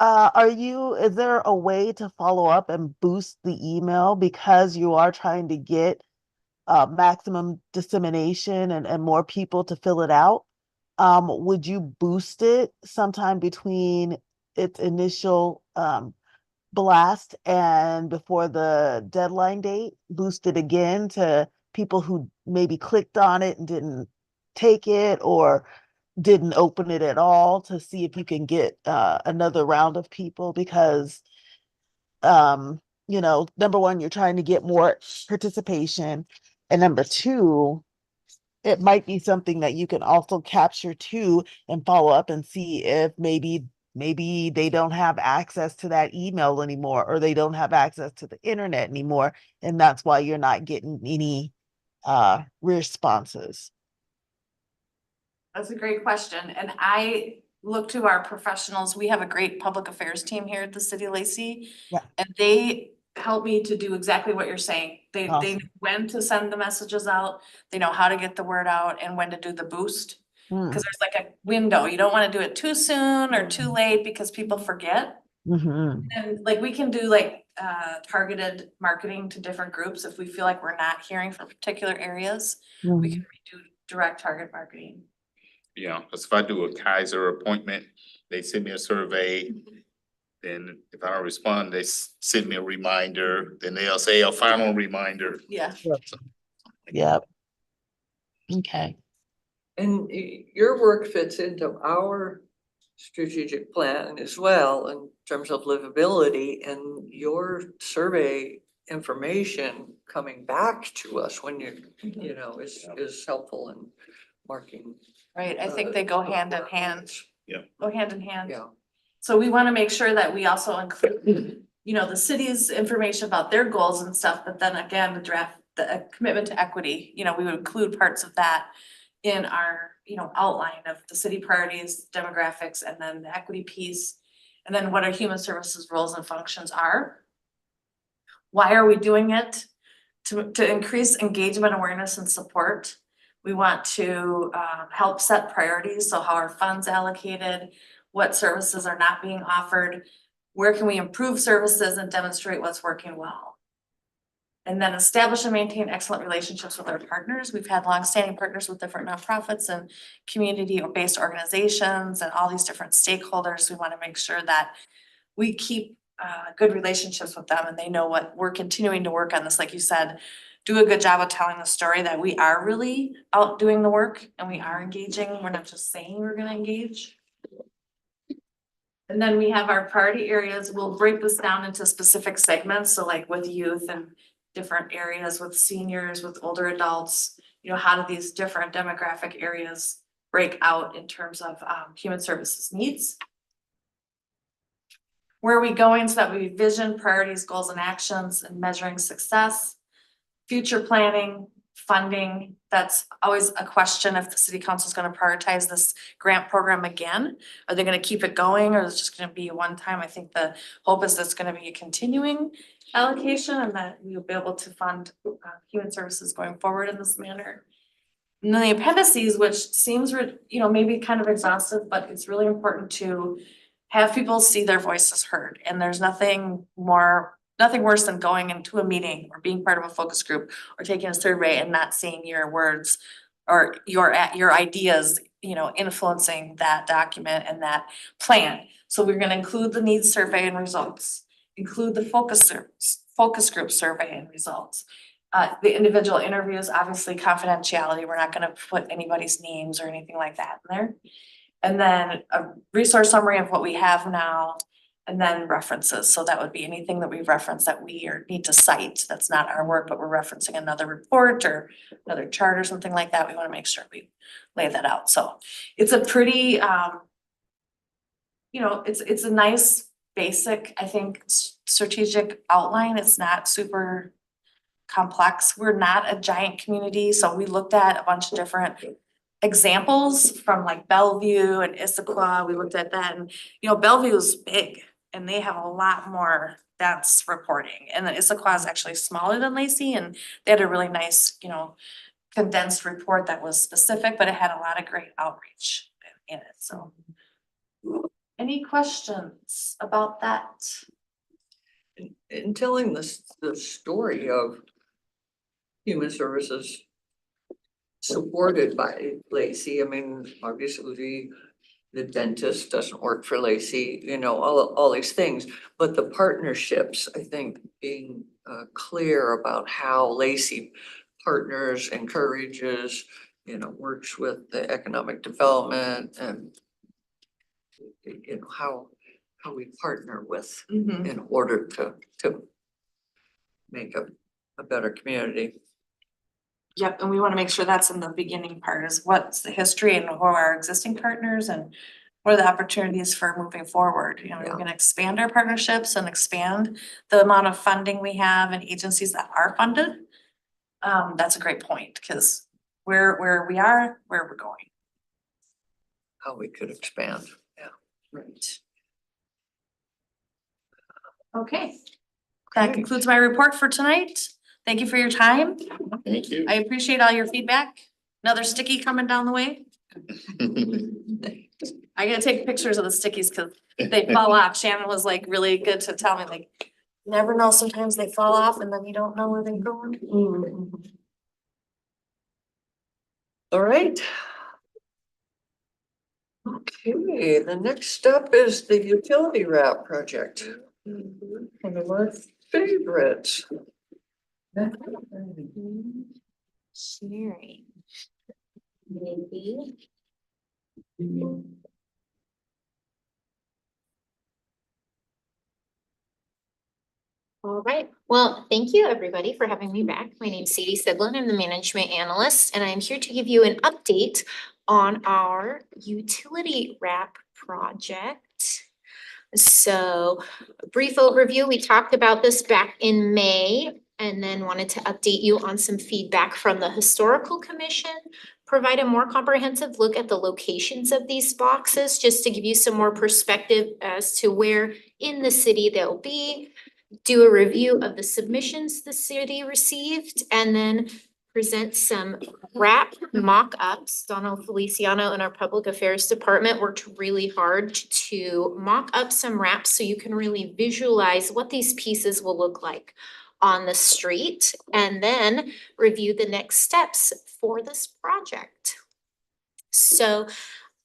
Is there a way to follow up and boost the email, because you are trying to get maximum dissemination and more people to fill it out? Would you boost it sometime between its initial blast and before the deadline date? Boost it again to people who maybe clicked on it and didn't take it, or didn't open it at all, to see if you can get another round of people? Because number one, you're trying to get more participation, and number two, it might be something that you can also capture too and follow up and see if maybe they don't have access to that email anymore, or they don't have access to the internet anymore, and that's why you're not getting any responses. That's a great question, and I look to our professionals. We have a great public affairs team here at the City of Lacey. Yeah. And they help me to do exactly what you're saying. They know Awesome. when to send the messages out, they know how to get the word out and when to do the boost. Mm. Cause there's like a window, you don't wanna do it too soon or too late because people forget. Mhm. And like we can do like targeted marketing to different groups if we feel like we're not hearing from particular areas. We Mhm. can do direct target marketing. Yeah, cause if I do a Kaiser appointment, they send me a survey. Then if I don't respond, they send me a reminder, then they'll say a final reminder. Yeah. Yep. Okay. And your work fits into our strategic plan as well in terms of livability, and your survey information coming back to us when you know, is helpful in marking. Right, I think they go hand in hand. Yeah. Go hand in hand. Yeah. So we wanna make sure that we also include, you know, the city's information about their goals and stuff, but then again, the commitment to equity, you know, we would include parts of that in our, you know, outline of the city priorities, demographics, and then the equity piece. And then what our human services roles and functions are. Why are we doing it? To increase engagement, awareness, and support. We want to help set priorities, so how are funds allocated, what services are not being offered, where can we improve services and demonstrate what's working well. And then establish and maintain excellent relationships with our partners. We've had longstanding partners with different nonprofits and community-based organizations and all these different stakeholders. We want to make sure that we keep good relationships with them and they know what we're continuing to work on this, like you said, do a good job of telling the story that we are really out doing the work and we are engaging. We're not just saying we're gonna engage. And then we have our priority areas. We'll break this down into specific segments. So like with youth and different areas, with seniors, with older adults, you know, how do these different demographic areas break out in terms of human services needs? Where are we going so that we vision, priorities, goals, and actions, and measuring success? Future planning, funding, that's always a question if the city council is gonna prioritize this grant program again. Are they gonna keep it going or is it just gonna be a one time? I think the hope is that's gonna be a continuing allocation and that we'll be able to fund human services going forward in this manner. And then the appendices, which seems, you know, maybe kind of exhaustive, but it's really important to have people see their voices heard. And there's nothing worse than going into a meeting or being part of a focus group or taking a survey and not seeing your words or your ideas, you know, influencing that document and that plan. So we're gonna include the needs survey and results, include the focus group survey and results. The individual interviews, obviously confidentiality, we're not gonna put anybody's names or anything like that in there. And then a resource summary of what we have now, and then references. So that would be anything that we've referenced that we need to cite. That's not our work, but we're referencing another report or another chart or something like that. We want to make sure we lay that out. So it's a pretty, you know, it's a nice basic, I think, strategic outline. It's not super complex. We're not a giant community, so we looked at a bunch of different examples from like Bellevue and Issaquah. We looked at that and, you know, Bellevue is big and they have a lot more dense reporting. And then Issaquah is actually smaller than Lacey and they had a really nice, you know, condensed report that was specific, but it had a lot of great outreach in it. So any questions about that? In telling the story of human services supported by Lacey, I mean, obviously the dentist doesn't work for Lacey, you know, all these things, but the partnerships, I think, being clear about how Lacey partners, encourages, you know, works with the economic development and you know, how we partner with in order to make a better community. Yep, and we wanna make sure that's in the beginning part is what's the history and who are our existing partners and what are the opportunities for moving forward? You know, Yeah. we're gonna expand our partnerships and expand the amount of funding we have and agencies that are funded. That's a great point, cause where we are, where we're going. How we could expand, yeah. Right. Okay, that concludes my report for tonight. Thank you for your time. Thank you. I appreciate all your feedback. Another sticky coming down the way. I gotta take pictures of the stickies because they fall off. Shannon was like really good to tell me like, you never know, sometimes they fall off and then you don't know where they're going. All right. Okay, the next step is the utility wrap project. One of my favorites. Sharing. Maybe. All right, well, thank you everybody for having me back. My name's Sadie Sidlin. I'm the management analyst, and I'm here to give you an update on our utility wrap project. So, a brief overview, we talked about this back in May and then wanted to update you on some feedback from the Historical Commission, provide a more comprehensive look at the locations of these boxes, just to give you some more perspective as to where in the city they'll be, do a review of the submissions the city received, and then present some wrap mock-ups. Donald Feliciano in our Public Affairs Department worked really hard to mock up some wraps so you can really visualize what these pieces will look like on the street, and then review the next steps for this project. So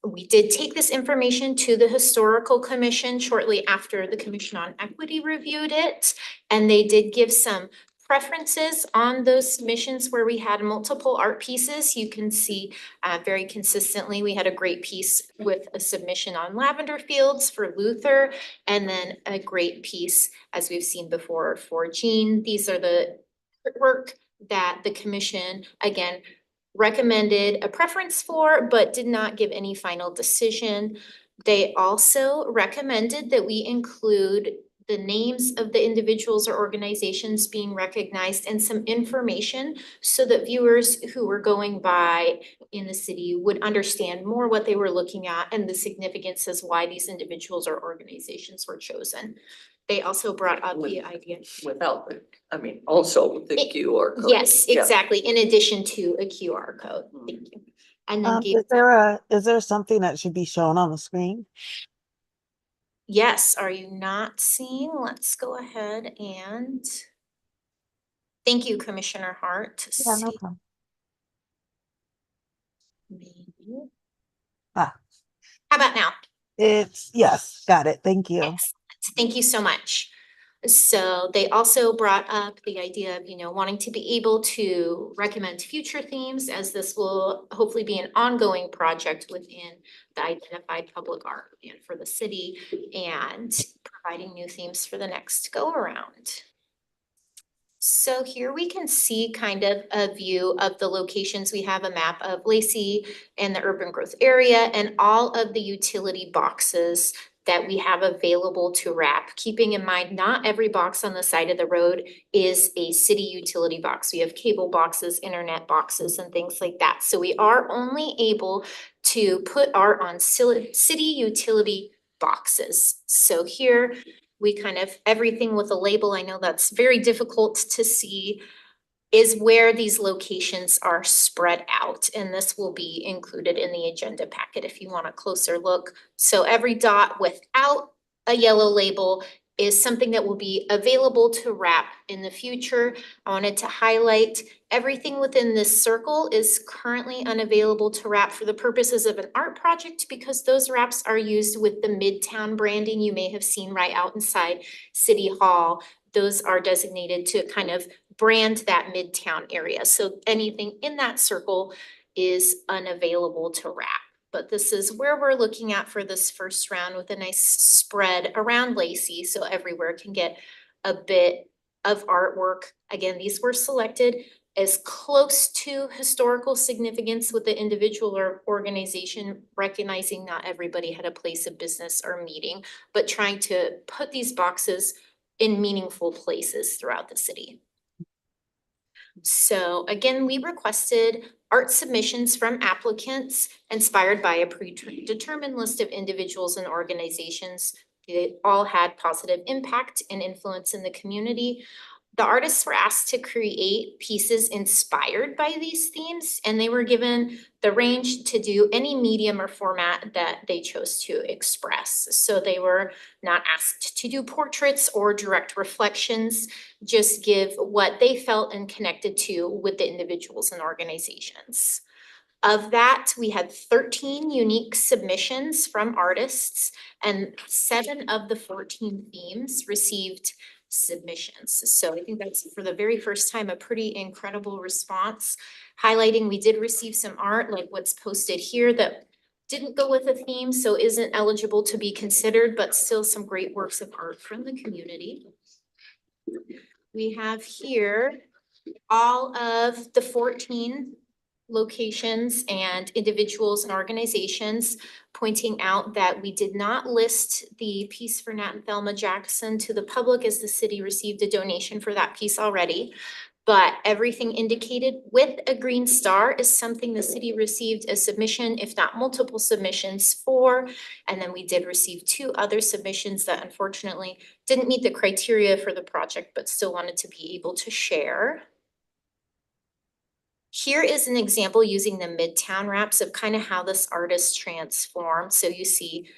we did take this information to the Historical Commission shortly after the Commission on Equity reviewed it. And they did give some preferences on those submissions where we had multiple art pieces. You can see very consistently, we had a great piece with a submission on lavender fields for Luther, and then a great piece, as we've seen before, for Jean. These are the work that the commission, again, recommended a preference for, but did not give any final decision. They also recommended that we include the names of the individuals or organizations being recognized and some information so that viewers who were going by in the city would understand more what they were looking at and the significance as why these individuals or organizations were chosen. They also brought up the idea. Without the, I mean, also with the QR code. Yes, Yeah. exactly, in addition to a QR code, thank you. And then gave, Is there something that should be shown on the screen? yes, are you not seeing? Let's go ahead and. Thank you, Commissioner Hart. Yeah, no See, problem. maybe. Ah. How about now? Yes, got it. Thank you. Excellent. Thank you so much. So they also brought up the idea of, wanting to be able to recommend future themes, as this will hopefully be an ongoing project within the identified public art plan for the city, and providing new themes for the next go around. So here we can see kind of a view of the locations. We have a map of Lacey and the urban growth area and all of the utility boxes that we have available to wrap. Keeping in mind, not every box on the side of the road is a city utility box. We have cable boxes, internet boxes, and things like that. So we are only able to put art on city utility boxes. So here we kind of, everything with a label, I know that's very difficult to see, is where these locations are spread out. And this will be included in the agenda packet if you want a closer look. So every dot without a yellow label is something that will be available to wrap in the future. I wanted to highlight everything within this circle is currently unavailable to wrap for the purposes of an art project, because those wraps are used with the Midtown branding you may have seen right out inside City Hall. Those are designated to kind of brand that Midtown area. So anything in that circle is unavailable to wrap. But this is where we're looking at for this first round, with a nice spread around Lacey, so everywhere can get a bit of artwork. Again, these were selected as close to historical significance with the individual or organization, recognizing not everybody had a place of business or meeting, but trying to put these boxes in meaningful places throughout the city. So again, we requested art submissions from applicants inspired by a predetermined list of individuals and organizations. They all had positive impact and influence in the community. The artists were asked to create pieces inspired by these themes, and they were given the range to do any medium or format that they chose to express. So they were not asked to do portraits or direct reflections, just give what they felt and connected to with the individuals and organizations. Of that, we had 13 unique submissions from artists, and 7 of the 14 themes received submissions. So I think that's for the very first time a pretty incredible response, highlighting we did receive some art like what's posted here that didn't go with a theme, so isn't eligible to be considered, but still some great works of art from the community. We have here all of the 14 locations and individuals and organizations, pointing out that we did not list the piece for Nat and Thelma Jackson to the public as the city received a donation for that piece already. But everything indicated with a green star is something the city received a submission, if not multiple submissions for. And then we did receive 2 other submissions that unfortunately didn't meet the criteria for the project, but still wanted to be able to share. Here is an example using the Midtown wraps of kind of how this artist transformed. So you see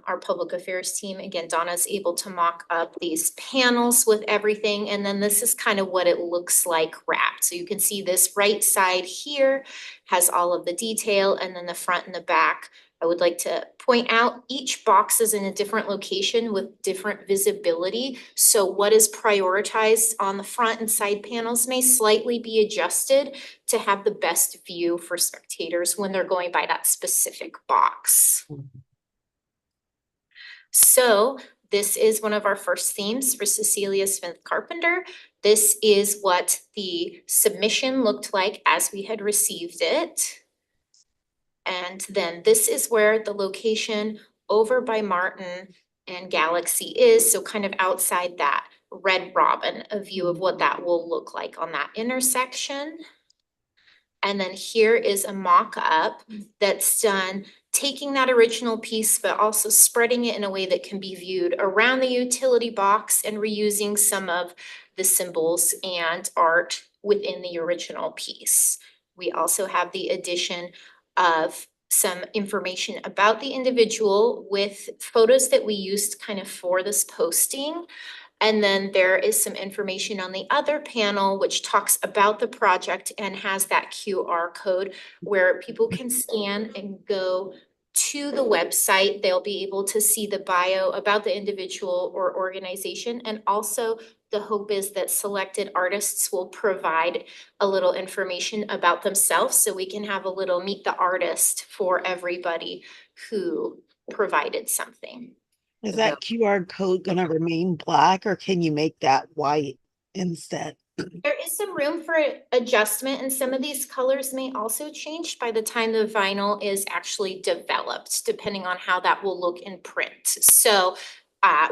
our public affairs team, again, Donna's able to mock up these panels with everything. And then this is kind of what it looks like wrapped. So you can see this right side here has all of the detail, and then the front and the back. I would like to point out each box is in a different location with different visibility. So what is prioritized on the front and side panels may slightly be adjusted to have the best view for spectators when they're going by that specific box. So this is one of our first themes for Cecilia Smith Carpenter. This is what the submission looked like as we had received it. And then this is where the location over by Martin and Galaxy is, so kind of outside that Red Robin, a view of what that will look like on that intersection. And then here is a mock-up that's done taking that original piece, but also spreading it in a way that can be viewed around the utility box and reusing some of the symbols and art within the original piece. We also have the addition of some information about the individual with photos that we used kind of for this posting. And then there is some information on the other panel which talks about the project and has that QR code where people can scan and go to the website. They'll be able to see the bio about the individual or organization. And also the hope is that selected artists will provide a little information about themselves so we can have a little meet the artist for everybody who provided something. Is that QR code gonna remain black or can you make that white instead? There is some room for adjustment, and some of these colors may also change by the time the vinyl is actually developed, depending on how that will look in print. So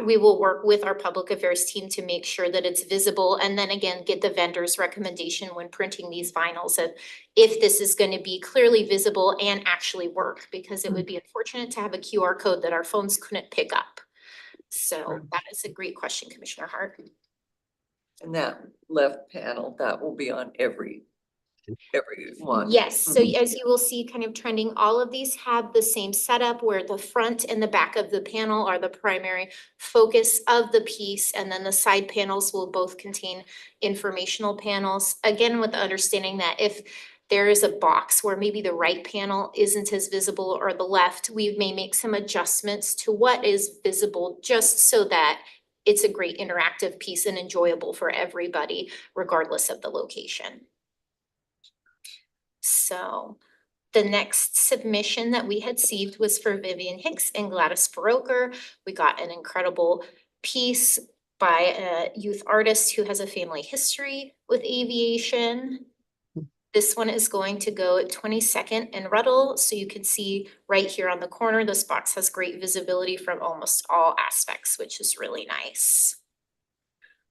we will work with our public affairs team to make sure that it's visible, and then again, get the vendor's recommendation when printing these vinyls of if this is going to be clearly visible and actually work, because it would be unfortunate to have a QR code that our phones couldn't pick up. So that is a great question, Commissioner Hart. And that left panel, that will be on every one. Yes, so as you will see kind of trending, all of these have the same setup where the front and the back of the panel are the primary focus of the piece, and then the side panels will both contain informational panels. Again, with the understanding that if there is a box where maybe the right panel isn't as visible or the left, we may make some adjustments to what is visible just so that it's a great interactive piece and enjoyable for everybody, regardless of the location. So the next submission that we had received was for Vivian Hicks and Gladys Baroker. We got an incredible piece by a youth artist who has a family history with aviation. This one is going to go at 22nd and Ruddle, so you can see right here on the corner, this box has great visibility from almost all aspects, which is really nice.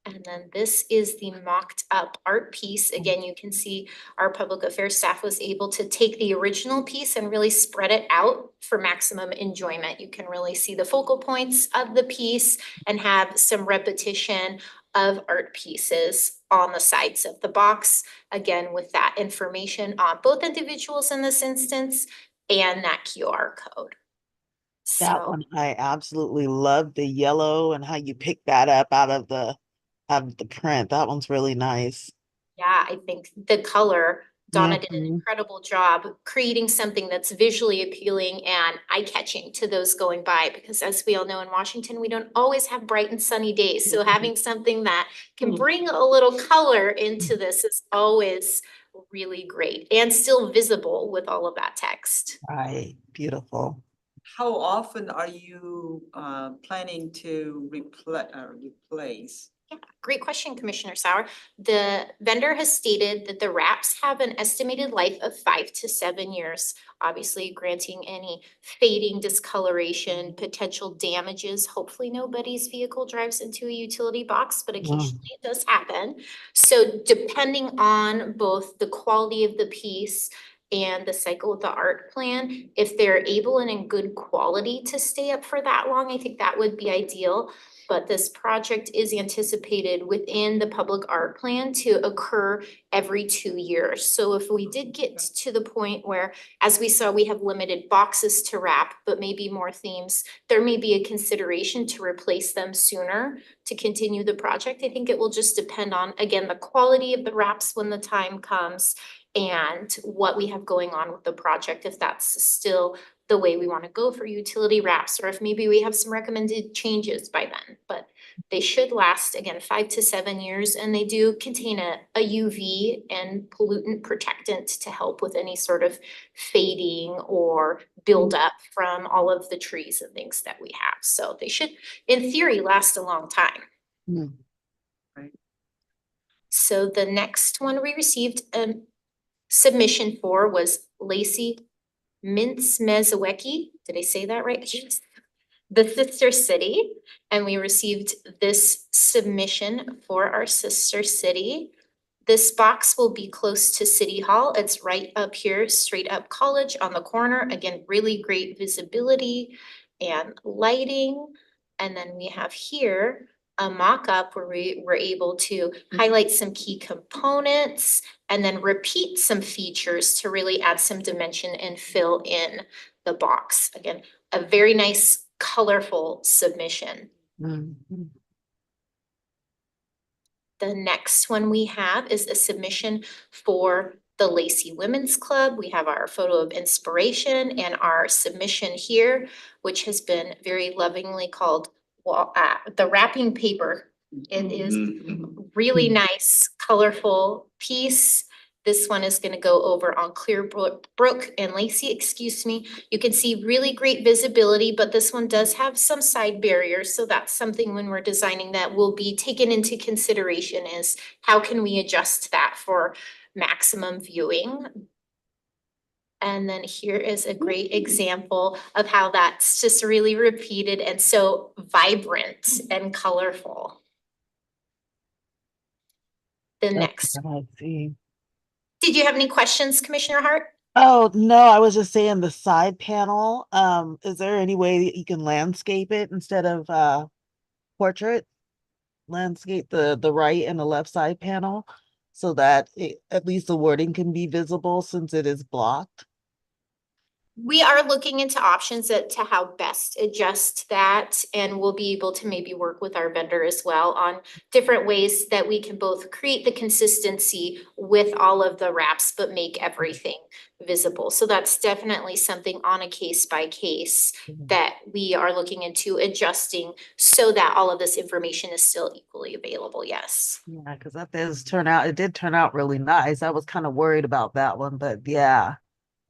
And then this is the mocked up art piece. Again, you can see our public affairs staff was able to take the original piece and really spread it out for maximum enjoyment. You can really see the focal points of the piece and have some repetition of art pieces on the sides of the box. Again, with that information on both individuals in this instance and that QR code. That So, one, I absolutely love the yellow and how you pick that up out of the print. That one's really nice. yeah, I think the color, Donna did an Mhm. incredible job creating something that's visually appealing and eye-catching to those going by, because as we all know in Washington, we don't always have bright and sunny days. So having something that can bring a little color into this is always really great and still visible with all of that text. Right, beautiful. How often are you planning to replace? Yeah, great question, Commissioner Sauer. The vendor has stated that the wraps have an estimated life of 5 to 7 years. Obviously granting any fading, discoloration, potential damages. Hopefully nobody's vehicle drives into a utility box, but occasionally it does happen. So depending on both the quality of the piece and the cycle of the art plan, if they're able and in good quality to stay up for that long, I think that would be ideal. But this project is anticipated within the public art plan to occur every 2 years. So if we did get to the point where, as we saw, we have limited boxes to wrap, but maybe more themes, there may be a consideration to replace them sooner to continue the project. I think it will just depend on, again, the quality of the wraps when the time comes and what we have going on with the project, if that's still the way we want to go for utility wraps, or if maybe we have some recommended changes by then. But they should last, again, 5 to 7 years, and they do contain a UV and pollutant protectant to help with any sort of fading or buildup from all of the trees and things that we have. So they should, in theory, last a long time. Mm. So the next one we received a submission for was Lacey Mintz-Mezawecki, did I say that right? The sister city, and we received this submission for our sister city. This box will be close to City Hall. It's right up here, straight up College on the corner. Again, really great visibility and lighting. And then we have here a mock-up where we were able to highlight some key components and then repeat some features to really add some dimension and fill in the box. Again, a very nice, colorful submission. Mhm. The next one we have is a submission for the Lacey Women's Club. We have our photo of inspiration and our submission here, which has been very lovingly called the wrapping paper. It is really nice, colorful piece. This one is gonna go over on Clearbrook and Lacey, excuse me. You can see really great visibility, but this one does have some side barriers. So that's something when we're designing that will be taken into consideration is how can we adjust that for maximum viewing? And then here is a great example of how that's just really repeated and so vibrant and colorful. The next, I see. did you have any questions, Commissioner Hart? Oh, no, I was just saying the side panel, is there any way that you can landscape it instead of portrait? Landscape the right and the left side panel so that at least the wording can be visible since it is blocked? We are looking into options to how best adjust that, and we'll be able to maybe work with our vendor as well on different ways that we can both create the consistency with all of the wraps, but make everything visible. So that's definitely something on a case by case that we are looking into adjusting so that all of this information is still equally available, yes. Yeah, because it did turn out really nice. I was kind of worried about that one, but yeah.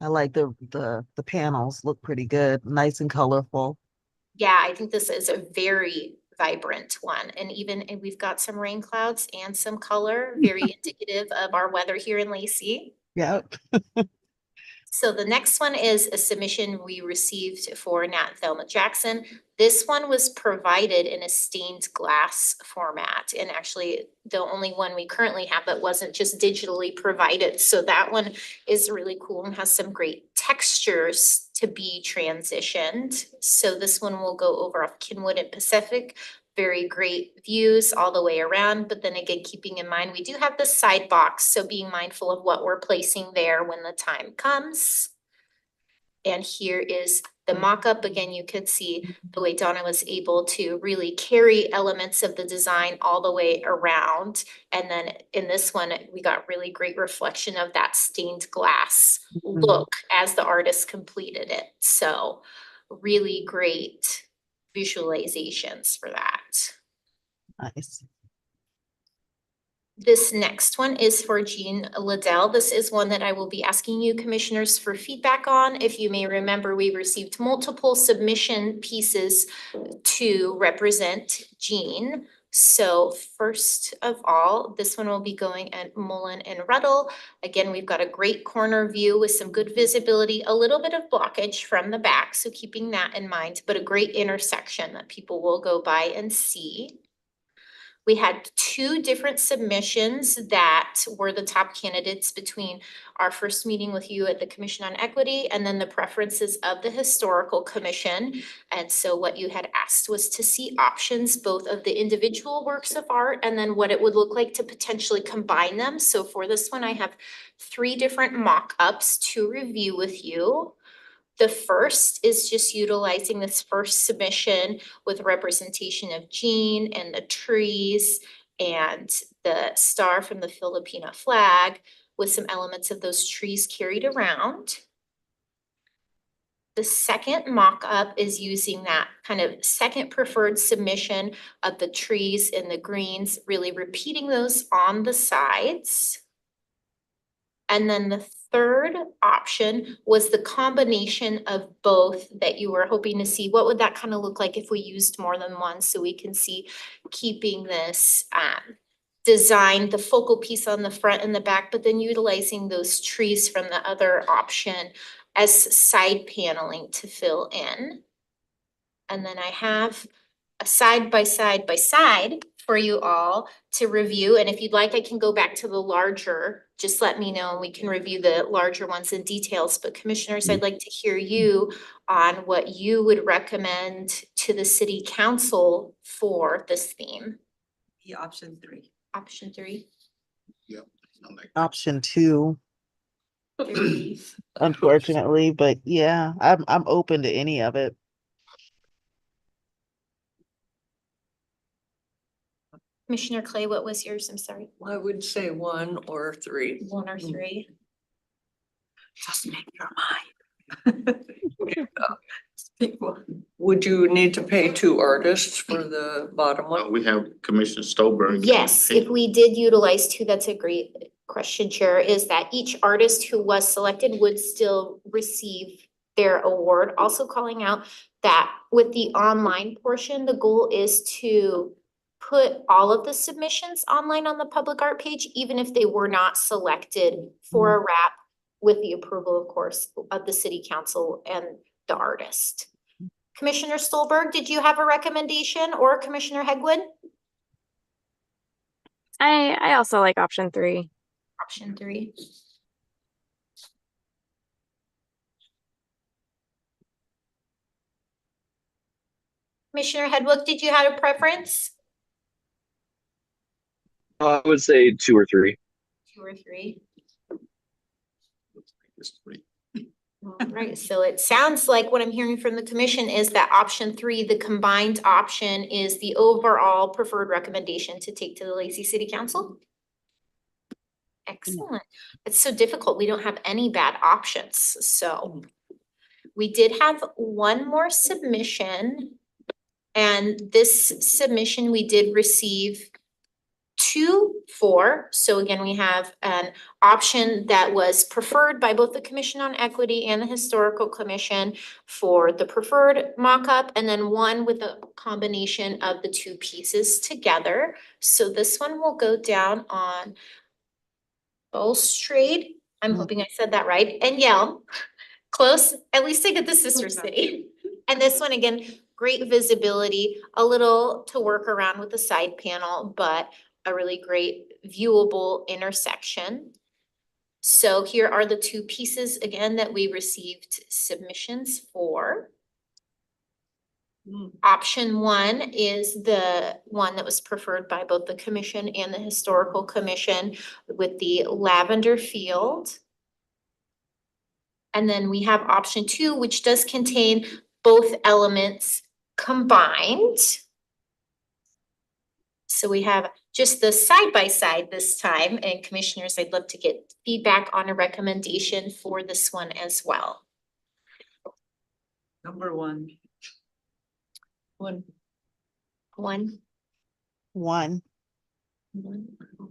I like the panels look pretty good, nice and colorful. Yeah, I think this is a very vibrant one, and we've got some rain clouds and some color, very indicative of our weather here in Lacey. Yep. So the next one is a submission we received for Nat Thelma Jackson. This one was provided in a stained glass format, and actually the only one we currently have that wasn't just digitally provided. So that one is really cool and has some great textures to be transitioned. So this one will go over off Kenwood and Pacific. Very great views all the way around, but then again, keeping in mind, we do have the side box, so being mindful of what we're placing there when the time comes. And here is the mock-up. Again, you could see the way Donna was able to really carry elements of the design all the way around. And then in this one, we got really great reflection of that stained glass look as the artist completed it. So really great visualizations for that. Nice. This next one is for Jean Liddell. This is one that I will be asking you commissioners for feedback on. If you may remember, we received multiple submission pieces to represent Jean. So first of all, this one will be going at Mullen and Ruddle. Again, we've got a great corner view with some good visibility, a little bit of blockage from the back, so keeping that in mind, but a great intersection that people will go by and see. We had 2 different submissions that were the top candidates between our first meeting with you at the Commission on Equity and then the preferences of the Historical Commission. And so what you had asked was to see options, both of the individual works of art and then what it would look like to potentially combine them. So for this one, I have 3 different mock-ups to review with you. The first is just utilizing this first submission with representation of Jean and the trees and the star from the Filipina flag with some elements of those trees carried around. The second mock-up is using that kind of second preferred submission of the trees and the greens, really repeating those on the sides. And then the third option was the combination of both that you were hoping to see. What would that kind of look like if we used more than one? So we can see keeping this design, the focal piece on the front and the back, but then utilizing those trees from the other option as side paneling to fill in. And then I have a side by side by side for you all to review. And if you'd like, I can go back to the larger, just let me know and we can review the larger ones in details. But commissioners, I'd like to hear you on what you would recommend to the city council for this theme. The option 3. Option 3. Option 2, Three. unfortunately, but yeah, I'm open to any of it. Commissioner Clay, what was yours? I'm sorry. I would say 1 or 3. 1 or 3? Just make your mind. Pick one. Would you need to pay 2 artists for the bottom one? We have Commissioner Stolberg. Yes, if we did utilize 2, that's a great question, Chair, is that each artist who was selected would still receive their award. Also calling out that with the online portion, the goal is to put all of the submissions online on the public art page, even if they were not selected for a wrap with the approval, of course, of the city council and the artist. Commissioner Stolberg, did you have a recommendation, or Commissioner Hegwood? I also like option 3. Option 3. Commissioner Hedwood, did you have a preference? I would say 2 or 3. 2 or 3? It's 3. All right, so it sounds like what I'm hearing from the commission is that option 3, the combined option, is the overall preferred recommendation to take to the Lacey City Council. Excellent. It's so difficult. We don't have any bad options. So we did have one more submission. And this submission we did receive 2 for. So again, we have an option that was preferred by both the Commission on Equity and the Historical Commission for the preferred mock-up, and then one with a combination of the 2 pieces together. So this one will go down on Bulstrade I'm hoping I said that right, and Yelm. Close, at least I get the sister city. And this one again, great visibility, a little to work around with the side panel, but a really great viewable intersection. So here are the two pieces again that we received submissions for. Option one is the one that was preferred by both the commission and the historical commission with the lavender field. And then we have option two, which does contain both elements combined. So we have just the side by side this time, and commissioners, I'd love to get feedback on a recommendation for this one as well. Number one. One, One. One.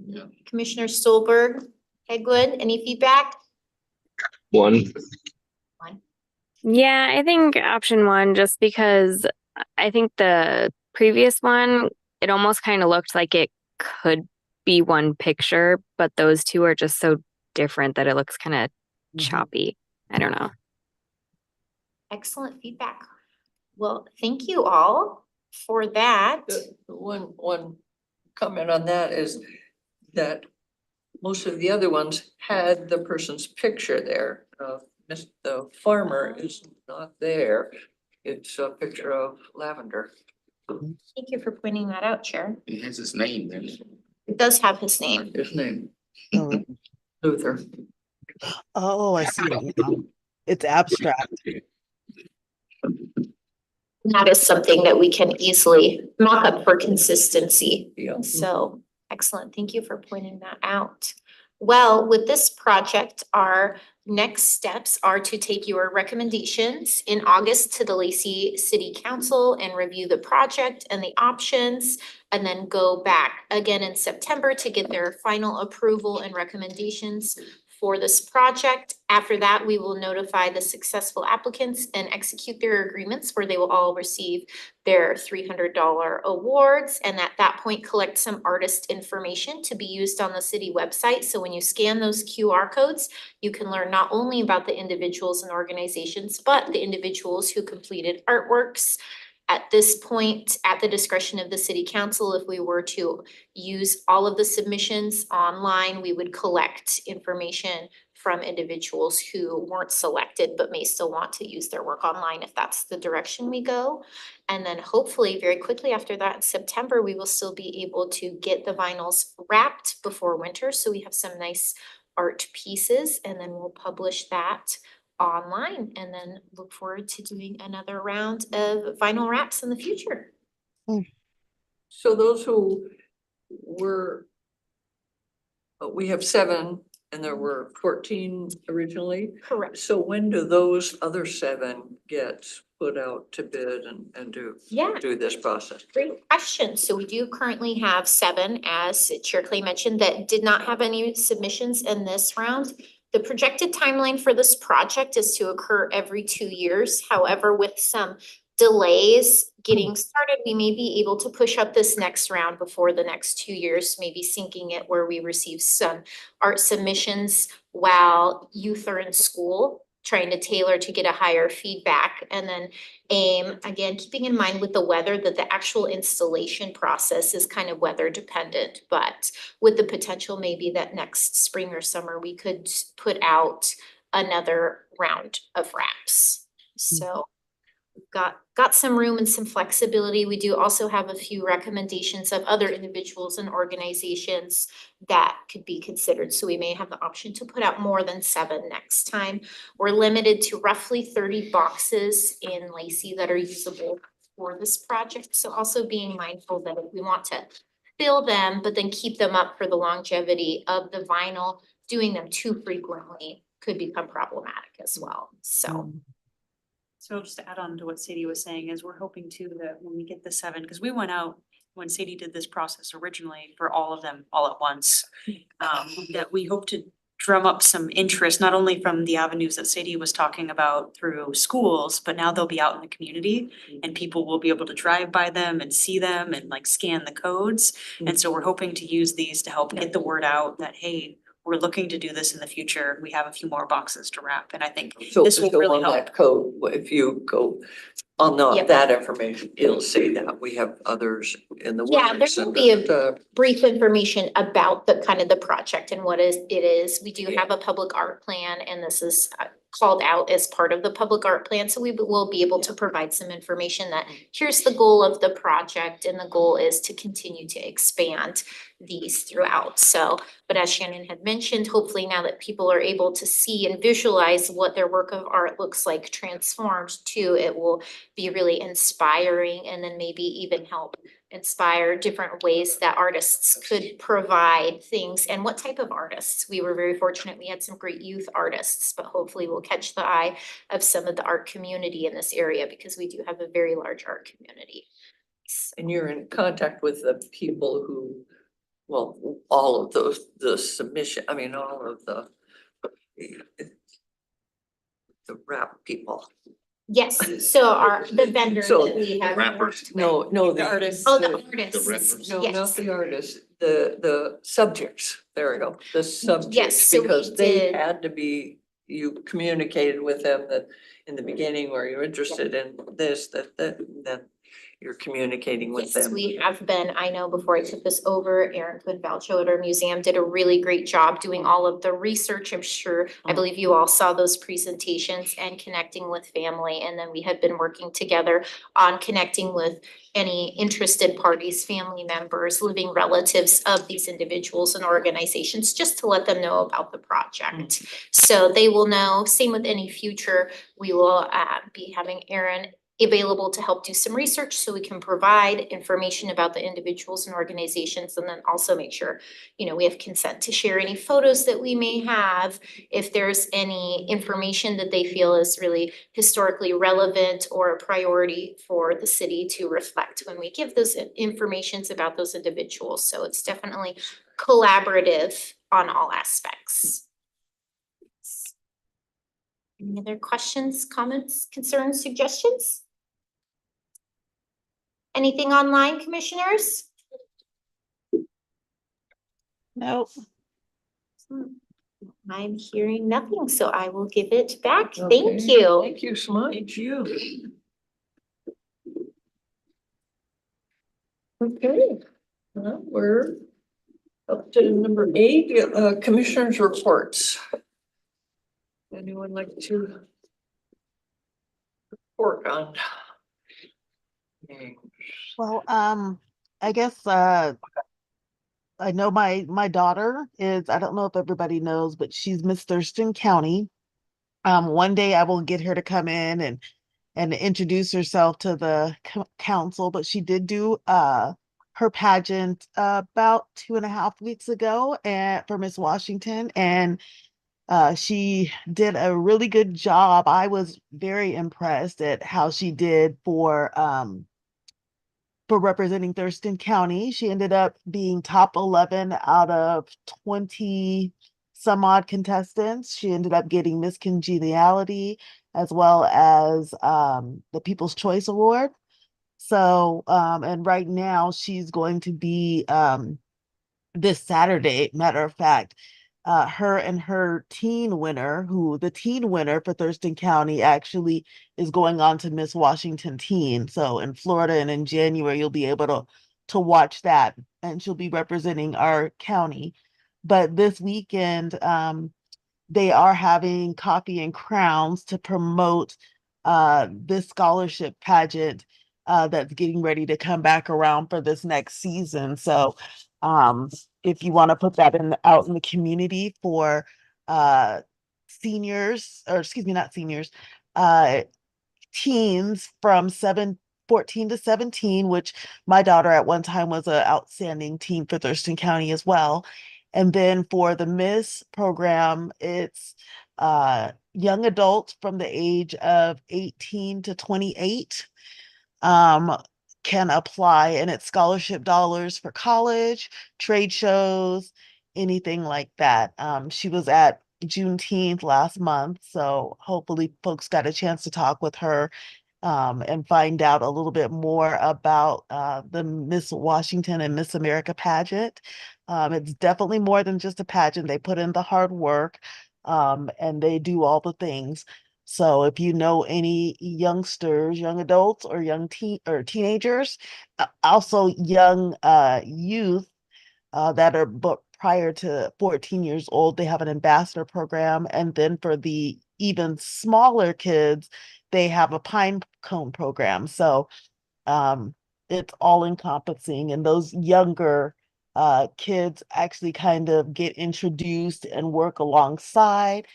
Yeah. Commissioner Stolberg, Hegwood, any feedback? One. Yeah, I think option one, just because I think the previous one, it almost kind of looked like it could be one picture, but those two are just so different that it looks kind of choppy. I don't know. Excellent feedback. Well, thank you all for that. one comment on that is that most of the other ones had the person's picture there. The farmer is not there. It's a picture of lavender. Thank you for pointing that out, Chair. It has his name then. It does have his name. His name, Oh, Luther. oh, I see it now. It's abstract. That is something that we can easily mock up for consistency. Yeah. So excellent. Thank you for pointing that out. Well, with this project, our next steps are to take your recommendations in August to the Lacey City Council and review the project and the options, and then go back again in September to get their final approval and recommendations for this project. After that, we will notify the successful applicants and execute their agreements where they will all receive their $300 awards. And at that point, collect some artist information to be used on the city website. So when you scan those QR codes, you can learn not only about the individuals and organizations, but the individuals who completed artworks. At this point, at the discretion of the city council, if we were to use all of the submissions online, we would collect information from individuals who weren't selected but may still want to use their work online if that's the direction we go. And then hopefully very quickly after that in September, we will still be able to get the vinyls wrapped before winter. So we have some nice art pieces, and then we'll publish that online, and then look forward to doing another round of vinyl wraps in the future. So those who were, we have 7 and there were 14 originally. Correct. So when do those other 7 get put out to bid and do this process? Great question. So we do currently have 7, as Chair Clay mentioned, that did not have any submissions in this round. The projected timeline for this project is to occur every 2 years. However, with some delays getting started, we may be able to push up this next round before the next 2 years, maybe syncing it where we receive some art submissions while youth are in school, trying to tailor to get a higher feedback, and then aim, again, keeping in mind with the weather that the actual installation process is kind of weather dependent, but with the potential maybe that next spring or summer, we could put out another round of wraps. So we've got some room and some flexibility. We do also have a few recommendations of other individuals and organizations that could be considered. So we may have the option to put out more than 7 next time. We're limited to roughly 30 boxes in Lacey that are usable for this project. So also being mindful that if we want to fill them, but then keep them up for the longevity of the vinyl, doing them too frequently could become problematic as well. So. So just to add on to what Sadie was saying is we're hoping too that when we get the 7, because we went out when Sadie did this process originally for all of them all at once. That we hope to drum up some interest, not only from the avenues that Sadie was talking about through schools, but now they'll be out in the community and people will be able to drive by them and see them and like scan the codes. And so we're hoping to use these to help get the word out that, hey, we're looking to do this in the future. We have a few more boxes to wrap, and I think So, this will so really on help. that code, if you go on Yep. that information, it'll say that we have others in the Yeah, there works will and be a the- brief information about the kind of the project and what it is. We do Yeah. have a public art plan, and this is called out as part of the public art plan, so we will be able to provide some information that here's the goal of the project, and the goal is to continue to expand these throughout. So, but as Shannon had mentioned, hopefully now that people are able to see and visualize what their work of art looks like transformed too, it will be really inspiring, and then maybe even help inspire different ways that artists could provide things, and what type of artists. We were very fortunate, we had some great youth artists, but hopefully we'll catch the eye of some of the art community in this area, because we do have a very large art community. and you're in contact with the people who, well, all of those, the submission, I mean, all of the rap people. Yes, so the vendors So, that we have rappers. worked with. No, the artists. Oh, the The artists, rappers. No, not yes. the artists, the subjects, there we go, the subjects, so we because they did- had to be, you communicated with them that in the beginning where you're interested in this, that you're communicating with Yes, them. we have been, I know before I took this over, Erin Quinn-Valcho at our museum did a really great job doing all of the research. I'm sure, I believe you all saw those presentations, and connecting with family. And then we had been working together on connecting with any interested parties, family members, living relatives of these individuals and organizations, just to let them know about the project. So they will know, same with any future, we will be having Erin available to help do some research, so we can provide information about the individuals and organizations, and then also make sure, we have consent to share any photos that we may have, if there's any information that they feel is really historically relevant or a priority for the city to reflect when we give those informations about those individuals. So it's definitely collaborative on all aspects. Any other questions, comments, concerns, suggestions? Anything online, commissioners? Nope. I'm hearing nothing, so I will give it back. Thank Okay, you. Thank you so much. Thank you. Okay, well, we're up to number 8, commissioners' reports. Anyone like to report on? Well, I guess, I know my daughter is, I don't know if everybody knows, but she's Miss Thurston County. One day I will get her to come in and introduce herself to the council, but she did do, her pageant about 2.5 weeks ago for Miss Washington, and she did a really good job. I was very impressed at how she did for representing Thurston County. She ended up being top 11 out of 20 some odd contestants. She ended up getting Miss Congeniality as well as the People's Choice Award. So, and right now she's going to be this Saturday, matter of fact, her and her the teen winner for Thurston County actually is going on to Miss Washington Teen. So in Florida, and in January, you'll be able to watch that, and she'll be representing our county. But this weekend, they are having coffee and crowns to promote this scholarship pageant that's getting ready to come back around for this next season. So if you want to put that out in the community for seniors, or excuse me, not seniors, teens from 14 to 17, which my daughter at one time was an outstanding teen for Thurston County as well. And then for the Miss program, it's young adults from the age of 18 to 28 can apply, and it's scholarship dollars for college, trade shows, anything like that. She was at Juneteenth last month, so hopefully folks got a chance to talk with her and find out a little bit more about the Miss Washington and Miss America pageant. It's definitely more than just a pageant. They put in the hard work, and they do all the things. So if you know any youngsters, young adults, or teenagers, also young youth that are but prior to 14 years old, they have an ambassador program. And then for the even smaller kids, they have a pine cone program. So it's all encompassing, and those younger kids actually kind of get introduced and work alongside.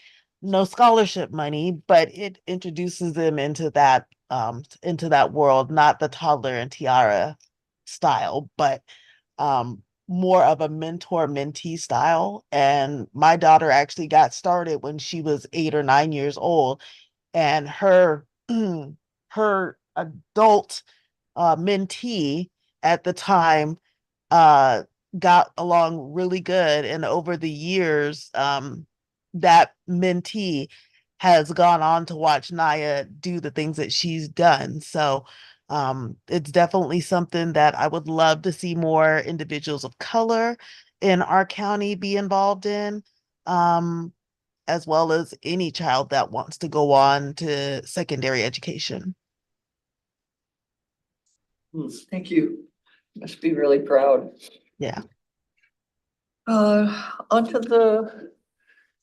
No scholarship money, but it introduces them into that world, not the toddler and tiara style, but more of a mentor mentee style. And my daughter actually got started when she was 8 or 9 years old, and her her adult mentee at the time uh got along really good, and over the years that mentee has gone on to watch Naya do the things that she's done. So it's definitely something that I would love to see more individuals of color in our county be involved in, as well as any child that wants to go on to secondary education. Thank you. Must be really proud. Yeah. Onto the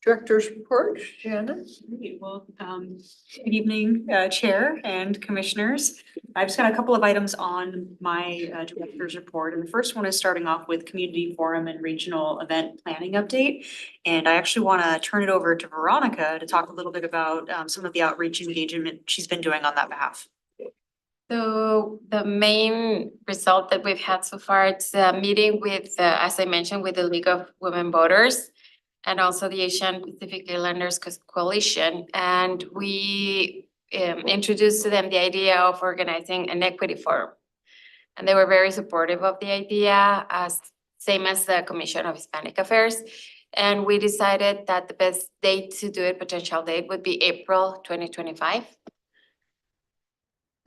director's report, Janet. Great. Well, good evening, Chair and Commissioners. I've just got a couple of items on my director's report. And the first one is starting off with Community Forum and Regional Event Planning Update. And I actually want to turn it over to Veronica to talk a little bit about some of the outreach engagement she's been doing on that behalf. So the main result that we've had so far, it's a meeting with, as I mentioned, with the League of Women Voters and also the Asian Pacific Islanders Coalition. And we introduced to them the idea of organizing an equity forum. And they were very supportive of the idea, same as the Commission of Hispanic Affairs. And we decided that the best date to do it, potential date, would be April 2025.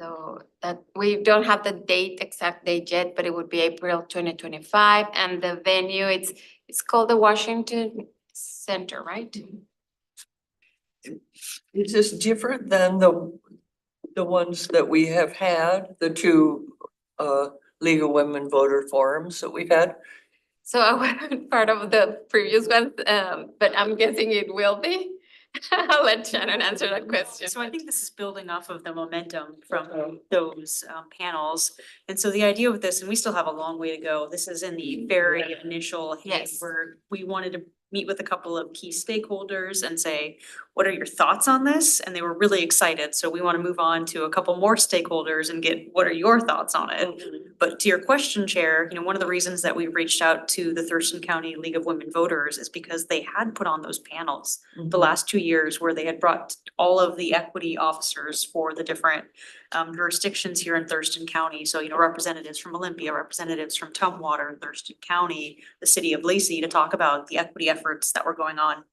So that we don't have the exact date yet, but it would be April 2025. And the venue, it's called the Washington Center, right? Is this different than the ones that we have had, the two League of Women Voter Forums that we've had? So I wasn't part of the previous one, but I'm guessing it will be. I'll let Shannon answer that question. So I think this is building off of the momentum from those panels. And so the idea with this, and we still have a long way to go, this is in the very initial hit Yes. where we wanted to meet with a couple of key stakeholders and say, what are your thoughts on this? And they were really excited. So we want to move on to a couple more stakeholders and get, what are your thoughts on it? But to your question, Chair, one of the reasons that we reached out to the Thurston County League of Women Voters is because they had put on those panels the last 2 years where they had brought all of the equity officers for the different jurisdictions here in Thurston County. So, representatives from Olympia, representatives from Tumwater, Thurston County, the city of Lacey, to talk about the equity efforts that were going on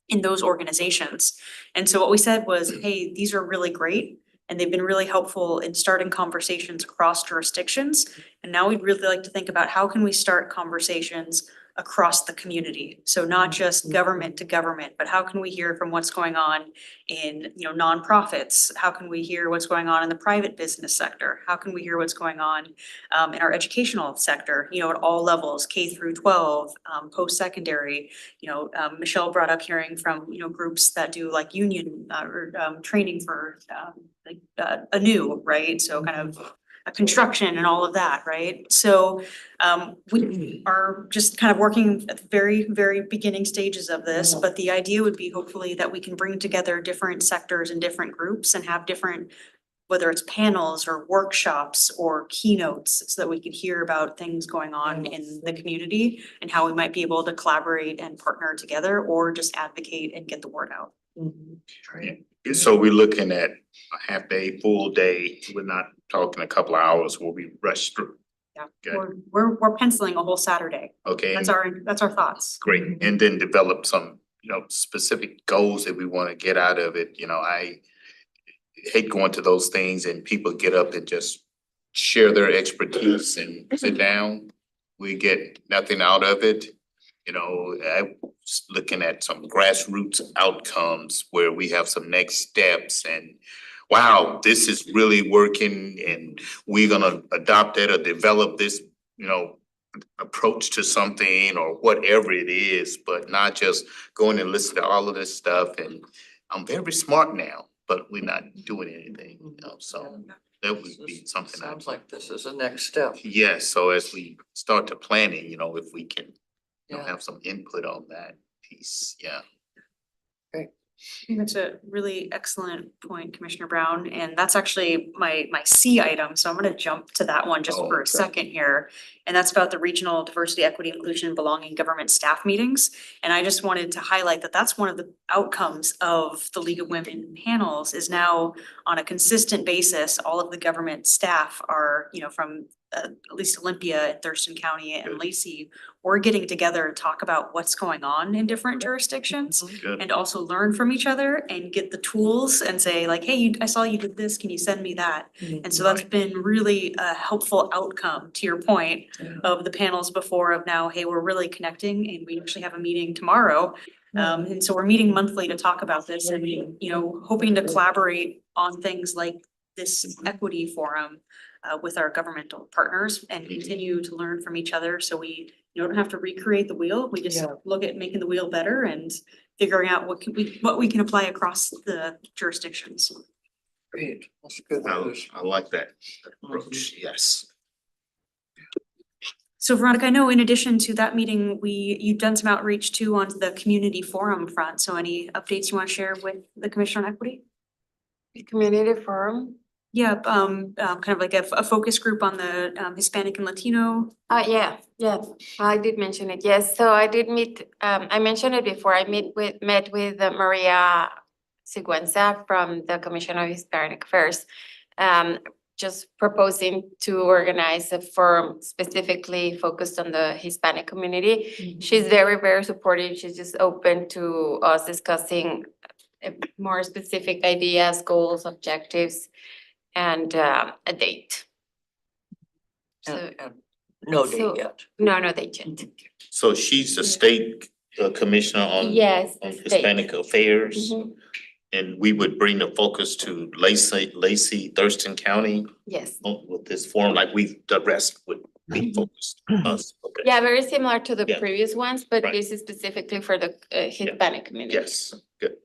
in those organizations. And so what we said was, hey, these are really great. And they've been really helpful in starting conversations across jurisdictions. And now we'd really like to think about how can we start conversations across the community. So not just government to government, but how can we hear from what's going on in, nonprofits? How can we hear what's going on in the private business sector? How can we hear what's going on in our educational sector, at all levels, K through 12, post-secondary. Michelle brought up hearing from, groups that do like union or training for anew, right? So kind of a construction and all of that, right? So we are just kind of working at the very, very beginning stages of this, but the idea would be hopefully that we can bring together different sectors and different groups and have different, whether it's panels or workshops or keynotes, so that we could hear about things going on in the community and how we might be able to collaborate and partner together or just advocate and get the word out. So we're looking at a half day, full day. We're not talking a couple of hours where we rush through. Yeah, Good. we're penciling a whole Saturday. Okay, That's and our thoughts. great. And then develop some, specific goals that we want to get out of it. I hate going to those things and people get up and just share their expertise and sit down. we get nothing out of it. You know, I was looking at some grassroots outcomes where we have some next steps and wow, this is really working and we're gonna adopt it or develop this, you know, approach to something or whatever it is, but not just going and listen to all of this stuff and I'm very smart now, but we're not doing anything, you know, so that would be something I. Sounds like this is a next step. Yes, so as we start to planning, you know, if we can, you know, Yeah. have some input on that piece, yeah. I think that's a really excellent point, Commissioner Brown, and that's actually my C item, so I'm gonna jump to that one just Oh, for okay. a second here. And that's about the regional diversity, equity, inclusion, and belonging government staff meetings. And I just wanted to highlight that that's one of the outcomes of the League of Women panels is now on a consistent basis, all of the government staff are, you know, from at least Olympia and Thurston County and Good. Lacey, we're getting together to talk about what's going on in different jurisdictions. Good. And also learn from each other and get the tools and say like, hey, I saw you did this, can you send me that? And so that's been really a helpful outcome, to your point, of the panels before of now, hey, we're really connecting and we actually have a meeting tomorrow. And so we're meeting monthly to talk about this and, you know, hoping to collaborate on things like this equity forum with our governmental partners and continue to learn from each other. So we, you don't have to recreate the wheel. We just Yeah. look at making the wheel better and figuring out what we can apply across the jurisdictions. Great, that's good I news. I like that approach, yes. So Veronica, I know in addition to that meeting, you've done some outreach too on the community forum front. So any updates you want to share with the Commission on Equity? Community forum. Yeah, kind of like a focus group on the Hispanic and Latino. Yeah, I did mention it, yes, so I did meet, I mentioned it before, I met with Maria Siguenza from the Commission of Hispanic Affairs. Just proposing to organize a forum specifically focused on the Hispanic community. She's very, very supportive, she's just open to us discussing more specific ideas, goals, objectives, and a date. So, And no so- date yet. no date yet. So she's the state commissioner on Yes, the on state. Hispanic affairs. Mhm. And we would bring the focus to Lacey, Thurston County Yes, with this forum, like the rest would be focused on us. Okay. yeah, very similar to the Yeah. previous ones, but Right. this is specifically for the Hispanic community. Yes, good.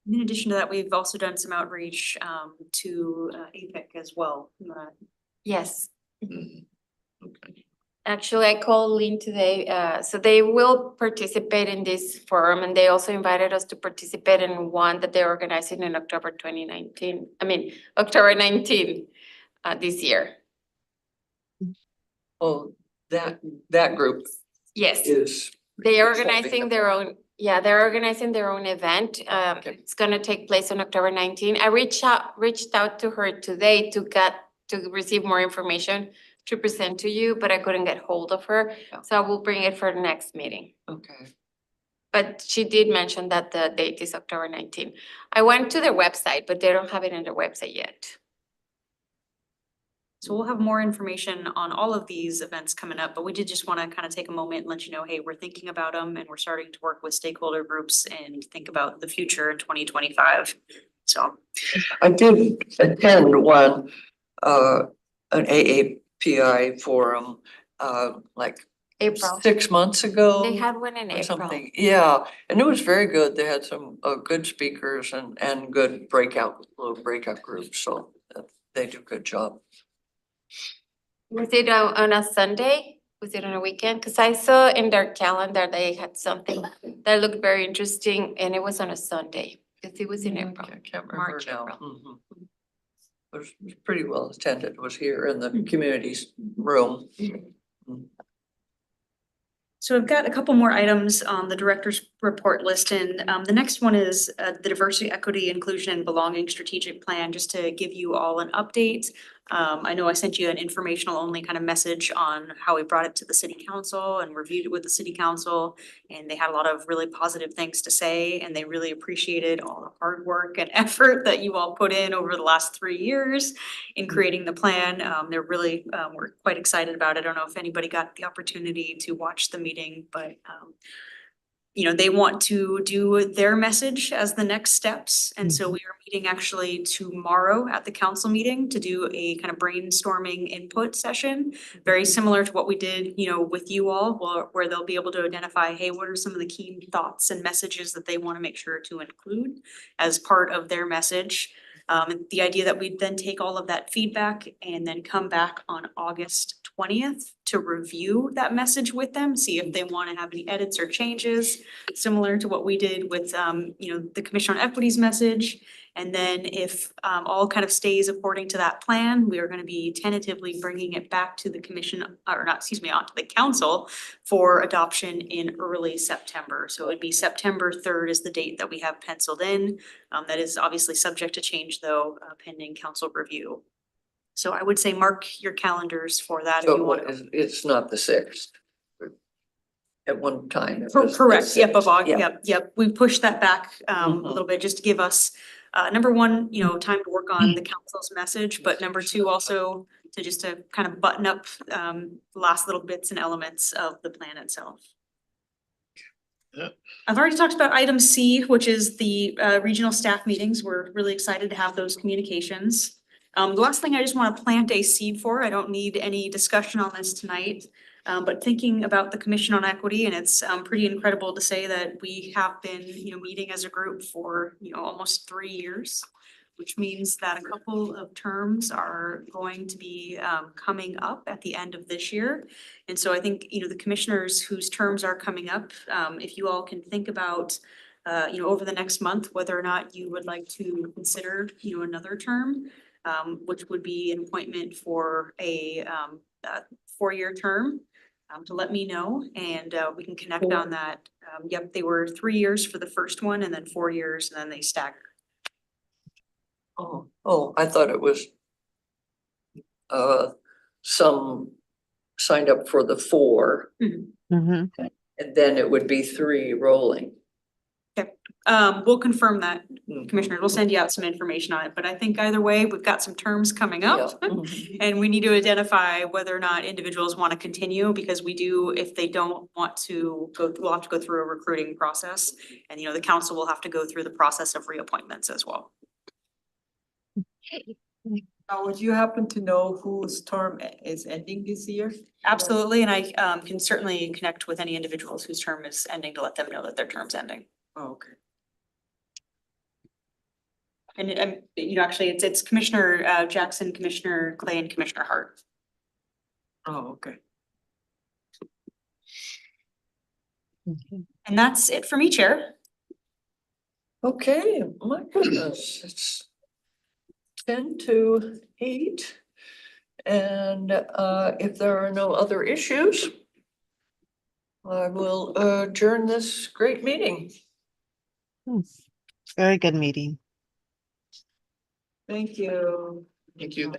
In addition to that, we've also done some outreach to APIC as well. Yes, Mhm. Okay. actually, I called Lynn today, so they will participate in this forum, and they also invited us to participate in one that they're organizing in October 19, this year. Oh, that group Yes. is. They're is holding organizing the their own, yeah, they're organizing their own event. Okay. It's gonna take place on October 19. I reached out to her today to receive more information to present to you, but I couldn't get hold of her. Yeah. So I will bring it for the next meeting. Okay. But she did mention that the date is October 19. I went to their website, but they don't have it on their website yet. So we'll have more information on all of these events coming up, but we did just want to kind of take a moment and let you know, hey, we're thinking about them and we're starting to work with stakeholder groups and think about the future in 2025. So. I did attend one, an AAPI forum, like April, 6 months ago. they had one in Or April. something, yeah, and it was very good. They had some good speakers and good little breakout groups, so they do a good job. Was it on a Sunday? Was it on a weekend? Cause I saw in their calendar they had something that looked very interesting and it was on a Sunday. Cause it was in April. I can't remember March, now. April. Mhm. It was pretty well attended, it was here in the community's room. So I've got a couple more items on the director's report list, and the next one is the diversity, equity, inclusion, and belonging strategic plan, just to give you all an update. I know I sent you an informational only kind of message on how we brought it to the city council and reviewed it with the city council. And they had a lot of really positive things to say, and they really appreciated all the hard work and effort that you all put in over the last 3 years in creating the plan. They're really, we're quite excited about it. I don't know if anybody got the opportunity to watch the meeting, but you know, they want to do their message as the next steps. And so we are meeting actually tomorrow at the council meeting to do a kind of brainstorming input session. Very similar to what we did, you know, with you all, where they'll be able to identify, hey, what are some of the key thoughts and messages that they want to make sure to include as part of their message. And the idea that we'd then take all of that feedback and then come back on August 20th to review that message with them, see if they want to have any edits or changes, similar to what we did with, you know, the Commission on Equity's message. And then if all kind of stays according to that plan, we are going to be tentatively bringing it back to the commission, or not, excuse me, onto the council for adoption in early September. So it'd be September 3rd is the date that we have penciled in. That is obviously subject to change though, pending council review. So I would say mark your calendars for that if you So want. it's not the sixth. At one time. it was the Correct, yep, of 6th. August, Yeah. yep. We pushed that back a Mhm. little bit just to give us number one, you know, time to work on the council's message, but number two, also to just to kind of button up last little bits and elements of the plan itself. Yeah. I've already talked about item C, which is the regional staff meetings. We're really excited to have those communications. The last thing I just want to plant a seed for, I don't need any discussion on this tonight. But thinking about the Commission on Equity, and it's pretty incredible to say that we have been, you know, meeting as a group for, you know, almost 3 years. Which means that a couple of terms are going to be coming up at the end of this year. And so I think, you know, the commissioners whose terms are coming up, if you all can think about you know, over the next month, whether or not you would like to consider, you know, another term. Which would be an appointment for a 4-year term. To let me know, and we can connect on that. Yep, they were 3 years for the first one and then 4 years, and then they stagger. Oh, I thought it was some signed up for the 4, Mhm. and then it would be 3 rolling. We'll confirm that, Mhm. Commissioner. We'll send you out some information on it, but I think either way, we've got some terms coming up. Yeah. Mhm. And we need to identify whether or not individuals want to continue, because we do, if they don't want to go, we'll have to go through a recruiting process. And, you know, the council will have to go through the process of reappointments as well. Now, would you happen to know whose term is ending this year? Absolutely, and I can certainly connect with any individuals whose term is ending to let them know that their term's ending. Oh, okay. And you know, actually, it's Commissioner Jackson, Commissioner Clay, and Commissioner Hart. Oh, okay. And that's it for me, Chair. Okay, my goodness, it's 10 to 8. And if there are no other issues, I will adjourn this great meeting. Very good meeting. Thank you. Thank you.